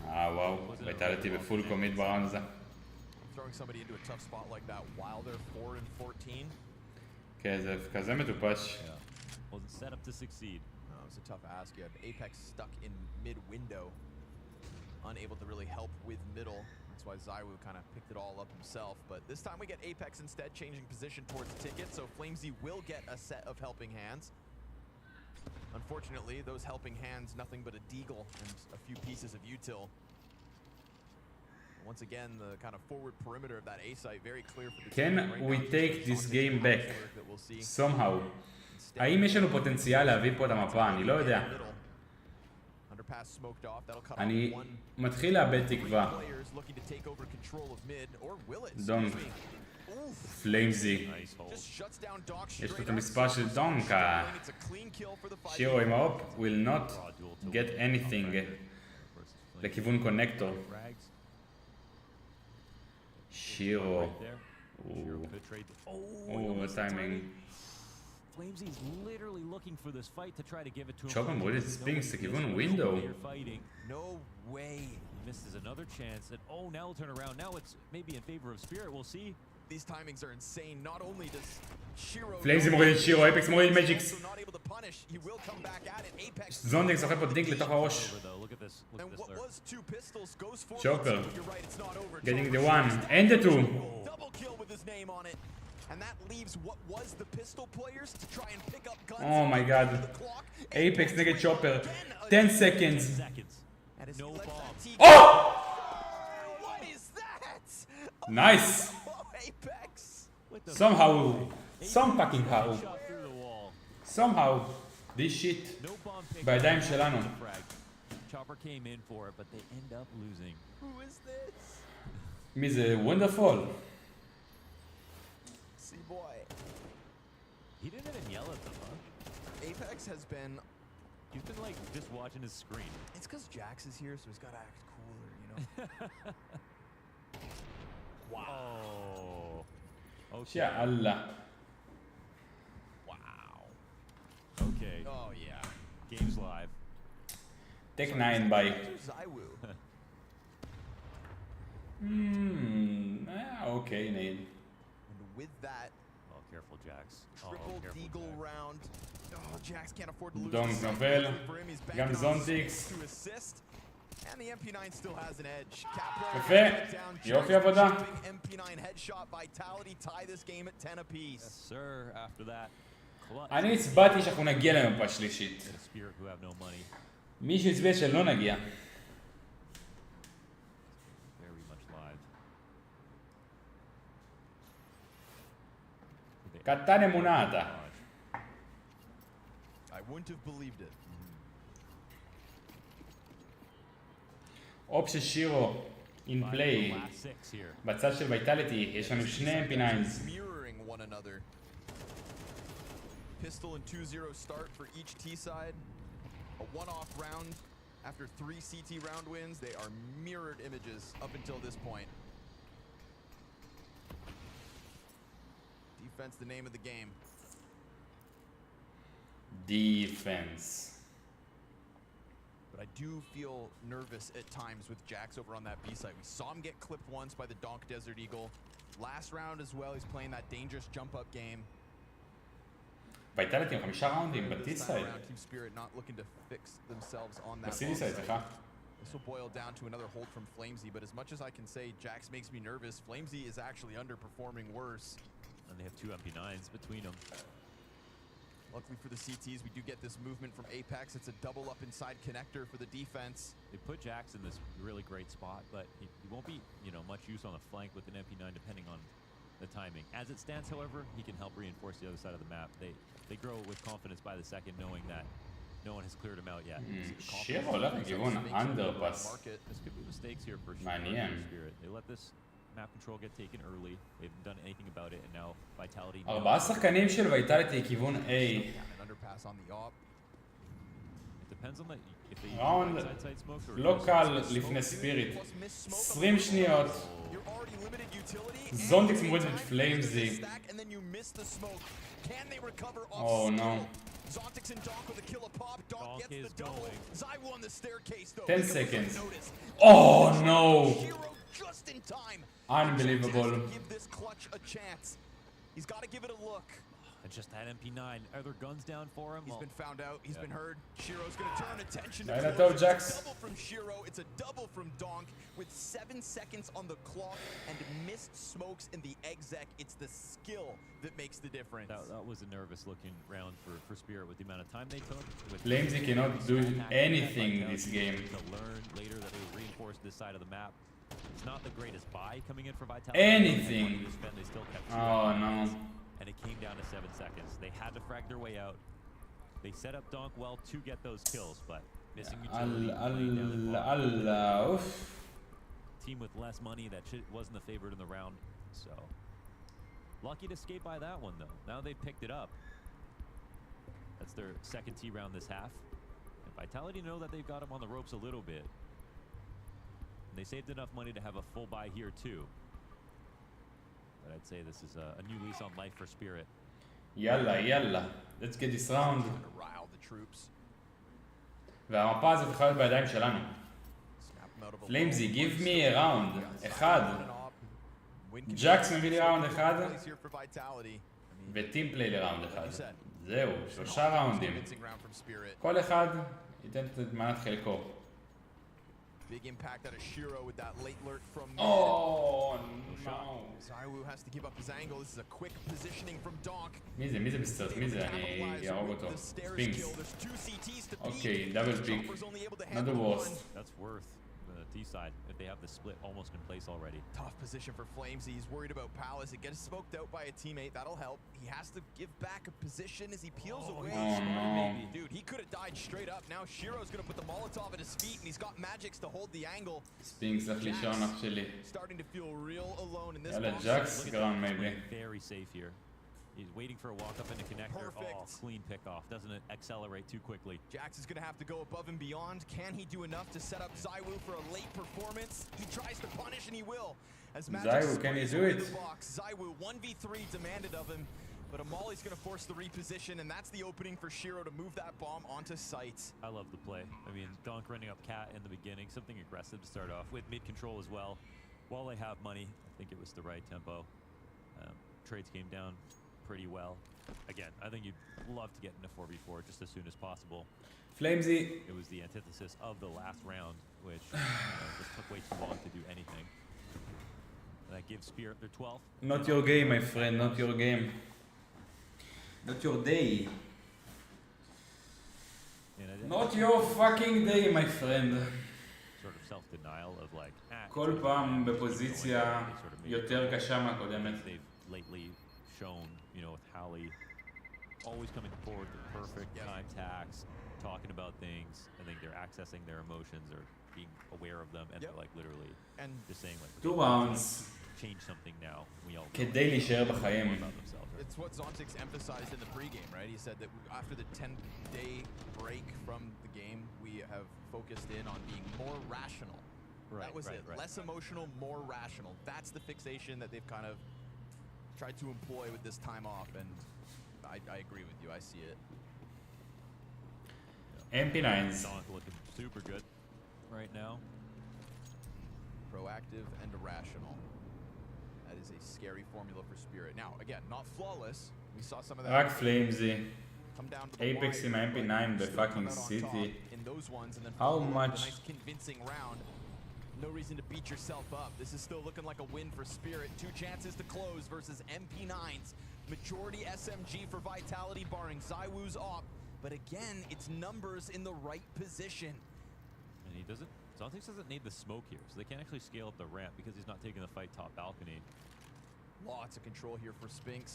וואו, ויטלטי בפול קומיט בראונד הזה. Throwing somebody into a tough spot like that while they're 4 and 14. כן, זה כזה מטופש. Wasn't set up to succeed. No, it was a tough ask. You have Apex stuck in mid-window, unable to really help with middle. That's why Zywoo kind of picked it all up himself. But this time we get Apex instead, changing position towards Ticket, so Flamesy will get a set of helping hands. Unfortunately, those helping hands, nothing but a deagle and a few pieces of util. Once again, the kind of forward perimeter of that A site very clear for the Can team. we take this game back somehow? האם יש לנו פוטנציאל להביא פה את המפה? אני לא יודע. אני מתחיל לאבד תקווה. דונק. פליימזי. יש פה את המספר של דונק. שירו עם האופ will not get anything לכיוון קונקטור. שירו. Right there. Shiro could trade. Oh, he או, almost started. טיימינג. Flamesy's literally looking for this fight to try to give it to him. שוב אמרו לי ספינקס לכיוון ווינדו. No way. He misses another chance. And oh, now he'll turn around. Now it's maybe in favor of Spirit. We'll see. These timings are insane. Not only does Shiro פליימזי מוריד את שירו, אפקס מוריד את מג'יקס. also not able to punish, he will come back at it. Apex זונדינג זוכה פה דינק לתוך הראש. Look at this. Look and at this what lurk. was two pistols goes forward. Joker. You're right, it's not over. Getting the one and the two. Double kill with his name on it. And that leaves what was the pistol players to try and pick up guns. Oh my god. Apex נגד צ'ופר. 10 seconds. No bomb. Oh! What is that? Nice. Oh, Apex. Somehow. Some fucking how. Shot through the wall. Somehow. This shit. No bomb picked בידיים up. שלנו. Chopper came in for it, but they end up losing. Who is this? מי זה? וונדרפול. See boy. He didn't even yell at them, huh? Apex has been. He's been like just watching his screen. It's because Jax is here, so he's got to act cooler, you know? Wow. Okay. יאללה. Wow. Okay. Oh, yeah. Game's live. Tech 9 by. Zywoo. Okay, Nate. And with that, Oh, careful, Jax. triple careful, deagle Jax. round. Oh, Jax can't afford to lose. דום this. נובל. For him, he's גם banking on זונטיקס. to assist. And the MP9 still has an edge. Capro יפה. down. יופי Jax עבודה. shipping MP9 headshot. Vitality tie this game at 10 apiece. Yes, sir. After that, clutch. אני הצבעתי שאנחנו נגיע למפה שלישית. And a Spirit who have no money. מישהו הצביע שלא נגיע. Very much live. קטן אמונה אתה. I wouldn't have believed it. אופ של שירו. In play. Last six here. בצד של ויטלטי יש לנו שני MP9s. Mirroring one another. Pistol and 2-0 start for each T side. A one-off round after 3 CT round wins. They are mirrored images up until this point. Defense, the name of the game. Defense. But I do feel nervous at times with Jax over on that B side. We saw him get clipped once by the Donk Desert Eagle. Last round as well, he's playing that dangerous jump-up game. ויטלטי עם 5 ראונדים בטי This time סייד. around, Team Spirit not looking to fix themselves on that בסיטי ball סייד, side. סליחה. This will boil down to another hold from Flamesy, but as much as I can say Jax makes me nervous, Flamesy is actually underperforming worse. And they have 2 MP9s between them. Luckily for the CTs, we do get this movement from Apex. It's a double up inside connector for the defense. They put Jax in this really great spot, but he won't be, much use on the flank with an MP9 depending on the timing. As it stands, however, he can help reinforce the other side of the map. They grow with confidence by the second, knowing that no one has cleared him out yet. שירו הולך לכיוון אנדרפס. This could be mistakes here for מעניין. Spirit. They let this map control get taken early. They haven't done anything about it, and now Vitality. 4 שחקנים של ויטלטי כיוון A. An underpass on the op. It depends on the if they ראונד side smoke or לא קל לפני ספיריט. 20 שניות. You're already limited utility. זונדיקס מוריד את פליימזי. And then you miss the smoke. Can they recover off Oh no. Zontics and Donk with a kill a pop. Donk gets the double. Zywoo on the staircase though. 10 seconds. Oh no. Hero just in time. Unbelievable. Give this clutch a chance. He's got to give it a look. And just that MP9. Are there guns down for him? He's been found out. He's been heard. Shiro's going to turn attention to Laila it. Tov, It's Jax. a double from Shiro. It's a double from Donk with 7 seconds on the clock and missed smokes in the exec. It's the skill that makes the difference. That was a nervous-looking round for Spirit with the amount of time they took. Flamesy cannot do anything this game. To learn later that they reinforced this side of the map. It's not the greatest buy coming in for Vitality. Anything. They still kept Oh no. and it came down to 7 seconds. They had to frag their way out. They set up Donk well to get those kills, but missing utility. Allah. Oof. Team with less money that wasn't the favorite in the round, so lucky to skate by that one though. Now they picked it up. That's their second T round this half. And Vitality know that they've got them on the ropes a little bit. And they saved enough money to have a full buy here too. But I'd say this is a new lease on life for Spirit. יאללה, יאללה. Let's get this round. To rile the troops. והמפה הזאת יכולה להיות בידיים שלנו. פליימזי, give me a round. אחד. ג'קס מביא לי ראונד אחד. וטים פליי לראונד אחד. זהו, 3 ראונדים. כל אחד ייתן את מנת חלקו. Big impact out of Shiro with that late lurk from mid. Oh no. Zaiwu has to give up his angle. This is a quick positioning from Donk. מי זה? מי זה בסטארס? מי זה? אני אהרוג אותו. ספינקס. אוקיי, דאבל פיק. Not the worst. That's worth the T side if they have the split almost in place already. Tough position for Flames. He's worried about Palace. It gets smoked out by a teammate. That'll help. He has to give back a position as he peels away. Oh no. Dude, he could have died straight up. Now Shiro's going to put the Molotov at his feet, and he's got magics to hold the angle. ספינקס צריך לישון אח שלי. Starting to feel real alone in this יאללה, box. ג'קס גראונד מייבי. Very safe here. He's waiting for a walk up in the connector. Perfect. Oh, clean pick off. Doesn't it accelerate too quickly. Jax is going to have to go above and beyond. Can he do enough to set up Zaiwu for a late performance? He tries to punish, and he will. As Zaiwu, can he do it? Zaiwu 1v3 demanded of him, but Amali's going to force the reposition, and that's the opening for Shiro to move that bomb onto sight. I love the play. I mean, Donk running up Cat in the beginning, something aggressive to start off with, mid control as well. While they have money, I think it was the right tempo. Trades came down pretty well. Again, I think you'd love to get into 4v4 just as soon as possible. Flamesy. It was the antithesis of the last round, which just took way too long to do anything. And that gives Spirit their 12th. Not your game, my friend. Not your game. Not your day. Not your fucking day, my friend. Sort of self-denial of like, כל פעם בפוזיציה יותר קשה מהקודמת. They've lately shown, you know, with Hallie always coming forward with perfect time tax, talking about things. I think they're accessing their emotions or being aware of them, and they're like literally and just saying like 2 rounds. Change something now. We all כדי להישאר בחיים. It's what Zontix emphasized in the pregame, right? He said that after the 10-day break from the game, we have focused in on being more rational. Right, that was it. Less emotional, more rational. That's the fixation that they've kind of tried to employ with this time off, and I agree with you. I see it. MP9s. Donk looking super good right now. Proactive and rational. That is a scary formula for Spirit. Now, again, not flawless. We saw some of that. רק פליימזי. Come down to the Apex עם ה-MP9 בפאקינג סיטי. in those ones, and then How follow up with much? a nice convincing round. No reason to beat yourself up. This is still looking like a win for Spirit. 2 chances to close versus MP9s. Majority SMG for Vitality, barring Zaiwu's op. But again, it's numbers in the right position. And he doesn't. Zontix doesn't need the smoke here, so they can't actually scale up the ramp because he's not taking the fight top balcony. Lots of control here for Spinx.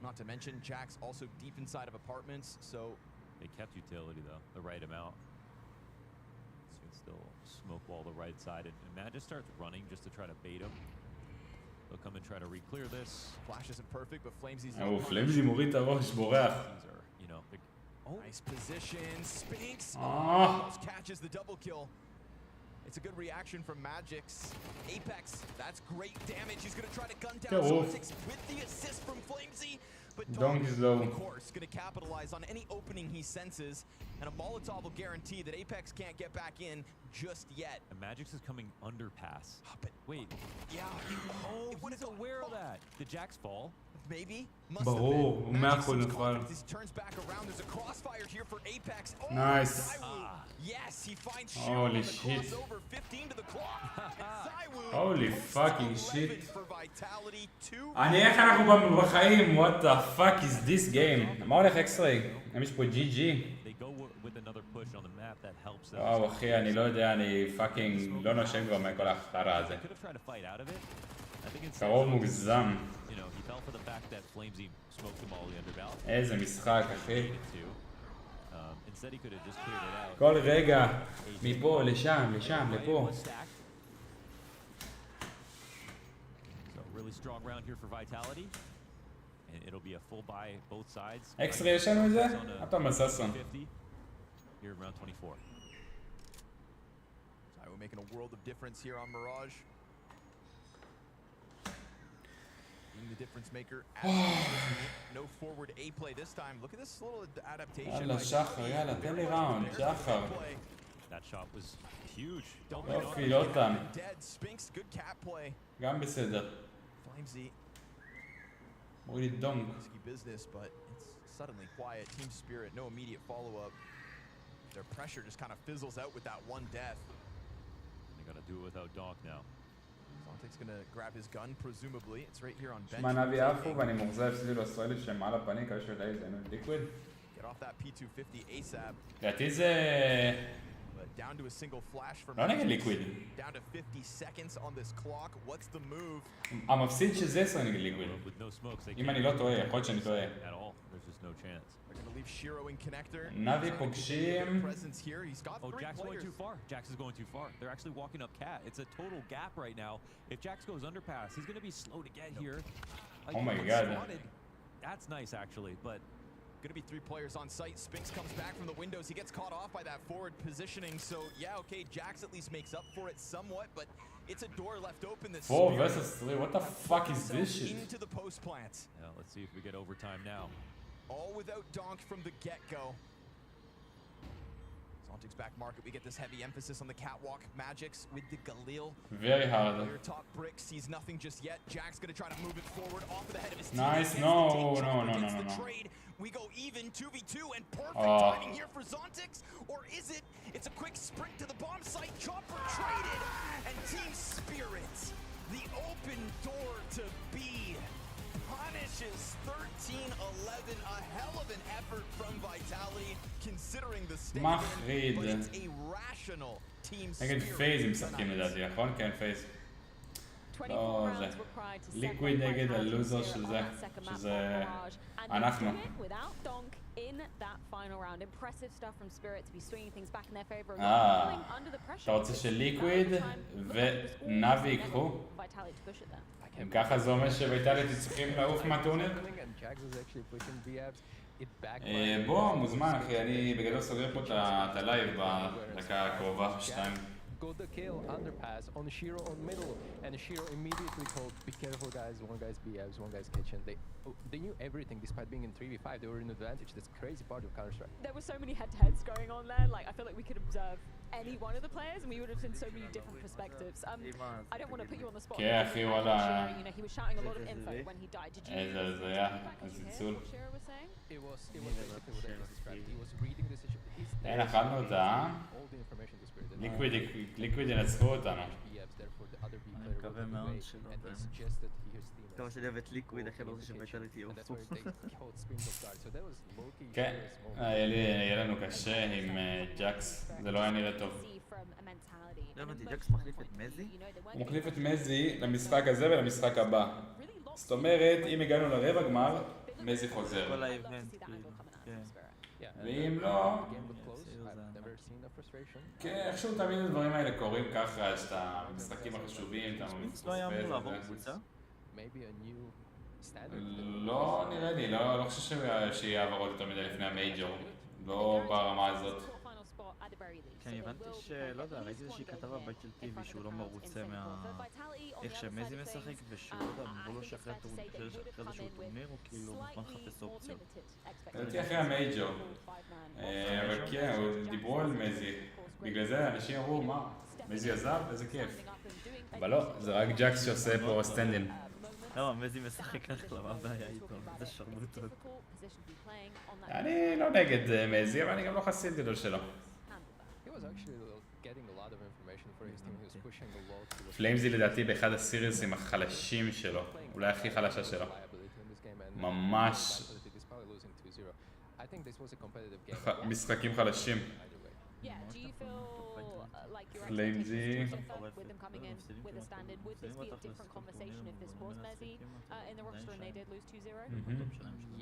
Not to mention, Jax also deep inside of apartments, so... They kept utility, though, the right amount. So you can still smoke wall the right side, and Matt just starts running just to try to bait him. They'll come and try to re-clear this. Flash isn't perfect, but Flamesy's... פליימזי מוריד את הראש, בורח. These are, you know, Nice position. Spinx almost catches the double kill. It's a good reaction from Magix. Apex, that's great damage. He's going to try to gun down Zontix with the assist from Flamesy. But Donk is low. of course, going to capitalize on any opening he senses. And a Molotov will guarantee that Apex can't get back in just yet. And Magix is coming underpass. But wait. Yeah. He's aware of that. Did Jax fall? Maybe. Must ברור, have הוא been. 100% נפל. He turns back around. There's a crossfire here for Apex. Oh, Nice. Yes, he finds Shiro on the shit. crossover. 15 to the clock. Holy fucking shit. For Vitality 2. איך אנחנו בחיים? What the fuck is this game? מה הולך אקס-ריי? יש פה GG. They go with another push on the map that helps them. וואו אחי, אני לא יודע, אני פאקינג לא נושם כבר מכל ההחתרה הזה. Could have tried to fight out of it. I think it's קרוב מוגזם. You know, he fell for the fact that Flamesy smoked him all the underbelly. איזה משחק, אחי. Instead he could have just cleared it out. כל רגע, מפה, לשם, לשם, לפה. So really strong round here for Vitality. And it'll be a full buy both sides. אקס-ריי יש לנו את זה? אתה מססון. Here in round 24. We're making a world of difference here on Mirage. the difference maker. No forward A play this time. Look at this little adaptation. יאללה שחר, יאללה, תן לי ראונד, שחר. That shot was huge. יופי, לוטן. Dead. Spinks, good cat play. גם בסדר. Flamesy. מוריד דונק. Risky business, but it's suddenly quiet. Team spirit, no immediate follow-up. Their pressure just kind of fizzles out with that one death. They gotta do it without Donk now. Zontic's gonna grab his gun, presumably. It's right here on bench. שמע נבי עפו ואני מוחזב סביב ישראלי שהם על הפנים כאלה של לייב, זה ליקוויד. Get off that P250 ASAP. לדעתי זה... But down to a single flash from לא נגד ליקוויד. down to 50 seconds on this clock. What's the move? המפסיד שזה 10 נגד ליקוויד. אם אני לא טועה, יכול להיות שאני טועה. There's just no chance. They're gonna leave Shiro in connector. נבי פוגשים... Presence here. He's got Oh, three Jack's going players. too far. Jax is going too far. They're actually walking up Cat. It's a total gap right now. If Jax goes underpass, he's going to be slow to get here. Like, Oh my he's God. spotted. That's nice, actually, but... Gonna be 3 players on site. Spinks comes back from the windows. He gets caught off by that forward positioning. So yeah, okay, Jax at least makes up for it somewhat, but it's a door left open. This 4 versus 3. What the fuck is this shit? into the post plants. Yeah, let's see if we get overtime now. All without Donk from the get-go. Zontic's back market. We get this heavy emphasis on the catwalk. Magics with the Galil. Very hard. Player top brick sees nothing just yet. Jack's gonna try to move it forward off of the head of his team. Nice. No, no, no, no, no, no. We go even 2v2 and perfect timing here for Zontix. Or is it? It's a quick sprint to the bomb site. Chopper traded. And Team Spirit, the open door to B, punishes 13-11. A hell of an effort from Vitality considering the state. But it's a rational Team Spirit. נגד פייז הם משחקים לדעתי, נכון? כן, פייז. לא, זה ליקוויד נגד הלוזר של זה, שזה אנחנו. אתה רוצה שליקוויד ונאבי ייקחו? אם ככה זה אומר שוויטלטי צריכים לעוף מהטורניר? בוא, מוזמן אחי, אני בגדול סוגר פה את הלייב בדקה הקרובה, 2. Got the kill, underpass on Shiro on middle, and Shiro immediately told, be careful guys, one guy's BFs, one guy's kitchen. They knew everything despite being in 3v5, they were in advantage. That's crazy part of Counter-Strike. There were so many head-to-heads going on there, like I feel like we could observe any one of the players and we would have seen so many different perspectives. I don't want to put you on the spot. כן אחי, וואלה. You know, he was shouting a lot of info when he died. Did you hear what Shiro was saying? It was basically what I just described. He was reading the situation. אין, אכלנו אותה. ליקוויד ינצחו אותנו. אני מקווה מאוד שלא. כמה שאני אוהב את ליקוויד, הכי לא רוצה שוויטלטי יעופו. כן, יהיה לנו קשה עם ג'קס, זה לא היה נראה טוב. לא הבנתי, ג'קס מחליף את מזי? הוא מחליף את מזי למשחק הזה ולמשחק הבא. זאת אומרת, אם הגענו לרבע גמר, מזי חוזר. כל האיבנט, כן. ואם לא... כן, איכשהו תמיד הדברים האלה קורים ככה, יש את המשחקים החשובים, אתה מפספס. לא היה אמור לעבור קבוצה? לא נראה לי, לא חושב שיהיה העברות יותר מדי לפני המייג'ור, לא ברמה הזאת. כן, הבנתי שלא יודע, ראיתי איזושהי כתבה בבית של טיבי שהוא לא מרוצה איך שמזי משחק ושהוא לא יודע, אמרו לו שאחרי איזשהו טורניר הוא כאילו מוכן לחפש אופציות. לדעתי אחרי המייג'ור, אבל כן, דיברו על מזי, בגלל זה אנשים אמרו מה, מזי עזב? איזה כיף. אבל לא, זה רק ג'קס שעושה פה סטנדים. למה, מזי משחק אחלה, מה הבעיה איתו? זה שרמוטות. אני לא נגד מזי, אבל אני גם לא חסיד גדול שלו. פליימזי לדעתי באחד הסיריוסים החלשים שלו, אולי הכי חלשה שלו. ממש משחקים חלשים. פליימזי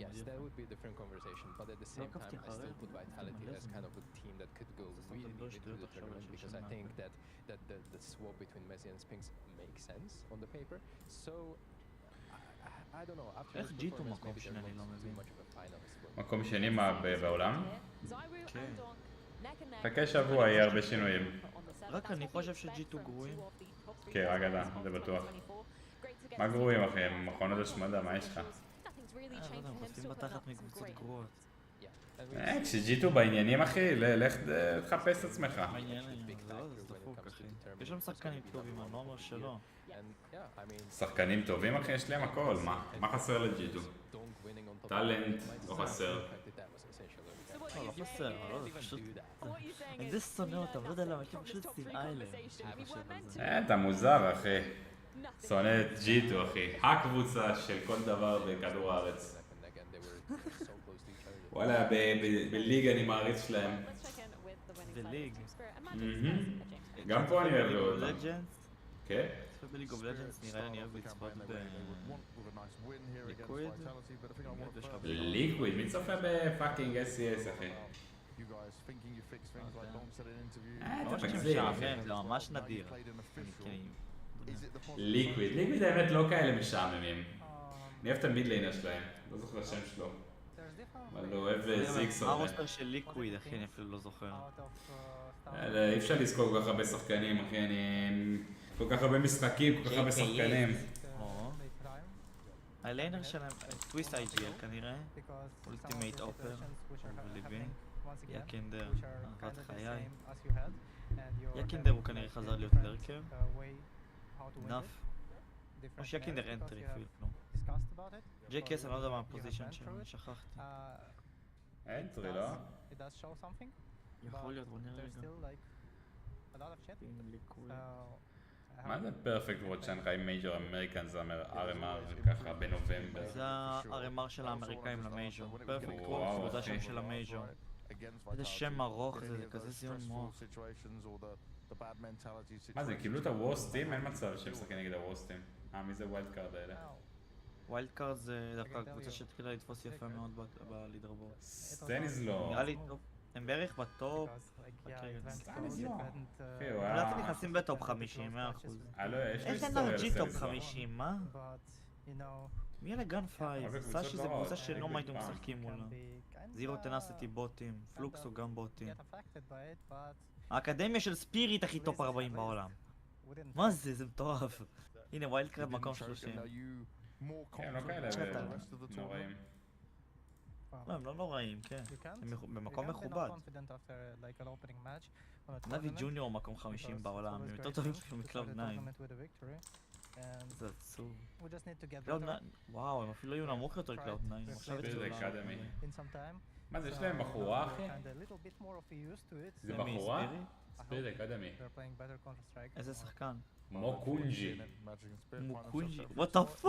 Yes, that would be a different conversation, but at the same time I still put Vitality as kind of a team that could go really deep into the tournament because I think that the swap between Messi and Spinks makes sense on the paper. So I don't know, after this performance maybe there won't be too much of a finalist. מקום שני בעולם? כן. חכה שבוע, יהיה הרבה שינויים. רק אני חושב שג'יטו גרועים. כן, רק אתה, זה בטוח. מה גרועים אחי? מכונות השמדה, מה יש לך? Nothing's really לא changed יודע, הם for him, חוטפים still got בתחת some מקבוצות great גרועות. כשג'יטו בעניינים אחי, לך תחפש את עצמך. העניין, זה לא דפוק אחי. יש שם שחקנים טובים, אני לא אומר שלא. שחקנים טובים אחי, יש להם הכל, מה חסר לג'יטו? טאלנט, לא חסר. לא, לא חסר, לא יודע, פשוט... אני די שונא אותם, לא יודע למה, כי פשוט שנאה אליהם. אתה מוזר אחי. שונא את ג'יטו אחי. הקבוצה של כל דבר בכדור הארץ. וואלה, בליג אני מעריץ שלהם. בליג? גם פה אני אוהב לראות אותם. כן? בליג אוף לג'נדס נראה לי אני אוהב לצפות בליקוויד. ליקוויד? מי צופה בפאקינג SCS אחי? אתה מגזים אחי. זה ממש נדיר. ליקוויד האמת לא כאלה משעממים. אני אוהב את המידליינר שלהם, לא זוכר השם שלו. אבל הוא אוהב זיקסון. מה הרוסטר של ליקוויד אחי, אני אפילו לא זוכר. אי אפשר לזכור כל כך הרבה שחקנים אחי, כל כך הרבה משחקים, כל כך הרבה שחקנים. הליינר שלהם, טוויסט IGL כנראה, אולטימייט אופר, וליבי, יקינדר, אהבת חיי. יקינדר הוא כנראה חזר להיות לרכב. נף. או שיקינדר אנטרי אפילו. ג'יי קס, אני לא יודע מה הפוזישן שלו, שכחתי. אנטרי, לא? יכול להיות, בוא נראה רגע. מה זה פרפקט וורד שנגחאי מייג'ור אמריקן זה RMR ככה בנובמבר? זה ה-RMR של האמריקאים למייג'ור. פרפקט וורד, זה השם של המייג'ור. איזה שם ארוך זה, זה כזה זיון מוח. מה זה, קיבלו את הווסטים? אין מצב שהם משחקים נגד הווסטים. מי זה ווילד קארד האלה? ווילד קארד זה דווקא הקבוצה שהתחילה לתפוס יפה מאוד בלידרבורד. סטניז לא. נראה לי טופ. הם בערך בטופ. סטניז לא. הם לא נכנסים בטופ 50, 100%. איך אין ארג'י טופ 50, מה? מי אלה גן פייב? סאשי זה קבוצה שלא מה הייתם משחקים מולה. זירו טנסטי בוטים, פלוקס הוא גם בוטים. האקדמיה של ספיריט הכי טופ 40 בעולם. מה זה? זה מטורף. הנה ווילד קארד מקום 30. כן, לא כאלה נוראים. לא, הם לא נוראים, כן. הם במקום מכובד. נבי ג'וניור מקום 50 בעולם, הם יותר טובים מקלאוד 9. זה עצוב. קלאוד 9, וואו, הם אפילו היו נמוך יותר קלאוד 9. ספיריט אקדמי. מה זה, יש להם בחורה אחי? זה בחורה? ספיריט אקדמי. איזה שחקן? מוקונג'י. מוקונג'י? what the fuck?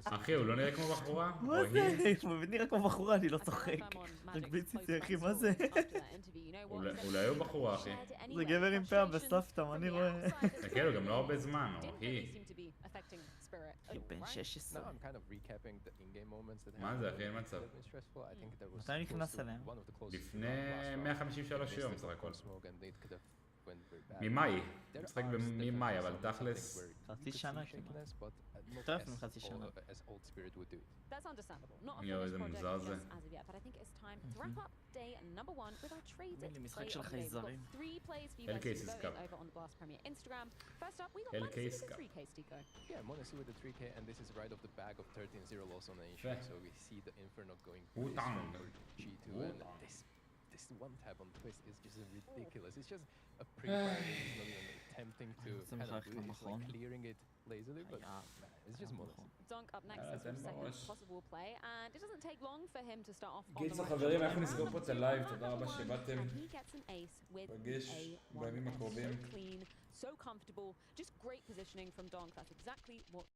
אחי, הוא לא נראה כמו בחורה? מה זה? הוא נראה כמו בחורה, אני לא צוחק. רק ביציצי אחי, מה זה? אולי הוא בחורה אחי. זה גבר עם פאה בסבתא, מה אני רואה? כן, הוא גם לא הרבה זמן, או היא. היא בן 16. מה זה אחי, אין מצב. מתי נכנס אליהם? לפני 153 יום בסך הכל. ממאי, משחק ממאי, אבל תכלס... חצי שנה כאילו. יותר אפילו חצי שנה. יואו, איזה מוזר זה. זה משחק של חייזרים. Hellcases Cup. Hellcase Cup. Yeah, Monaco with the 3K, and this is right off the back of 13-0 loss on Asia. So we see the Inferno going G2, and this one tap on twist is just ridiculous. It's just a pre-fire. It's not even attempting to kind of do it. It's like clearing it lazily, but it's just Monaco. Donk up next as his second possible play, and it doesn't take long for him to start off on the קיצור חברים, אנחנו נסגור פה את הלייב, תודה רבה שבאתם. פגש בימים הקרובים. So comfortable, just great positioning from Donk. That's exactly what